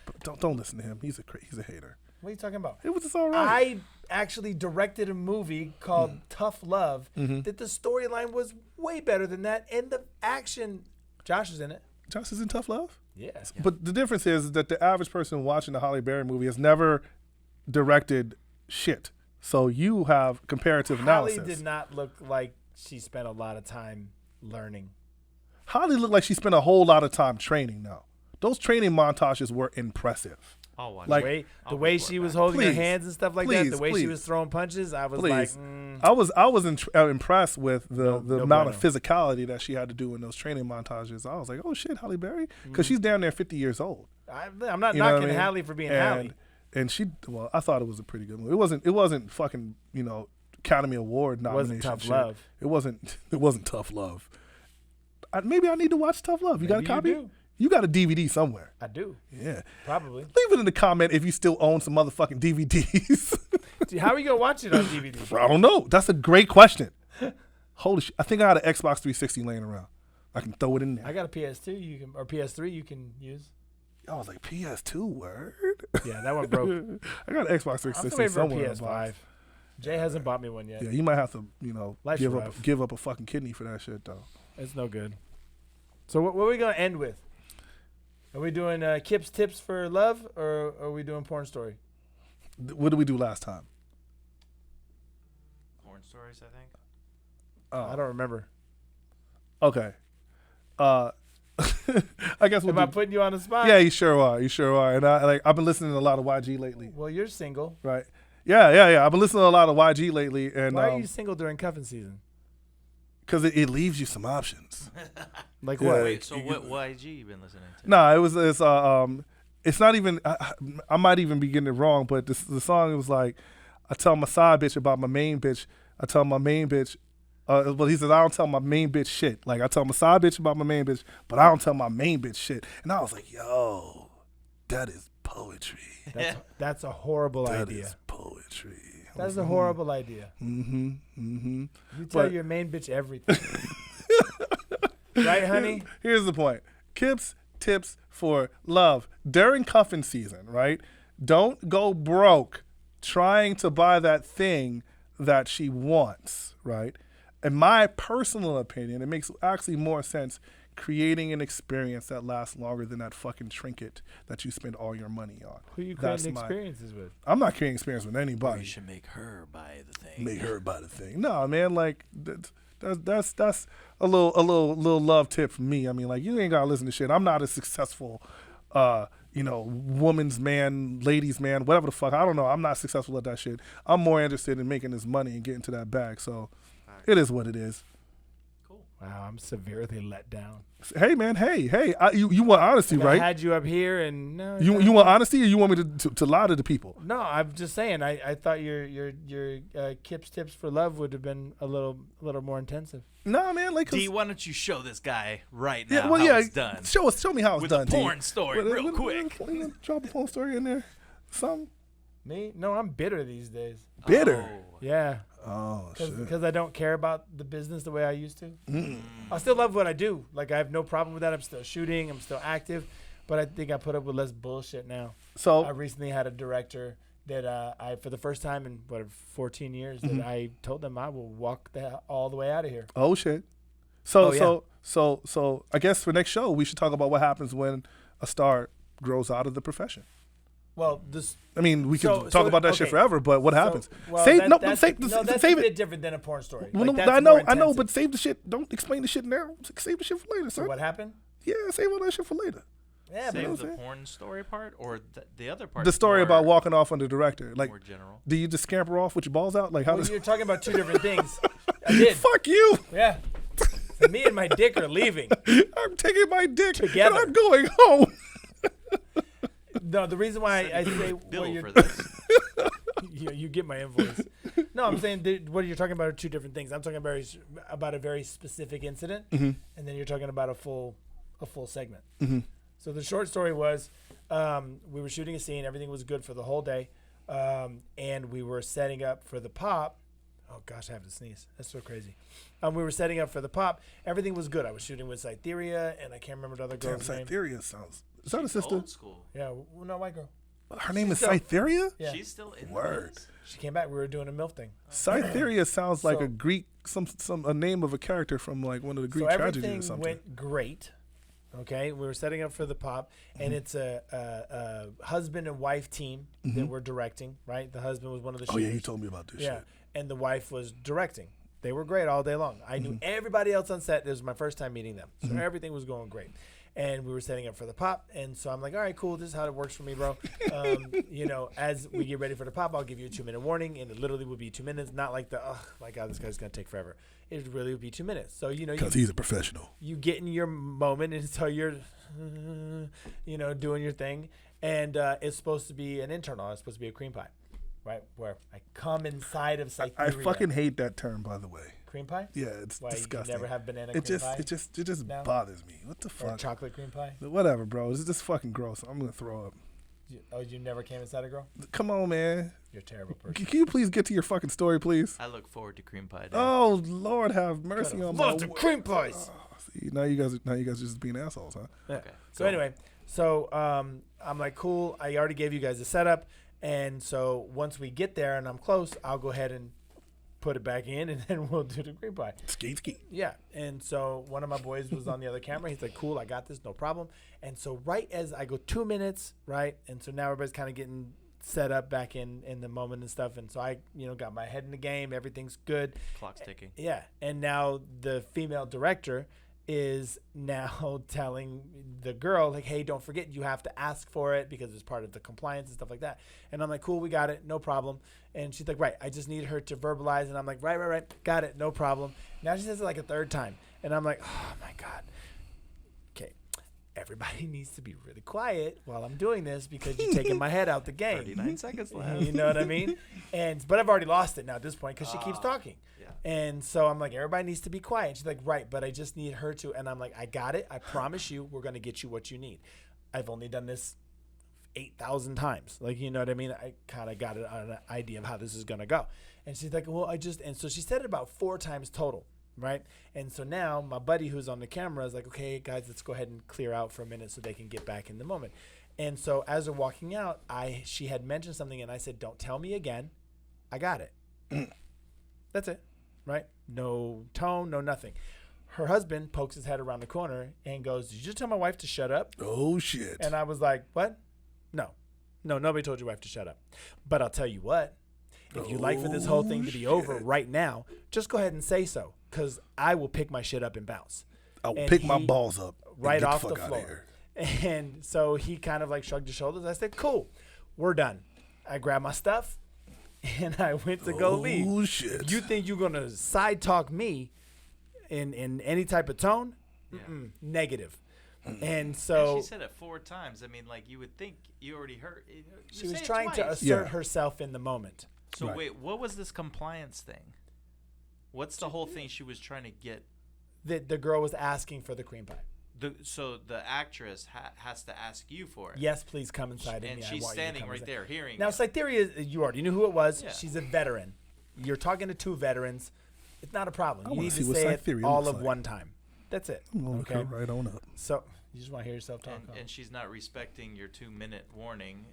Speaker 2: But don't listen to him. He's a hater.
Speaker 1: What are you talking about?
Speaker 2: It was just all right.
Speaker 1: I actually directed a movie called Tough Love that the storyline was way better than that, and the action. Josh is in it.
Speaker 2: Josh is in Tough Love?
Speaker 1: Yeah.
Speaker 2: But the difference is that the average person watching the Halle Berry movie has never directed shit. So you have comparative analysis.
Speaker 1: Halle did not look like she spent a lot of time learning.
Speaker 2: Halle looked like she spent a whole lot of time training now. Those training montages were impressive.
Speaker 4: I'll watch
Speaker 2: Like-
Speaker 4: it.
Speaker 1: The way she was holding her hands and stuff like that, the way she
Speaker 2: please.
Speaker 1: was throwing punches, I was
Speaker 2: Please.
Speaker 1: like,
Speaker 2: I was impressed with the
Speaker 1: No
Speaker 2: amount of
Speaker 1: bueno.
Speaker 2: physicality that she had to do in those training montages. I was like, oh shit, Halle Berry,
Speaker 1: Mm-hmm.
Speaker 2: because she's down there 50 years old.
Speaker 1: I'm not
Speaker 2: You know what
Speaker 1: knocking
Speaker 2: I mean?
Speaker 1: Halle for being Halle.
Speaker 2: And I thought it was a pretty good movie. It wasn't fucking Academy Award
Speaker 1: It
Speaker 2: nomination.
Speaker 1: wasn't Tough
Speaker 2: shit.
Speaker 1: Love.
Speaker 2: It wasn't Tough Love. Maybe I need to watch Tough Love. You got a
Speaker 1: Maybe you
Speaker 2: copy?
Speaker 1: do.
Speaker 2: You got a DVD somewhere.
Speaker 1: I do.
Speaker 2: Yeah.
Speaker 1: Probably.
Speaker 2: Leave it in the comment if you still own some motherfucking DVDs.
Speaker 1: Dude, how are you going to watch it on DVD?
Speaker 2: I don't know. That's a great question. Holy shit. I think I had an Xbox 360 laying around. I can throw it in there.
Speaker 1: I got a PS2 or PS3 you can use.
Speaker 2: I was like, PS2 word?
Speaker 1: Yeah, that one broke.
Speaker 2: I got an Xbox
Speaker 1: I'm
Speaker 2: 360
Speaker 1: still waiting for a
Speaker 2: somewhere. in the
Speaker 1: PS5.
Speaker 2: box.
Speaker 1: Jay hasn't bought me one yet.
Speaker 2: Yeah, you might have to,
Speaker 1: Life's rough.
Speaker 2: give up a fucking kidney for that shit, though.
Speaker 1: It's no good. So what are we going to end with? Are we doing Kip's tips for love, or are we doing porn story?
Speaker 2: What did we do last time?
Speaker 4: Porn stories, I think.
Speaker 2: Oh,
Speaker 1: I don't remember.
Speaker 2: Okay. I guess we'll
Speaker 1: Am I
Speaker 2: do.
Speaker 1: putting you on the spot?
Speaker 2: Yeah, you sure are. And I've been listening to a lot of YG lately.
Speaker 1: Well, you're single.
Speaker 2: Right. Yeah. I've been listening to a lot of YG lately, and
Speaker 1: Why are you single during cuffing season?
Speaker 2: because it leaves you some options.
Speaker 1: Like
Speaker 2: Yeah.
Speaker 1: what?
Speaker 4: Wait, so what YG you been listening to?
Speaker 2: No, it's not even. I might even be getting it wrong, but the song was like, I tell my side bitch about my main bitch. I tell my main bitch. Well, he says I don't tell my main bitch shit. Like I tell my side bitch about my main bitch, but I don't tell my main bitch shit. And I was like, yo, that is poetry.
Speaker 1: That's a horrible
Speaker 2: That
Speaker 1: idea.
Speaker 2: is poetry.
Speaker 1: That's a horrible idea.
Speaker 2: Mm-hmm.
Speaker 1: You tell
Speaker 2: But-
Speaker 1: your main bitch everything. Right, honey?
Speaker 2: Here's the point. Kip's tips for love during cuffing season, right? Don't go broke trying to buy that thing that she wants, right? In my personal opinion, it makes actually more sense creating an experience that lasts longer than that fucking trinket that you spend all your money on.
Speaker 1: Who you
Speaker 2: That's
Speaker 1: creating experiences with?
Speaker 2: I'm not creating experience with
Speaker 4: Or
Speaker 2: anybody.
Speaker 4: you should make her buy the thing.
Speaker 2: Make her buy the thing. No, man, like that's a little love tip from me. I mean, like, you ain't gotta listen to shit. I'm not a successful woman's man, ladies man, whatever the fuck. I don't know. I'm not successful at that shit. I'm more interested in making this money and getting to that bag. So it is what it is.
Speaker 1: Wow, I'm severely let down.
Speaker 2: Hey, man. Hey. You want honesty,
Speaker 1: Like,
Speaker 2: right?
Speaker 1: I had you up here, and no.
Speaker 2: You want honesty, or you want me to lie to the people?
Speaker 1: No, I'm just saying. I thought your Kip's tips for love would have been a little more intensive.
Speaker 2: No, man. Like,
Speaker 4: D, why don't you show this guy right now
Speaker 2: well,
Speaker 4: how it's done?
Speaker 2: Show me how it's
Speaker 4: With
Speaker 2: done.
Speaker 4: a
Speaker 2: D.
Speaker 4: porn story, real quick.
Speaker 2: Drop a porn story in there. Something.
Speaker 1: Me? No, I'm bitter these days.
Speaker 2: Bitter.
Speaker 1: Yeah,
Speaker 2: Oh shit.
Speaker 1: because I don't care about the business the way I used to. I still love what I do. Like, I have no problem with that. I'm still shooting. I'm still active. But I think I put up with less bullshit now.
Speaker 2: So
Speaker 1: I recently had a director that I, for the first time in 14 years, that I told them I will walk all the way out of here.
Speaker 2: oh shit. So
Speaker 1: Oh, yeah.
Speaker 2: so I guess for next show we should talk about what happens when a star grows out of the profession.
Speaker 1: Well, this.
Speaker 2: I mean, we
Speaker 1: So-
Speaker 2: can talk about that shit
Speaker 1: okay.
Speaker 2: forever, but what happens?
Speaker 1: Well,
Speaker 2: Save
Speaker 1: that's
Speaker 2: save
Speaker 1: a
Speaker 2: it.
Speaker 1: bit different than a porn story.
Speaker 2: Well,
Speaker 1: Like,
Speaker 2: no,
Speaker 1: that's
Speaker 2: I know,
Speaker 1: more
Speaker 2: I know,
Speaker 1: intensive.
Speaker 2: but save the shit. Don't explain the shit now. Save the shit for later,
Speaker 1: So
Speaker 2: son.
Speaker 1: what happened?
Speaker 2: Yeah, save all that shit for later.
Speaker 1: Yeah, but
Speaker 4: Save
Speaker 2: what
Speaker 4: the
Speaker 2: I'm saying?
Speaker 4: porn story part or the other part?
Speaker 2: The story about walking off on the director. Like,
Speaker 4: more general.
Speaker 2: do you just scamper off with your balls out? Like, how
Speaker 1: well,
Speaker 2: does?
Speaker 1: you're talking about two different things. I did.
Speaker 2: Fuck you!
Speaker 1: Yeah. So me and my dick are leaving.
Speaker 2: I'm taking my dick
Speaker 1: Together.
Speaker 2: and I'm going home.
Speaker 1: No, the reason why I say
Speaker 4: Bill
Speaker 1: what you're,
Speaker 4: for this.
Speaker 1: you get my invoice. No, I'm saying what you're talking about are two different things. I'm talking about a very specific incident, and then you're talking about a full segment. So the short story was, we were shooting a scene. Everything was good for the whole day, and we were setting up for the pop. Oh gosh, I have to sneeze. That's so crazy. We were setting up for the pop. Everything was good. I was shooting with Cytheria, and I can't remember the other
Speaker 2: Damn,
Speaker 1: girl's name.
Speaker 2: Cytheria sounds. Is that a sister?
Speaker 4: Old school.
Speaker 1: Yeah, no, white girl.
Speaker 2: Her name is
Speaker 1: still-
Speaker 2: Cytheria?
Speaker 1: Yeah,
Speaker 4: She's still in
Speaker 2: Word.
Speaker 4: this.
Speaker 1: she came back. We were doing a MILF thing.
Speaker 2: Cytheria sounds like
Speaker 1: So-
Speaker 2: a Greek, a name of a character from like one of the Greek
Speaker 1: So
Speaker 2: tragedies or
Speaker 1: everything
Speaker 2: something.
Speaker 1: went great. Okay, we were setting up for the pop, and it's a husband and wife team that we're directing. Right, the husband was one of the
Speaker 2: Oh yeah,
Speaker 1: shooters.
Speaker 2: you told me about this
Speaker 1: Yeah,
Speaker 2: shit.
Speaker 1: and the wife was directing. They were great all day long. I knew everybody else on set. This was my first time meeting them, so everything was going great. And we were setting up for the pop, and so I'm like, all right, cool. This is how it works for me, bro. As we get ready for the pop, I'll give you a 2-minute warning, and it literally would be 2 minutes. Not like oh my god, this guy's gonna take forever. It really would be 2 minutes. So
Speaker 2: Because he's a professional.
Speaker 1: you get in your moment, and so you're, doing your thing, and it's supposed to be an internal. It's supposed to be a cream pie, right? Where I come inside of
Speaker 2: I
Speaker 1: Cytheria.
Speaker 2: fucking hate that term, by the way.
Speaker 1: cream pie.
Speaker 2: Yeah, it's
Speaker 1: Why
Speaker 2: disgusting.
Speaker 1: you never have banana
Speaker 2: it
Speaker 1: cream
Speaker 2: just
Speaker 1: pie?
Speaker 2: it just
Speaker 1: No?
Speaker 2: bothers me. What the
Speaker 1: Or
Speaker 2: fuck?
Speaker 1: chocolate cream pie.
Speaker 2: Whatever, bro. It's just fucking gross. I'm gonna throw up.
Speaker 1: You never came inside a girl?
Speaker 2: Come on, man.
Speaker 1: You're a terrible person.
Speaker 2: Can you please get to your fucking story, please?
Speaker 4: I look forward to cream pie day.
Speaker 2: Oh Lord, have mercy on my.
Speaker 1: Love the cream pies.
Speaker 2: See, now you guys are just being assholes, huh?
Speaker 1: Yeah.
Speaker 4: Okay.
Speaker 1: So anyway, I'm like, cool. I already gave you guys the setup, and so once we get there and I'm close, I'll go ahead and put it back in, and then we'll do the cream pie.
Speaker 2: Ski.
Speaker 1: Yeah. And so one of my boys was on the other camera. He's like, cool, I got this, no problem. And so right as I go 2 minutes, right, and so now everybody's kind of getting set up back in the moment and stuff. And so I, got my head in the game. Everything's good.
Speaker 4: Clock's ticking.
Speaker 1: Yeah. And now the female director is now telling the girl, like, hey, don't forget, you have to ask for it because it's part of the compliance and stuff like that. And I'm like, cool, we got it, no problem. And she's like, right, I just need her to verbalize. And I'm like, right, got it, no problem. Now she says it like a third time. And I'm like, oh my God. Okay, everybody needs to be really quiet while I'm doing this because you're taking my head out the game.
Speaker 4: 39 seconds left.
Speaker 1: You know what I mean? But I've already lost it now at this point because she keeps talking.
Speaker 4: Yeah.
Speaker 1: And so I'm like, everybody needs to be quiet. And she's like, right, but I just need her to. And I'm like, I got it. I promise you, we're going to get you what you need. I've only done this 8,000 times. Like, you know what I mean? I kind of got an idea of how this is going to go. And she's like, well, and so she said it about 4 times total. Right. And so now my buddy who's on the camera is like, okay, guys, let's go ahead and clear out for a minute so they can get back in the moment. And so as we're walking out, she had mentioned something, and I said, "Don't tell me again. I got it." That's it, right? No tone, no nothing. Her husband pokes his head around the corner and goes, "Did you just tell my wife to shut up?"
Speaker 2: Oh shit.
Speaker 1: And I was like, "What? No, nobody told your wife to shut up. But I'll tell you what. If you'd like for this whole thing to be over right now, just go ahead and say so, because I will pick my shit up and bounce."
Speaker 2: I'll
Speaker 1: And
Speaker 2: pick my
Speaker 1: he-
Speaker 2: balls up
Speaker 1: right
Speaker 2: and get
Speaker 1: off
Speaker 2: the
Speaker 1: the
Speaker 2: fuck out
Speaker 1: floor.
Speaker 2: of here.
Speaker 1: And so he kind of like shrugged his shoulders. I said, "Cool, we're done." I grabbed my stuff and I went to go leave.
Speaker 2: Oh shit.
Speaker 1: You think you're gonna side talk me in any type of tone? Negative. And so
Speaker 4: And she said it 4 times. I mean, like, you would think you already heard.
Speaker 1: she was trying to assert herself in the moment.
Speaker 4: So
Speaker 2: Right.
Speaker 4: wait, what was this compliance thing? What's the whole thing she was trying to get?
Speaker 1: The girl was asking for the cream pie.
Speaker 4: So the actress has to ask you for it.
Speaker 1: Yes, please come inside.
Speaker 4: And
Speaker 1: I
Speaker 4: she's
Speaker 1: want you to
Speaker 4: standing
Speaker 1: come
Speaker 4: right
Speaker 1: inside.
Speaker 4: there hearing.
Speaker 1: Now,
Speaker 4: it.
Speaker 1: Cytherea, you already knew who it was.
Speaker 4: Yeah.
Speaker 1: She's a veteran. You're talking to 2 veterans. It's not a problem. You
Speaker 2: wanna
Speaker 1: need
Speaker 2: see
Speaker 1: to
Speaker 2: what
Speaker 1: say it
Speaker 2: Cytherea
Speaker 1: all
Speaker 2: looks
Speaker 1: of
Speaker 2: like.
Speaker 1: one time. That's it.
Speaker 2: Okay, right on up.
Speaker 1: So you just want to hear yourself talk.
Speaker 4: and she's not respecting your 2-minute warning.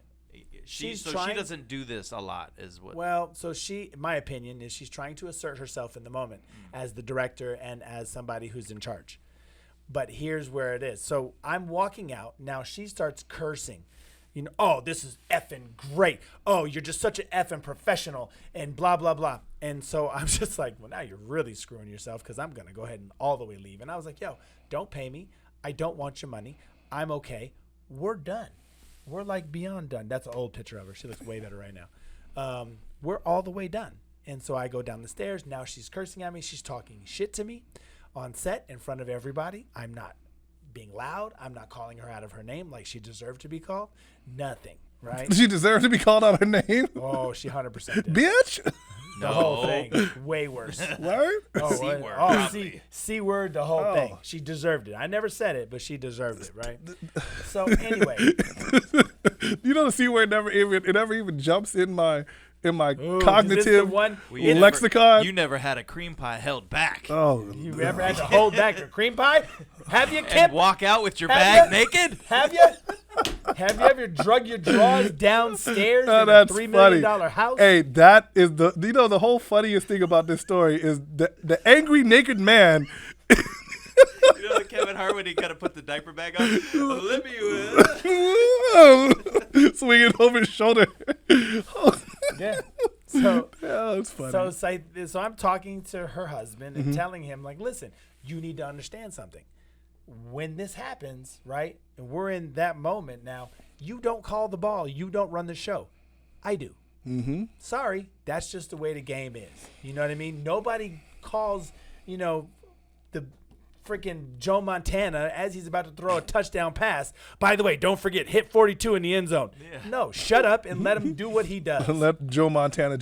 Speaker 1: She
Speaker 4: She
Speaker 1: trying-
Speaker 4: doesn't do this a lot, is what.
Speaker 1: Well, so my opinion is she's trying to assert herself in the moment as the director and as somebody who's in charge. But here's where it is. So I'm walking out. Now she starts cursing. You know, "Oh, this is effing great. Oh, you're just such an effing professional," and blah, blah, blah. And so I'm just like, well, now you're really screwing yourself, because I'm going to go ahead and all the way leave. And I was like, "Yo, don't pay me. I don't want your money. I'm okay. We're done. We're like beyond done." That's an old picture of her. She looks way better right now. We're all the way done. And so I go down the stairs. Now she's cursing at me. She's talking shit to me on set in front of everybody. I'm not being loud. I'm not calling her out of her name like she deserved to be called. Nothing, right?
Speaker 2: She deserved to be called out her name.
Speaker 1: Oh, she 100% did.
Speaker 2: Bitch.
Speaker 1: The whole thing. Way worse.
Speaker 2: Word?
Speaker 1: Oh,
Speaker 4: C word,
Speaker 1: oh,
Speaker 4: probably.
Speaker 1: C word, the whole
Speaker 2: Oh.
Speaker 1: thing. She deserved it. I never said it, but she deserved it, right? So anyway,
Speaker 2: You know the C word never even jumps in my
Speaker 1: ooh, is this the
Speaker 2: cognitive
Speaker 1: one?
Speaker 4: Well, you
Speaker 2: lexicon.
Speaker 4: You never had a cream pie held back.
Speaker 2: Oh,
Speaker 1: You ever had to hold back your cream pie? Have you,
Speaker 4: and
Speaker 1: Kip?
Speaker 4: walk out with your
Speaker 1: Have
Speaker 4: bag
Speaker 1: ya?
Speaker 4: naked?
Speaker 1: Have you? Have you ever drug your drawers downstairs in a
Speaker 2: that's
Speaker 1: $3
Speaker 2: funny.
Speaker 1: million house?
Speaker 2: Hey, that is the whole funniest thing about this story is the angry naked man.
Speaker 4: You know, Kevin Hart when he gotta put the diaper bag on. Let me.
Speaker 2: Swinging over his shoulder.
Speaker 1: Yeah. So,
Speaker 2: Yeah, it's funny.
Speaker 1: so I'm talking to her husband and telling him, like, listen, you need to understand something. When this happens, right, and we're in that moment now, you don't call the ball. You don't run the show. I do.
Speaker 2: Mm-hmm.
Speaker 1: Sorry, that's just the way the game is. You know what I mean? Nobody calls, the freaking Joe Montana as he's about to throw a touchdown pass. By the way, don't forget, hit 42 in the end zone.
Speaker 4: Yeah.
Speaker 1: No, shut up and let him do what he does.
Speaker 2: Let Joe Montana.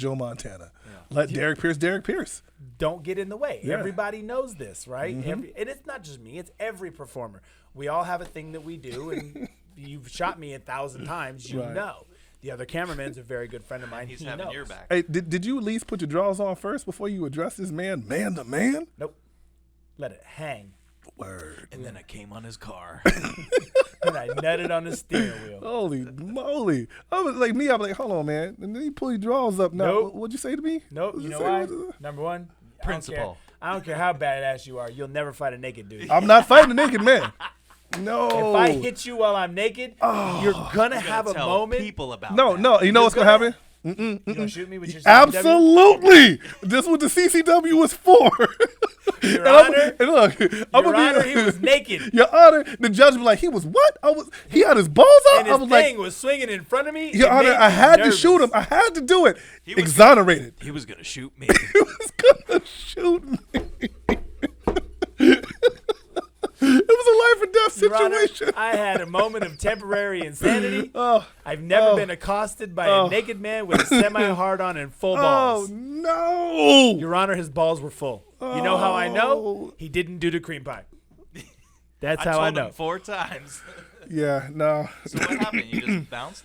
Speaker 2: Let Derrick Pierce.
Speaker 1: Don't get in the way.
Speaker 2: Yeah.
Speaker 1: Everybody knows this, right? And it's not just me. It's every performer. We all have a thing that we do, and you've shot me 1,000 times. You
Speaker 2: Right.
Speaker 1: know. The other cameraman's a very good friend of mine.
Speaker 4: He's
Speaker 1: He
Speaker 4: having
Speaker 1: knows.
Speaker 4: your back.
Speaker 2: Hey, did you at least put your drawers on first before you address this man to man?
Speaker 1: Nope. Let it hang.
Speaker 2: Word.
Speaker 4: And then I came on his car.
Speaker 1: And I nutted on the steering wheel.
Speaker 2: Holy moly. I was like me, I'm like, hold on, man. And then you pull your drawers up now.
Speaker 1: Nope.
Speaker 2: What'd you say to me?
Speaker 1: Nope.
Speaker 2: What'd
Speaker 1: You know
Speaker 2: say?
Speaker 1: why? Number one,
Speaker 4: Principle.
Speaker 1: I don't care how badass you are. You'll never fight a naked dude.
Speaker 2: I'm not fighting a naked man. No.
Speaker 1: If I hit you while I'm naked, you're gonna have a
Speaker 4: Tell
Speaker 1: moment.
Speaker 4: people about
Speaker 2: No,
Speaker 4: that.
Speaker 2: no. You know what's going to happen?
Speaker 1: You gonna shoot me with your CCW?
Speaker 2: Absolutely. This is what the CCW was for.
Speaker 1: Your
Speaker 2: And I'm-
Speaker 1: Honor,
Speaker 2: and look, I'm
Speaker 1: Your
Speaker 2: gonna
Speaker 1: Honor, he was naked.
Speaker 2: Your Honor, the judge was like, he was what? He had his balls out?
Speaker 1: And
Speaker 2: I
Speaker 1: his
Speaker 2: was
Speaker 1: thing
Speaker 2: like,
Speaker 1: was swinging in front of me.
Speaker 2: Your
Speaker 1: It
Speaker 2: Honor,
Speaker 1: made
Speaker 2: I
Speaker 1: me
Speaker 2: had to
Speaker 1: nervous.
Speaker 2: shoot him. I had to do it.
Speaker 4: was-
Speaker 2: Exonerated.
Speaker 4: He was gonna shoot me.
Speaker 2: He was going to shoot me. It was a life or death
Speaker 1: Your Honor,
Speaker 2: situation.
Speaker 1: I had a moment of temporary insanity.
Speaker 2: Oh,
Speaker 1: I've never
Speaker 2: Oh.
Speaker 1: been accosted by
Speaker 2: Oh.
Speaker 1: a naked man with a semi-hard-on and full
Speaker 2: oh
Speaker 1: balls.
Speaker 2: no.
Speaker 1: Your Honor, his balls were full. You know how I
Speaker 2: Oh.
Speaker 1: know? He didn't do the cream pie. That's
Speaker 4: I
Speaker 1: how I
Speaker 4: told
Speaker 1: know.
Speaker 4: him 4 times.
Speaker 2: Yeah, no.
Speaker 4: So what happened? You just bounced?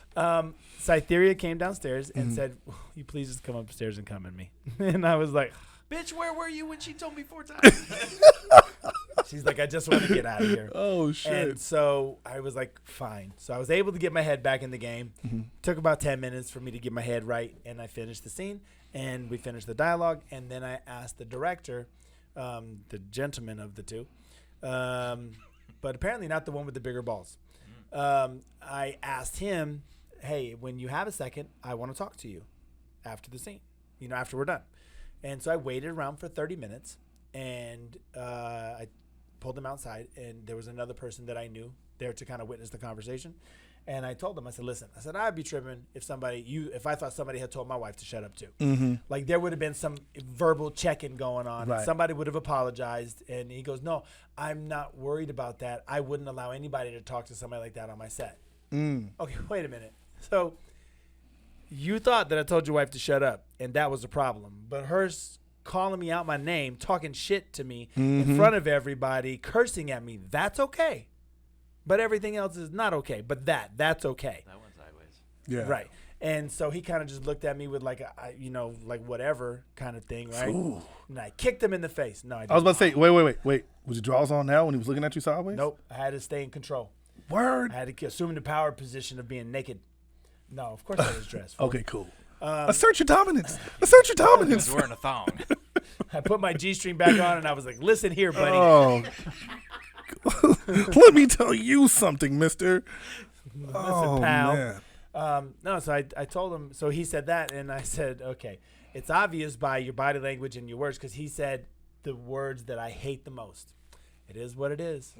Speaker 1: Cytherea came downstairs and said, "Will you please just come upstairs and come at me?" And I was like,
Speaker 4: Bitch, where were you when she told me 4 times?
Speaker 1: She's like, I just want to get out of here.
Speaker 2: Oh, shit.
Speaker 1: And so I was like, fine. So I was able to get my head back in the game. Took about 10 minutes for me to get my head right, and I finished the scene, and we finished the dialogue, and then I asked the director, the gentleman of the two, but apparently not the one with the bigger balls. I asked him, hey, when you have a second, I want to talk to you after the scene, after we're done. And so I waited around for 30 minutes, and I pulled him outside, and there was another person that I knew there to kind of witness the conversation. And I told him, I said, listen, I'd be tripping if I thought somebody had told my wife to shut up too. Like there would have been some verbal check-in going on.
Speaker 2: Right.
Speaker 1: Somebody would have apologized. And he goes, no, I'm not worried about that. I wouldn't allow anybody to talk to somebody like that on my set. Okay, wait a minute. So you thought that I told your wife to shut up, and that was a problem. But her calling me out my name, talking shit to me in front of everybody, cursing at me, that's okay. But everything else is not okay. But that's okay.
Speaker 4: That went sideways.
Speaker 2: Yeah.
Speaker 1: Right. And so he kind of just looked at me with like like whatever kind of thing, right?
Speaker 2: Ooh.
Speaker 1: And I kicked him in the face. No, I didn't.
Speaker 2: I was about to say, wait. Was your drawers on now when he was looking at you sideways?
Speaker 1: Nope. I had to stay in control.
Speaker 2: Word.
Speaker 1: I had to assume the power position of being naked. No, of course I was dressed.
Speaker 2: Okay, cool. Assert your dominance. Assert your dominance.
Speaker 4: He's wearing a thong.
Speaker 1: I put my G-string back on, and I was like, listen here, buddy.
Speaker 2: Oh. Let me tell you something, mister.
Speaker 1: Listen, pal. Man. No, so I told him. So he said that, and I said, okay, it's obvious by your body language and your words, because he said the words that I hate the most. It is what it is.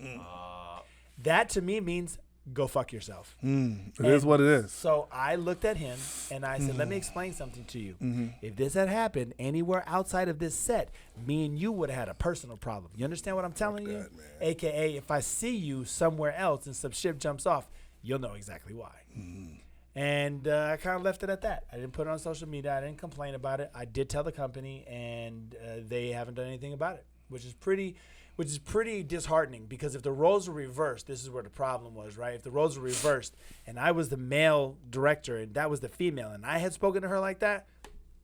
Speaker 1: That to me means go fuck yourself.
Speaker 2: It is what it is.
Speaker 1: So I looked at him and I said, let me explain something to you. If this had happened anywhere outside of this set, me and you would have had a personal problem. You understand what I'm telling you? AKA, if I see you somewhere else and some shit jumps off, you'll know exactly why. And I kind of left it at that. I didn't put it on social media. I didn't complain about it. I did tell the company, and they haven't done anything about it, which is pretty disheartening, because if the roles were reversed, this is where the problem was, right? If the roles were reversed and I was the male director and that was the female, and I had spoken to her like that,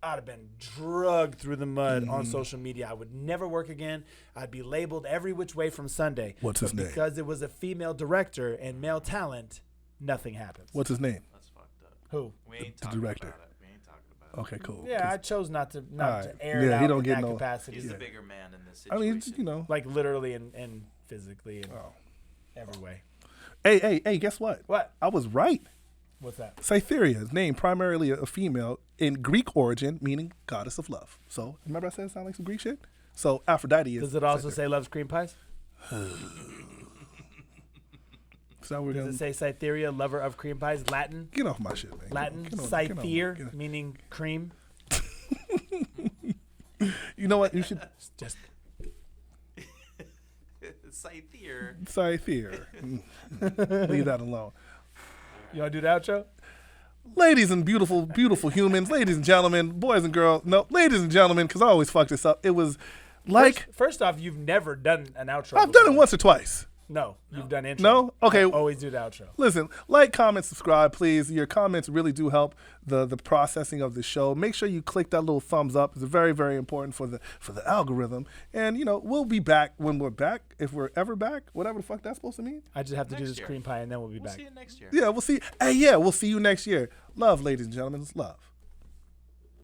Speaker 1: I'd have been dragged through the mud on social media. I would never work again. I'd be labeled every which way from Sunday.
Speaker 2: What's his name?
Speaker 1: Because it was a female director and male talent, nothing happens.
Speaker 2: What's his name?
Speaker 4: That's fucked up.
Speaker 1: Who?
Speaker 4: We ain't
Speaker 2: The
Speaker 4: talking
Speaker 2: director.
Speaker 4: about it. We ain't talking about it.
Speaker 2: Okay, cool.
Speaker 1: Yeah, I chose not to
Speaker 2: Alright.
Speaker 1: air it
Speaker 2: Yeah, he
Speaker 1: out
Speaker 2: don't
Speaker 1: in
Speaker 2: get
Speaker 1: that
Speaker 2: no-
Speaker 1: capacity.
Speaker 4: He's
Speaker 2: Yeah.
Speaker 4: the bigger man in this
Speaker 2: I
Speaker 4: situation.
Speaker 2: mean,
Speaker 1: Like literally and physically and
Speaker 2: Oh.
Speaker 1: every way.
Speaker 2: Hey, guess what?
Speaker 1: What?
Speaker 2: I was right.
Speaker 1: What's that?
Speaker 2: Cytherea is named primarily a female in Greek origin, meaning goddess of love. So, remember I said it sounded like some Greek shit? So, Aphrodite is.
Speaker 1: Does it also say loves cream pies?
Speaker 2: So we're
Speaker 1: Does
Speaker 2: gonna
Speaker 1: it say Cytherea, lover of cream pies? Latin?
Speaker 2: get off my shit, man.
Speaker 1: Latin?
Speaker 2: Get on-
Speaker 1: Cythere,
Speaker 2: get on-
Speaker 1: meaning cream?
Speaker 2: You know what? You should.
Speaker 1: It's just
Speaker 4: Cythere.
Speaker 2: Cytherea. Leave that alone.
Speaker 1: you want to do the outro?
Speaker 2: Ladies and beautiful, beautiful humans, ladies and gentlemen, boys and girls. No, ladies and gentlemen, because I always fuck this up. It was like.
Speaker 1: First off, you've never done an outro.
Speaker 2: I've done it
Speaker 1: before.
Speaker 2: once or twice.
Speaker 1: No, you've done intro.
Speaker 2: No? Okay.
Speaker 1: I always do the outro.
Speaker 2: Listen, like, comment, subscribe, please. Your comments really do help the processing of the show. Make sure you click that little thumbs up. It's very, very important for the algorithm. And, we'll be back when we're back, if we're ever back, whatever the fuck that's supposed to mean.
Speaker 1: I just have to do
Speaker 4: Next
Speaker 1: this
Speaker 4: year.
Speaker 1: cream pie and then we'll be
Speaker 4: We'll
Speaker 1: back.
Speaker 4: see you next year.
Speaker 2: Yeah, we'll see. Hey, yeah, we'll see you next year. Love, ladies and gentlemen. Love.